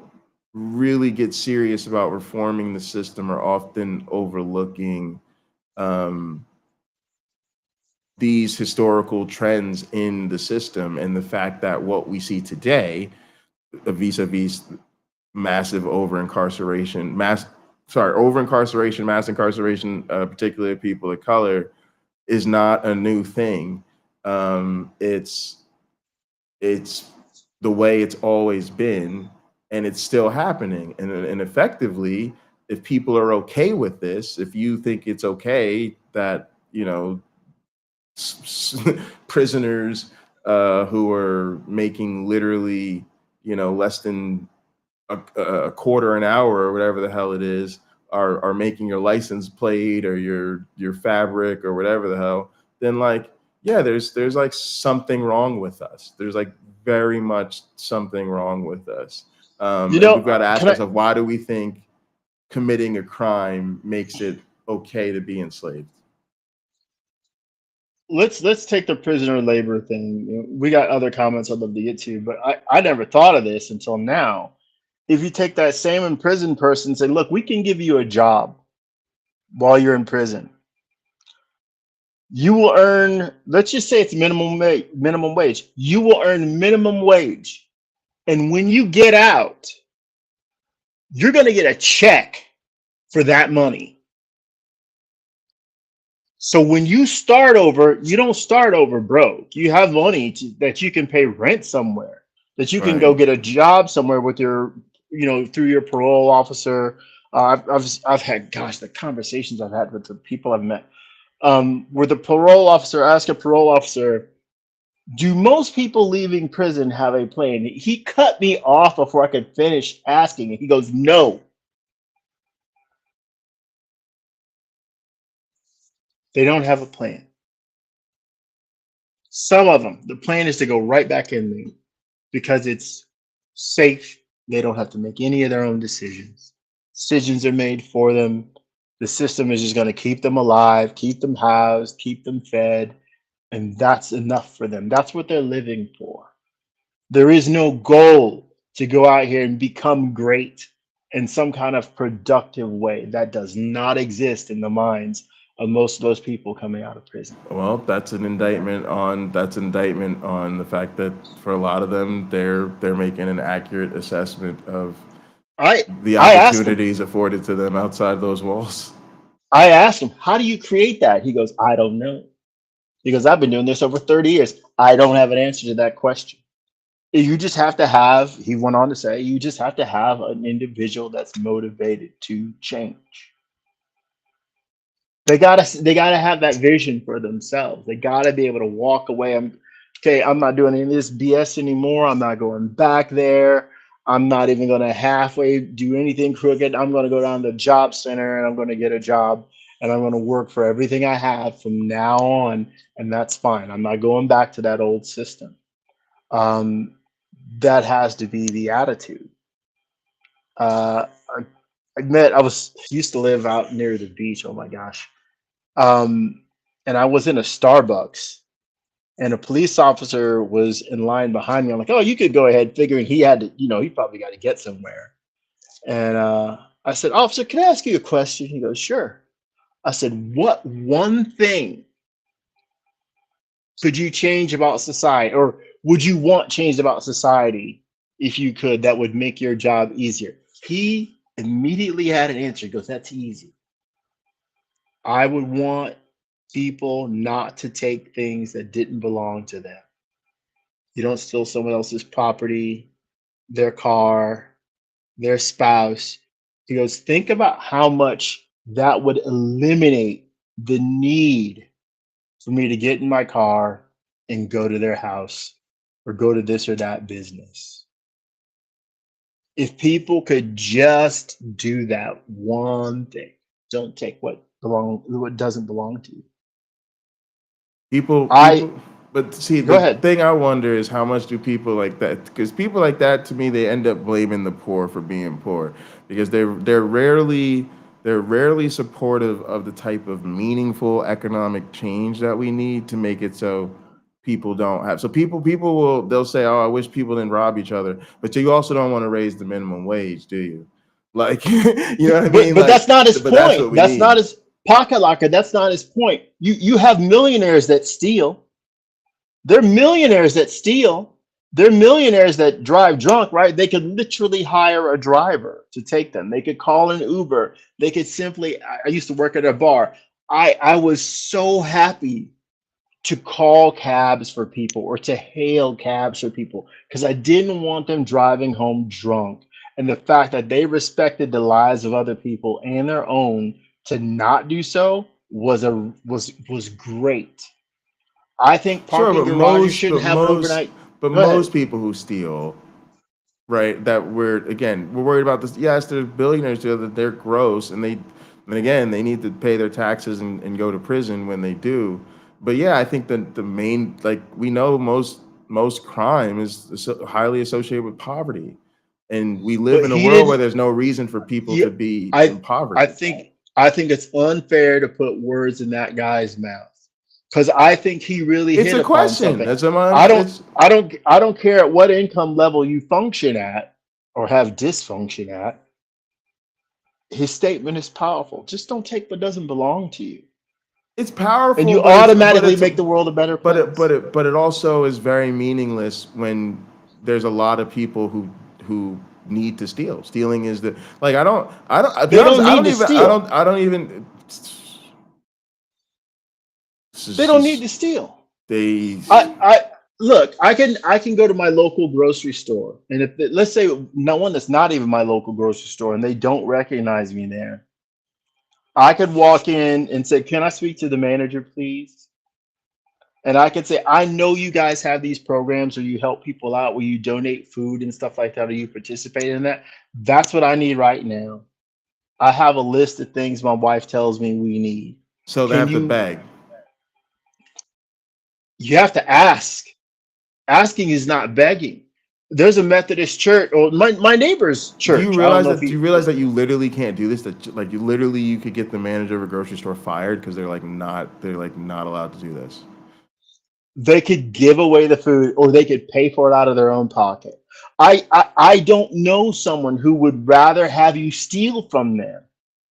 really get serious about reforming the system are often overlooking these historical trends in the system, and the fact that what we see today, vis-a-vis massive over-incarceration, mass incarceration, particularly of people of color, is not a new thing. It's the way it's always been, and it's still happening. And effectively, if people are okay with this, if you think it's okay that, prisoners who are making literally, less than a quarter an hour or whatever the hell it is, are making your license plate or your fabric or whatever the hell, then like, yeah, there's like something wrong with us. There's like very much something wrong with us. And we've got to ask ourselves, why do we think committing a crime makes it okay to be enslaved? Let's take the prisoner labor thing. We got other comments I'd love to get to, but I never thought of this until now. If you take that same imprisoned person and say, look, we can give you a job while you're in prison. You will earn, let's just say it's minimum wage. You will earn minimum wage. And when you get out, you're going to get a check for that money. So when you start over, you don't start over broke. You have money that you can pay rent somewhere, that you can go Right. get a job somewhere with your, through your parole officer. I've had, gosh, the conversations I've had with the people I've met, where the parole officer asked a parole officer, do most people leaving prison have a plan? He cut me off before I could finish asking. And he goes, no, they don't have a plan. Some of them, the plan is to go right back in there because it's safe. They don't have to make any of their own decisions. Decisions are made for them. The system is just going to keep them alive, keep them housed, keep them fed, and that's enough for them. That's what they're living for. There is no goal to go out here and become great in some kind of productive way. That does not exist in the minds of most of those people coming out of prison. Well, that's an indictment on the fact that for a lot of them, they're making an accurate assessment of the I asked him, opportunities afforded to them outside those walls. I asked him, how do you create that? He goes, I don't know. He goes, I've been doing this over 30 years. I don't have an answer to that question. You just have to have, he went on to say, you just have to have an individual that's motivated to change. They gotta have that vision for themselves. They gotta be able to walk away. I'm not doing any of this BS anymore. I'm not going back there. I'm not even gonna halfway do anything crooked. I'm gonna go down to the job center and I'm gonna get a job and I'm gonna work for everything I have from now on, and that's fine. I'm not going back to that old system. That has to be the attitude. I admit I used to live out near the beach. Oh my gosh. And I was in a Starbucks and a police officer was in line behind me. I'm like, oh, you could go ahead, figuring he had to, he probably got to get somewhere. And I said, officer, can I ask you a question? He goes, sure. I said, what one thing could you change about society, or would you want changed about society if you could, that would make your job easier? He immediately had an answer. He goes, that's easy. I would want people not to take things that didn't belong to them. You don't steal someone else's property, their car, their spouse. He goes, think about how much that would eliminate the need for me to get in my car and go to their house or go to this or that business. If people could just do that one thing, don't take what doesn't belong to you. People, but see, Go the ahead. thing I wonder is how much do people like that? Because people like that, to me, they end up blaming the poor for being poor because they're rarely supportive of the type of meaningful economic change that we need to make it so people don't have. So they'll say, oh, I wish people didn't rob each other, but you also don't want to raise the minimum wage, do you? Like, you know what I mean? But Like, that's not his but that's what point. we That's need. not his pocket locker. That's not his point. You have millionaires that steal. They're millionaires that steal. They're millionaires that drive drunk, right? They could literally hire a driver to take them. They could call an Uber. They could simply, I used to work at a bar. I was so happy to call cabs for people or to hail cabs for people because I didn't want them driving home drunk. And the fact that they respected the lives of other people and their own to not do so was great. I think Sure, parking garages shouldn't have an overnight. Go most ahead. people who steal, right? That we're worried about this. Yes, there's billionaires there that they're gross, and they need to pay their taxes and go to prison when they do. But yeah, I think that the main, like, we know most crime is highly associated with poverty, and we live But in a he world where didn't. there's no reason for people to You, be in I I poverty. think I think it's unfair to put words in that guy's mouth because I think he really It's hit a upon question. something. That's a I don't it's I don't care at what income level you function at or have dysfunction at. His statement is powerful. Just don't take what doesn't belong to you, it's and powerful, you automatically make the world a better place. but it also is very meaningless when there's a lot of people who need to steal. Stealing is the, like, I'll be They honest, don't need to steal. I don't even They don't need to steal. They I look. I can go to my local grocery store, and if let's say no one that's not even my local grocery store, and they don't recognize me there, I could walk in and say, "Can I speak to the manager, please?" And I could say, "I know you guys have these programs where you help people out, where you donate food and stuff like that, or you participate in that. That's what I need right now. I have a list of things my wife tells me we need. so they Can have to you?" beg. You have to ask. Asking is not begging. There's a Methodist church, or my neighbor's church. I don't know if Do you realize that you literally can't do this? That like you could get the manager of a grocery store fired because they're not allowed to do this. they could give away the food, or they could pay for it out of their own pocket. I don't know someone who would rather have you steal from them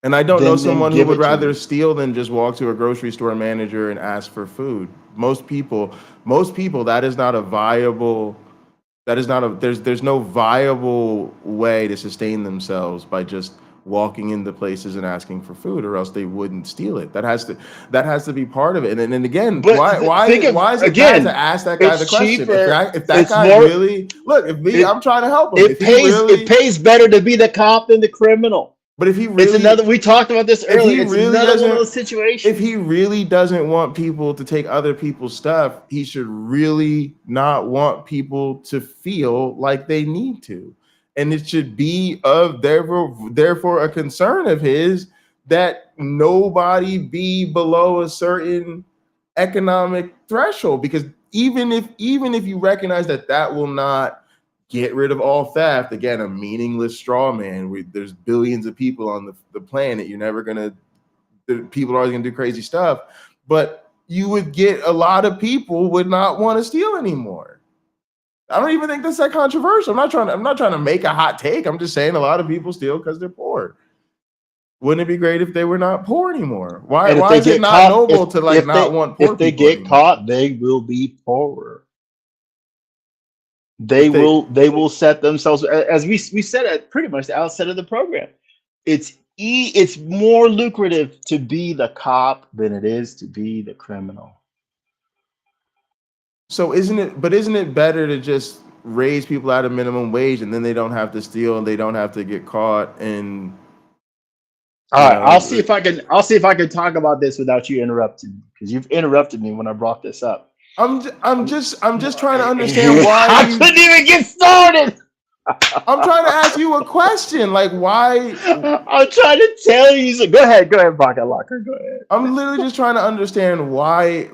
And I don't know than someone who give would it to rather you. steal than just walk to a grocery store manager and ask for food. Most people, that is not a viable. That is not a. There's no viable way to sustain themselves by just walking into places and asking for food, or else they wouldn't steal it. That has to be part of it. And again, But think of, why is it bad to again, ask that guy it's the question? cheaper. If that It's guy more. really look, if me, It I'm trying to help him. If it he pays. It really, pays better to be the cop than the criminal. but if he It's really, another. We talked about this if he earlier. It's really another one of those doesn't situations. if he really doesn't want people to take other people's stuff, he should really not want people to feel like they need to. And it should be of therefore a concern of his that nobody be below a certain economic threshold. Because even if you recognize that will not get rid of all theft, again, a meaningless straw man. There's billions of people on the planet. You're never gonna. People are always gonna do crazy stuff, but you would get a lot of people would not want to steal anymore. I don't even think that's that controversial. I'm not trying to make a hot take. I'm just saying a lot of people steal because they're poor. Wouldn't it be great if they were not poor anymore? Why And if they is it get not caught, noble to like not want poor if they people get anymore? caught, they will be poorer. If they They will set themselves, as we said at pretty much the outset of the program. It's more lucrative to be the cop than it is to be the criminal. So isn't it better to just raise people out of minimum wage and then they don't have to steal and they don't have to get caught and All right, I'll see if I can talk about this without you interrupting me, because you've interrupted me when I brought this up. I'm just trying to understand why I couldn't even get started. I'm trying to ask you a question. Like why I'm trying to tell you. So go ahead, Pocket Locker. Go ahead. I'm literally just trying to understand why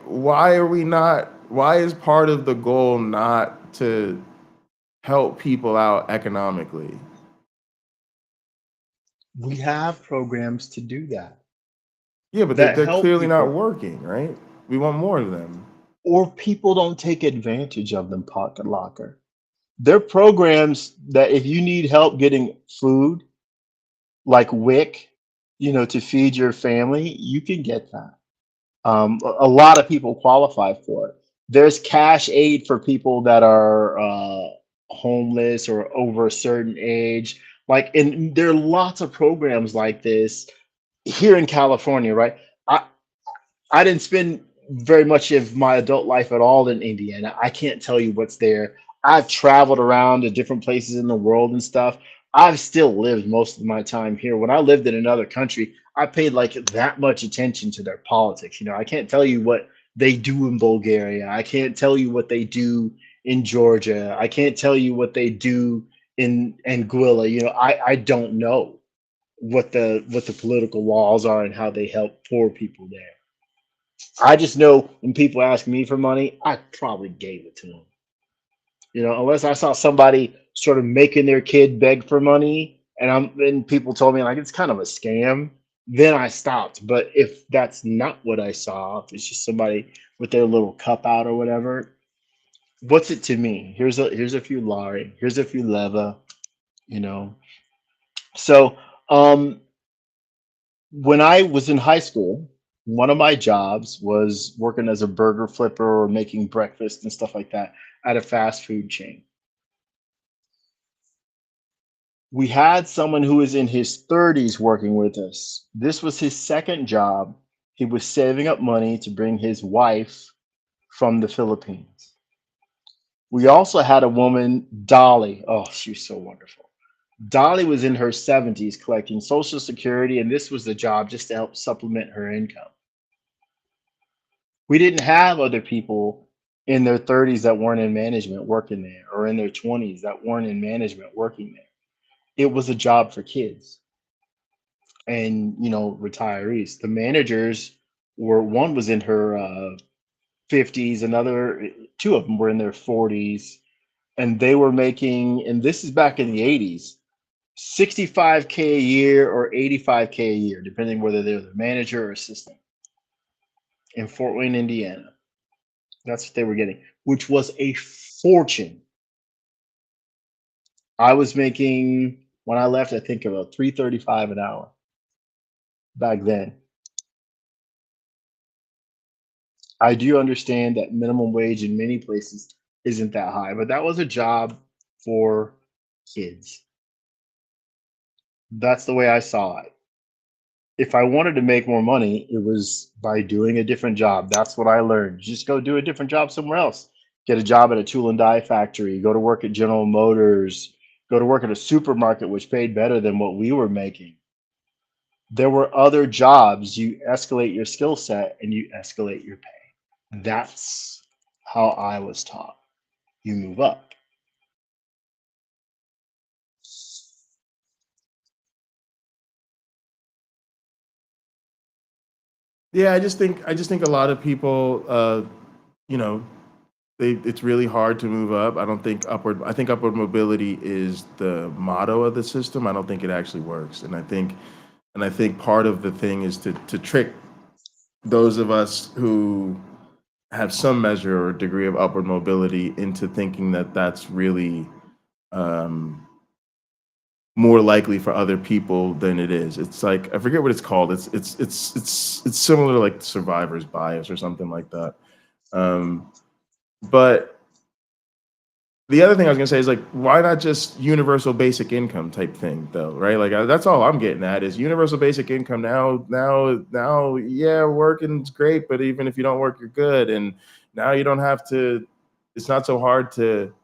is part of the goal not to help people out economically? We have programs to do that. Yeah, but that they're help clearly not people. working, right? We want more of them. Or people don't take advantage of them, Pocket Locker. They're programs that if you need help getting food, like WIC, to feed your family, you can get that. A lot of people qualify for it. There's cash aid for people that are homeless or over a certain age. And there are lots of programs like this here in California, right? I didn't spend very much of my adult life at all in Indiana. I can't tell you what's there. I've traveled around to different places in the world and stuff. I've still lived most of my time here. When I lived in another country, I paid like that much attention to their politics. I can't tell you what they do in Bulgaria. I can't tell you what they do in Georgia. I can't tell you what they do in Anguilla. I don't know what the political laws are and how they help poor people there. I just know when people ask me for money, I probably gave it to them. Unless I saw somebody sort of making their kid beg for money, and people told me like it's kind of a scam, then I stopped. But if that's not what I saw, if it's just somebody with their little cup out or whatever, what's it to me? Here's a few lari, here's a few leva, you know. So when I was in high school, one of my jobs was working as a burger flipper or making breakfast and stuff like that at a fast food chain. We had someone who was in his 30s working with us. This was his second job, He was saving up money to bring his wife from the Philippines. We also had a woman, Dolly. Oh, she was so wonderful. Dolly was in her 70s collecting Social Security, and this was the job just to help supplement her income. We didn't have other people in their 30s that weren't in management working there, or in their 20s that weren't in management working there. It was a job for kids and, you know, retirees. The managers were, one was in her 50s, another, two of them were in their 40s, and they were making, and this is back in the 80s, $65K a year or $85K a year, depending whether they're the manager or assistant, in Fort Wayne, Indiana. That's what they were getting, which was a fortune. I was making, when I left, I think about $335 an hour back then. I do understand that minimum wage in many places isn't that high, but that was a job for kids. That's the way I saw it. If I wanted to make more money, it was by doing a different job. That's what I learned. Just go do a different job somewhere else. Get a job at a tool and die factory, go to work at General Motors, go to work at a supermarket, which paid better than what we were making. There were other jobs. You escalate your skill set and you escalate your pay. That's how I was taught. You move up. Yeah, I just think a lot of people, you know, it's really hard to move up. I think upward mobility is the motto of the system. I don't think it actually works. And I think part of the thing is to trick those of us who have some measure or degree of upward mobility into thinking that that's really more likely for other people than it is. It's like, I forget what it's called. It's similar to like survivor's bias or something like that. But the other thing I was gonna say is like, why not just universal basic income type thing though, right? Like that's all I'm getting at is universal basic income now, yeah, working's great, but even if you don't work, you're good. And now you don't have to, it's not so hard to,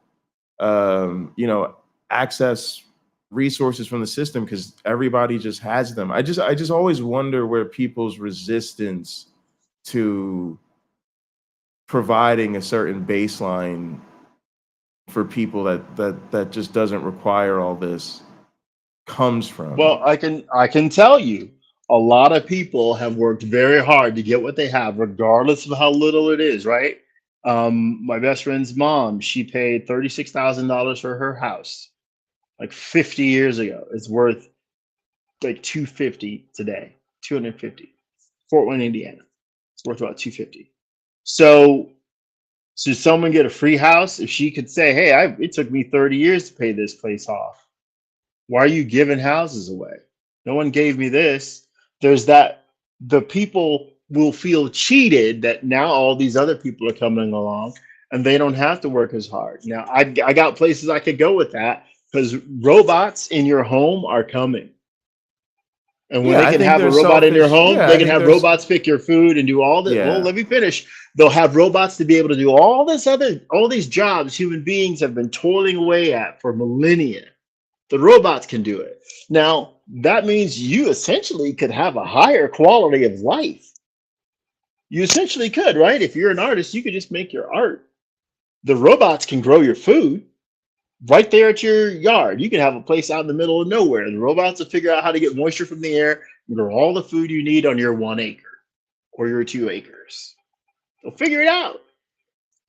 you know, access resources from the system because everybody just has them. I just always wonder where people's resistance to providing a certain baseline for people that just doesn't require all this comes from. Well, I can tell you, a lot of people have worked very hard to get what they have, regardless of how little it is, right? My best friend's mom, she paid $36,000 for her house like 50 years ago. It's worth like $250 today, $250. Fort Wayne, Indiana. It's worth about $250. So should someone get a free house if she could say, hey, it took me 30 years to pay this place off? Why are you giving houses away? No one gave me this. There's that. The people will feel cheated that now all these other people are coming along and they don't have to work as hard. Now, I got places I could go with that because robots in your home are coming. And when they can have a robot in your home, they can have robots pick your food and do all this. Well, let me finish. They'll have robots to be able to do all these jobs human beings have been toiling away at for millennia. The robots can do it. Now, that means you essentially could have a higher quality of life. You essentially could, right? If you're an artist, you could just make your art. The robots can grow your food right there at your yard. You can have a place out in the middle of nowhere. The robots will figure out how to get moisture from the air and grow all the food you need on your 1 acre or your 2 acres. They'll figure it out.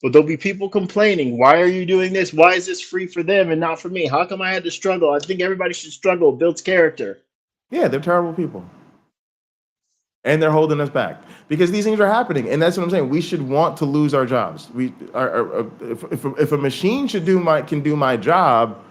But there'll be people complaining, why are you doing this? Why is this free for them and not for me? How come I had to struggle? I think everybody should struggle. It builds character. Yeah, they're terrible people. And they're holding us back because these things are happening. And that's what I'm saying. We should want to lose our jobs. If a machine can do my job,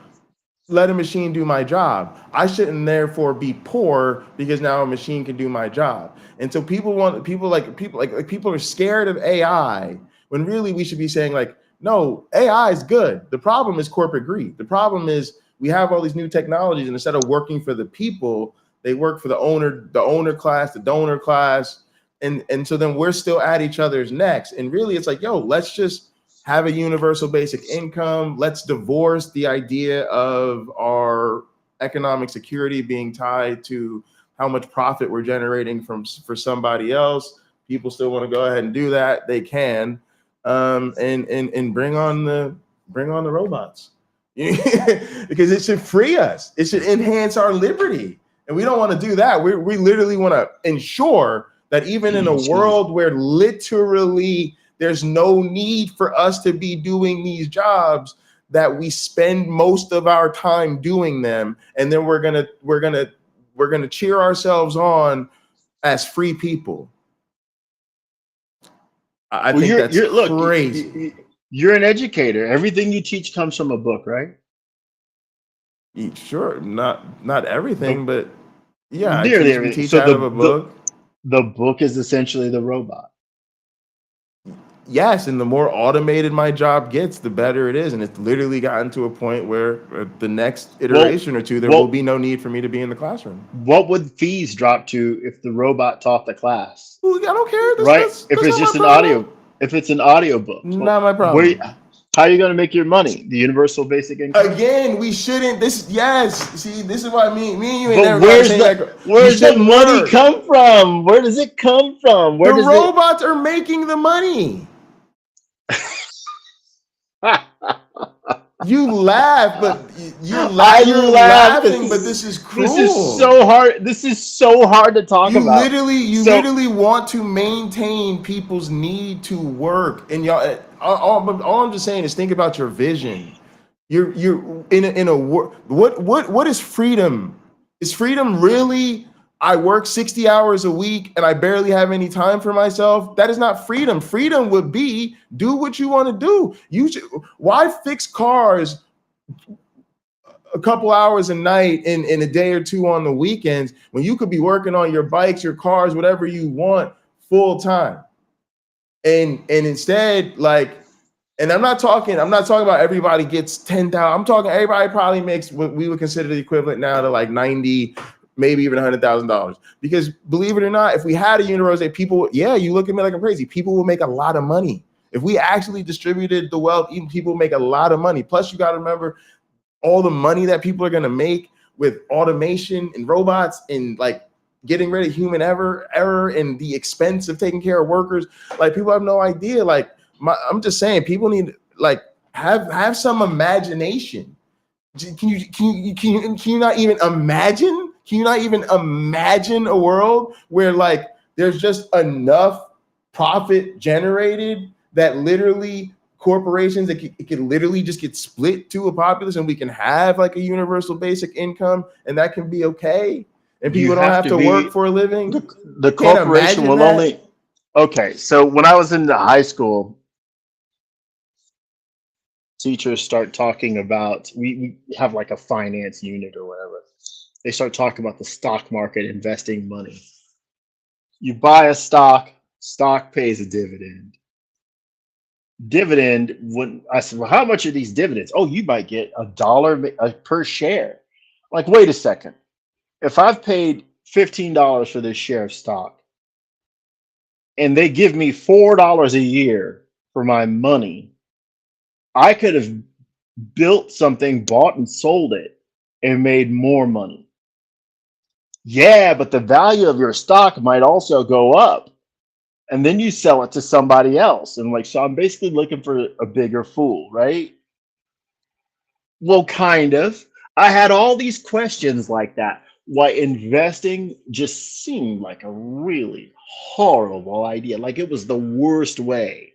let a machine do my job. I shouldn't therefore be poor because now a machine can do my job. And so people are scared of AI when really we should be saying like, no, AI is good. The problem is corporate greed. The problem is we have all these new technologies and instead of working for the people, they work for the owner class, the donor class, And so then we're still at each other's necks. And really it's like, yo, let's just have a universal basic income. Let's divorce the idea of our economic security being tied to how much profit we're generating for somebody else. People still want to go ahead and do that. They can, and bring on the robots, because it should free us. It should enhance our liberty, and we don't want to do that. We literally want to ensure that even in a world where literally there's no need for us to be doing these jobs, that we spend most of our time doing them, and then we're gonna cheer ourselves on as free people. I think that's crazy. You're an educator. Everything you teach comes from a book, right? Sure, not everything, but yeah, Nearly we everything. teach So out of a book. The book is essentially the robot. Yes, and the more automated my job gets, the better it is. And it's literally gotten to a point where the next iteration or two, there will be no need for me to be in the classroom. What would fees drop to if the robot taught the class? Ooh, I don't care. If it's just an audio book. Not my problem. How are you going to make your money? The universal basic income? Again, we shouldn't. See, this is what me and you ain't never where's the money come from? Where does it come from? The robots are making the money. You laugh, but you're laughing, but this is cruel. This is so hard. This is so hard to talk about. You literally want to maintain people's need to work, and y'all. All I'm just saying is think about your vision. You're in a world. What is freedom? Is freedom really? I work 60 hours a week and I barely have any time for myself. That is not freedom. Freedom would be do what you want to do. Why fix cars a couple hours a night in a day or two on the weekends when you could be working on your bikes, your cars, whatever you want full time? And instead, like, and I'm not talking about everybody gets 10,000. I'm talking everybody probably makes what we would consider the equivalent now to like 90, maybe even $100,000. Because believe it or not, if we had a universal, you look at me like I'm crazy. People will make a lot of money. If we actually distributed the wealth, even people make a lot of money. Plus, you got to remember all the money that people are going to make with automation and robots and like getting rid of human error and the expense of taking care of workers. Like, people have no idea. Like, I'm just saying, people need like have some imagination. Can you not even imagine? Can you not even imagine a world where like there's just enough profit generated that literally corporations, it could literally just get split to a populace and we can have like a universal basic income and that can be okay? And people don't have to work for a living? The corporation will only... Okay, so when I was in the high school, teachers start talking about, we have like a finance unit or whatever. They start talking about the stock market, investing money. You buy a stock pays a dividend. When I said, well, how much are these dividends? Oh, you might get $1 per share. Like, wait a second. If I've paid $15 for this share of stock and they give me $4 a year for my money, I could have built something, bought and sold it, and made more money. Yeah, but the value of your stock might also go up. And then you sell it to somebody else. And like, so I'm basically looking for a bigger fool, right? Well, kind of. I had all these questions like that. Why investing just seemed like a really horrible idea. Like, it was the worst way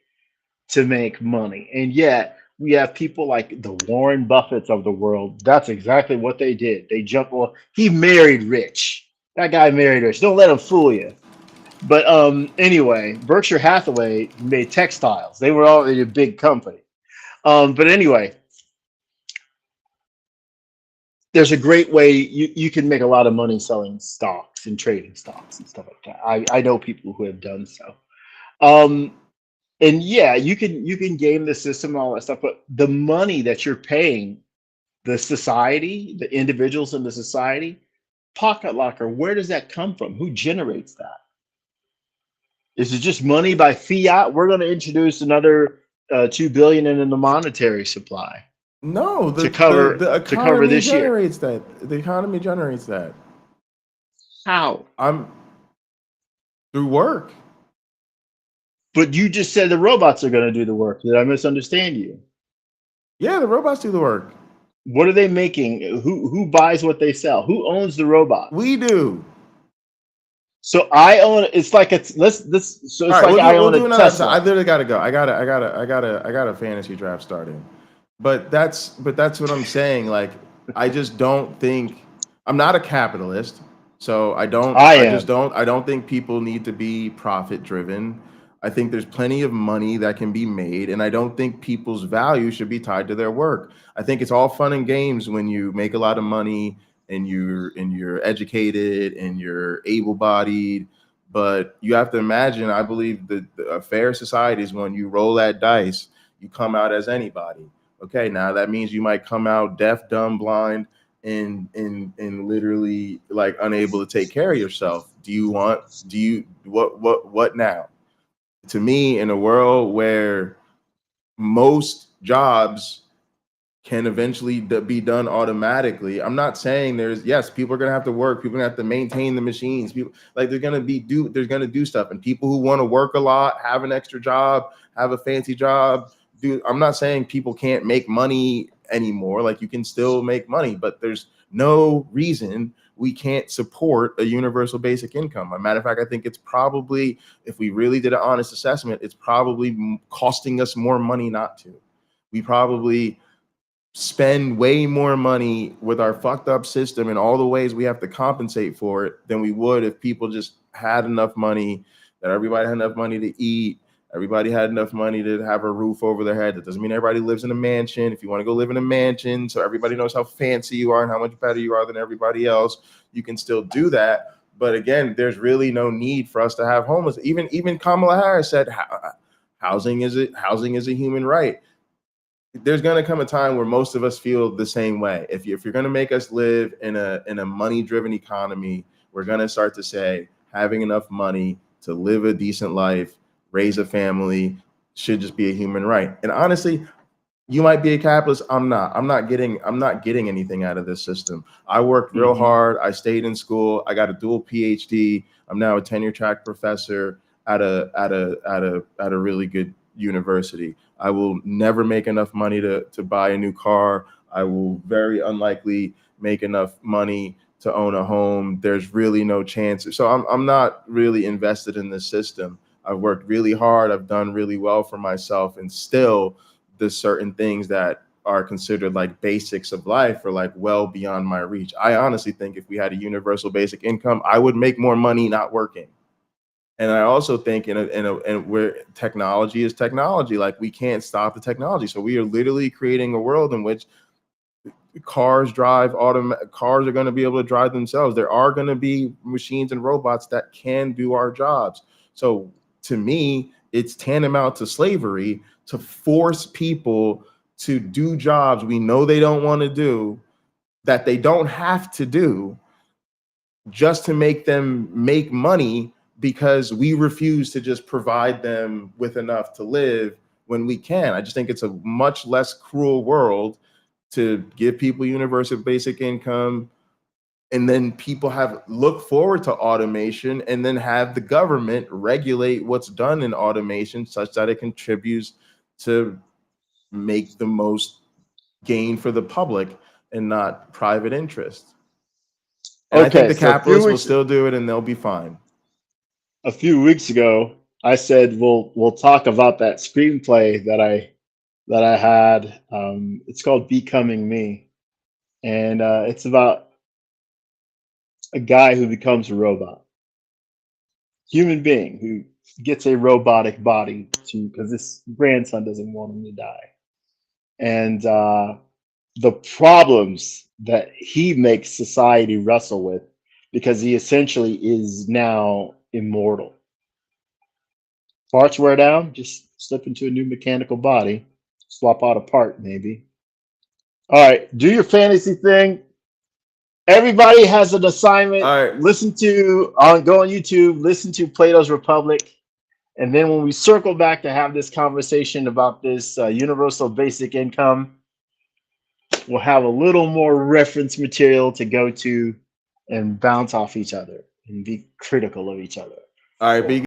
to make money. And yet we have people like the Warren Buffetts of the world. That's exactly what they did. They jumped. Well, he married rich. That guy married rich. Don't let him fool you. But anyway, Berkshire Hathaway made textiles. They were already a big company. But anyway, there's a great way you can make a lot of money selling stocks and trading stocks and stuff like that. I know people who have done so. And yeah, you can game the system and all that stuff, but the money that you're paying the society, the individuals in the society, pocket locker, where does that come from? Who generates that? Is it just money by fiat? We're going to introduce another 2 billion into the monetary supply No, to cover economy this year. generates that. The economy generates that. How? I'm through work. But you just said the robots are going to do the work. Did I misunderstand you? Yeah, the robots do the work. What are they making? Who buys what they sell? Who owns the robots? We do. So I own. It's like it's let's this. So it's All right, like we'll do a another episode. Tesla. I literally gotta go. I got a fantasy draft starting. But that's what I'm saying. Like, I just don't think I'm not a capitalist, so I don't think people need to be profit driven. I think there's plenty of money that can be made, and I don't think people's value should be tied to their work. I think it's all fun and games when you make a lot of money and you're educated and you're able-bodied, but you have to imagine, I believe that a fair society is when you roll that dice, you come out as anybody. Okay, now that means you might come out deaf, dumb, blind, and literally like unable to take care of yourself. What now? To me, in a world where most jobs can eventually be done automatically, I'm not saying yes, people are gonna have to work, people are gonna have to maintain the machines, people like they're gonna do stuff, and people who want to work a lot, have an extra job, have a fancy job. I'm not saying people can't make money anymore. Like, you can still make money, but there's no reason we can't support a universal basic income. As a matter of fact, I think it's probably, if we really did an honest assessment, it's probably costing us more money not to. We probably spend way more money with our fucked up system and all the ways we have to compensate for it than we would if people just had enough money, that everybody had enough money to eat, everybody had enough money to have a roof over their head. That doesn't mean everybody lives in a mansion. If you want to go live in a mansion so everybody knows how fancy you are and how much better you are than everybody else, you can still do that. But again, there's really no need for us to have homeless. Even Kamala Harris said housing is a human right. There's going to come a time where most of us feel the same way. If you're going to make us live in a money-driven economy, we're going to start to say having enough money to live a decent life, raise a family, should just be a human right. And honestly, you might be a capitalist. I'm not getting anything out of this system. I worked real hard. I stayed in school. I got a dual PhD. I'm now a tenure track professor at a really good university. I will never make enough money to buy a new car. I will very unlikely make enough money to own a home. There's really no chance. So I'm not really invested in this system. I've worked really hard. I've done really well for myself, and still there's certain things that are considered like basics of life are like well beyond my reach. I honestly think if we had a universal basic income, I would make more money not working. And I also think in where technology is technology, like we can't stop the technology. So we are literally creating a world in which cars are going to be able to drive themselves. There are going to be machines and robots that can do our jobs. So to me, it's tantamount to slavery to force people to do jobs we know they don't want to do, that they don't have to do, just to make them make money, because we refuse to just provide them with enough to live when we can. I just think it's a much less cruel world to give people universal basic income, and then people look forward to automation, and then have the government regulate what's done in automation such that it contributes to make the most gain for the public and not private interest. And I think the capitalists will still do it, and they'll be fine. A few weeks ago, I said we'll talk about that screenplay that I had. It's called Becoming Me, and it's about a guy who becomes a robot, human being who gets a robotic body because his grandson doesn't want him to die, and the problems that he makes society wrestle with, because he essentially is now immortal. Parts wear down, just slip into a new mechanical body, swap out a part maybe. All right, do your fantasy thing. Everybody has an assignment. All right. Go on YouTube, listen to Plato's Republic, And then when we circle back to have this conversation about this universal basic income, we'll have a little more reference material to go to and bounce off each other and be critical of each other. All right, be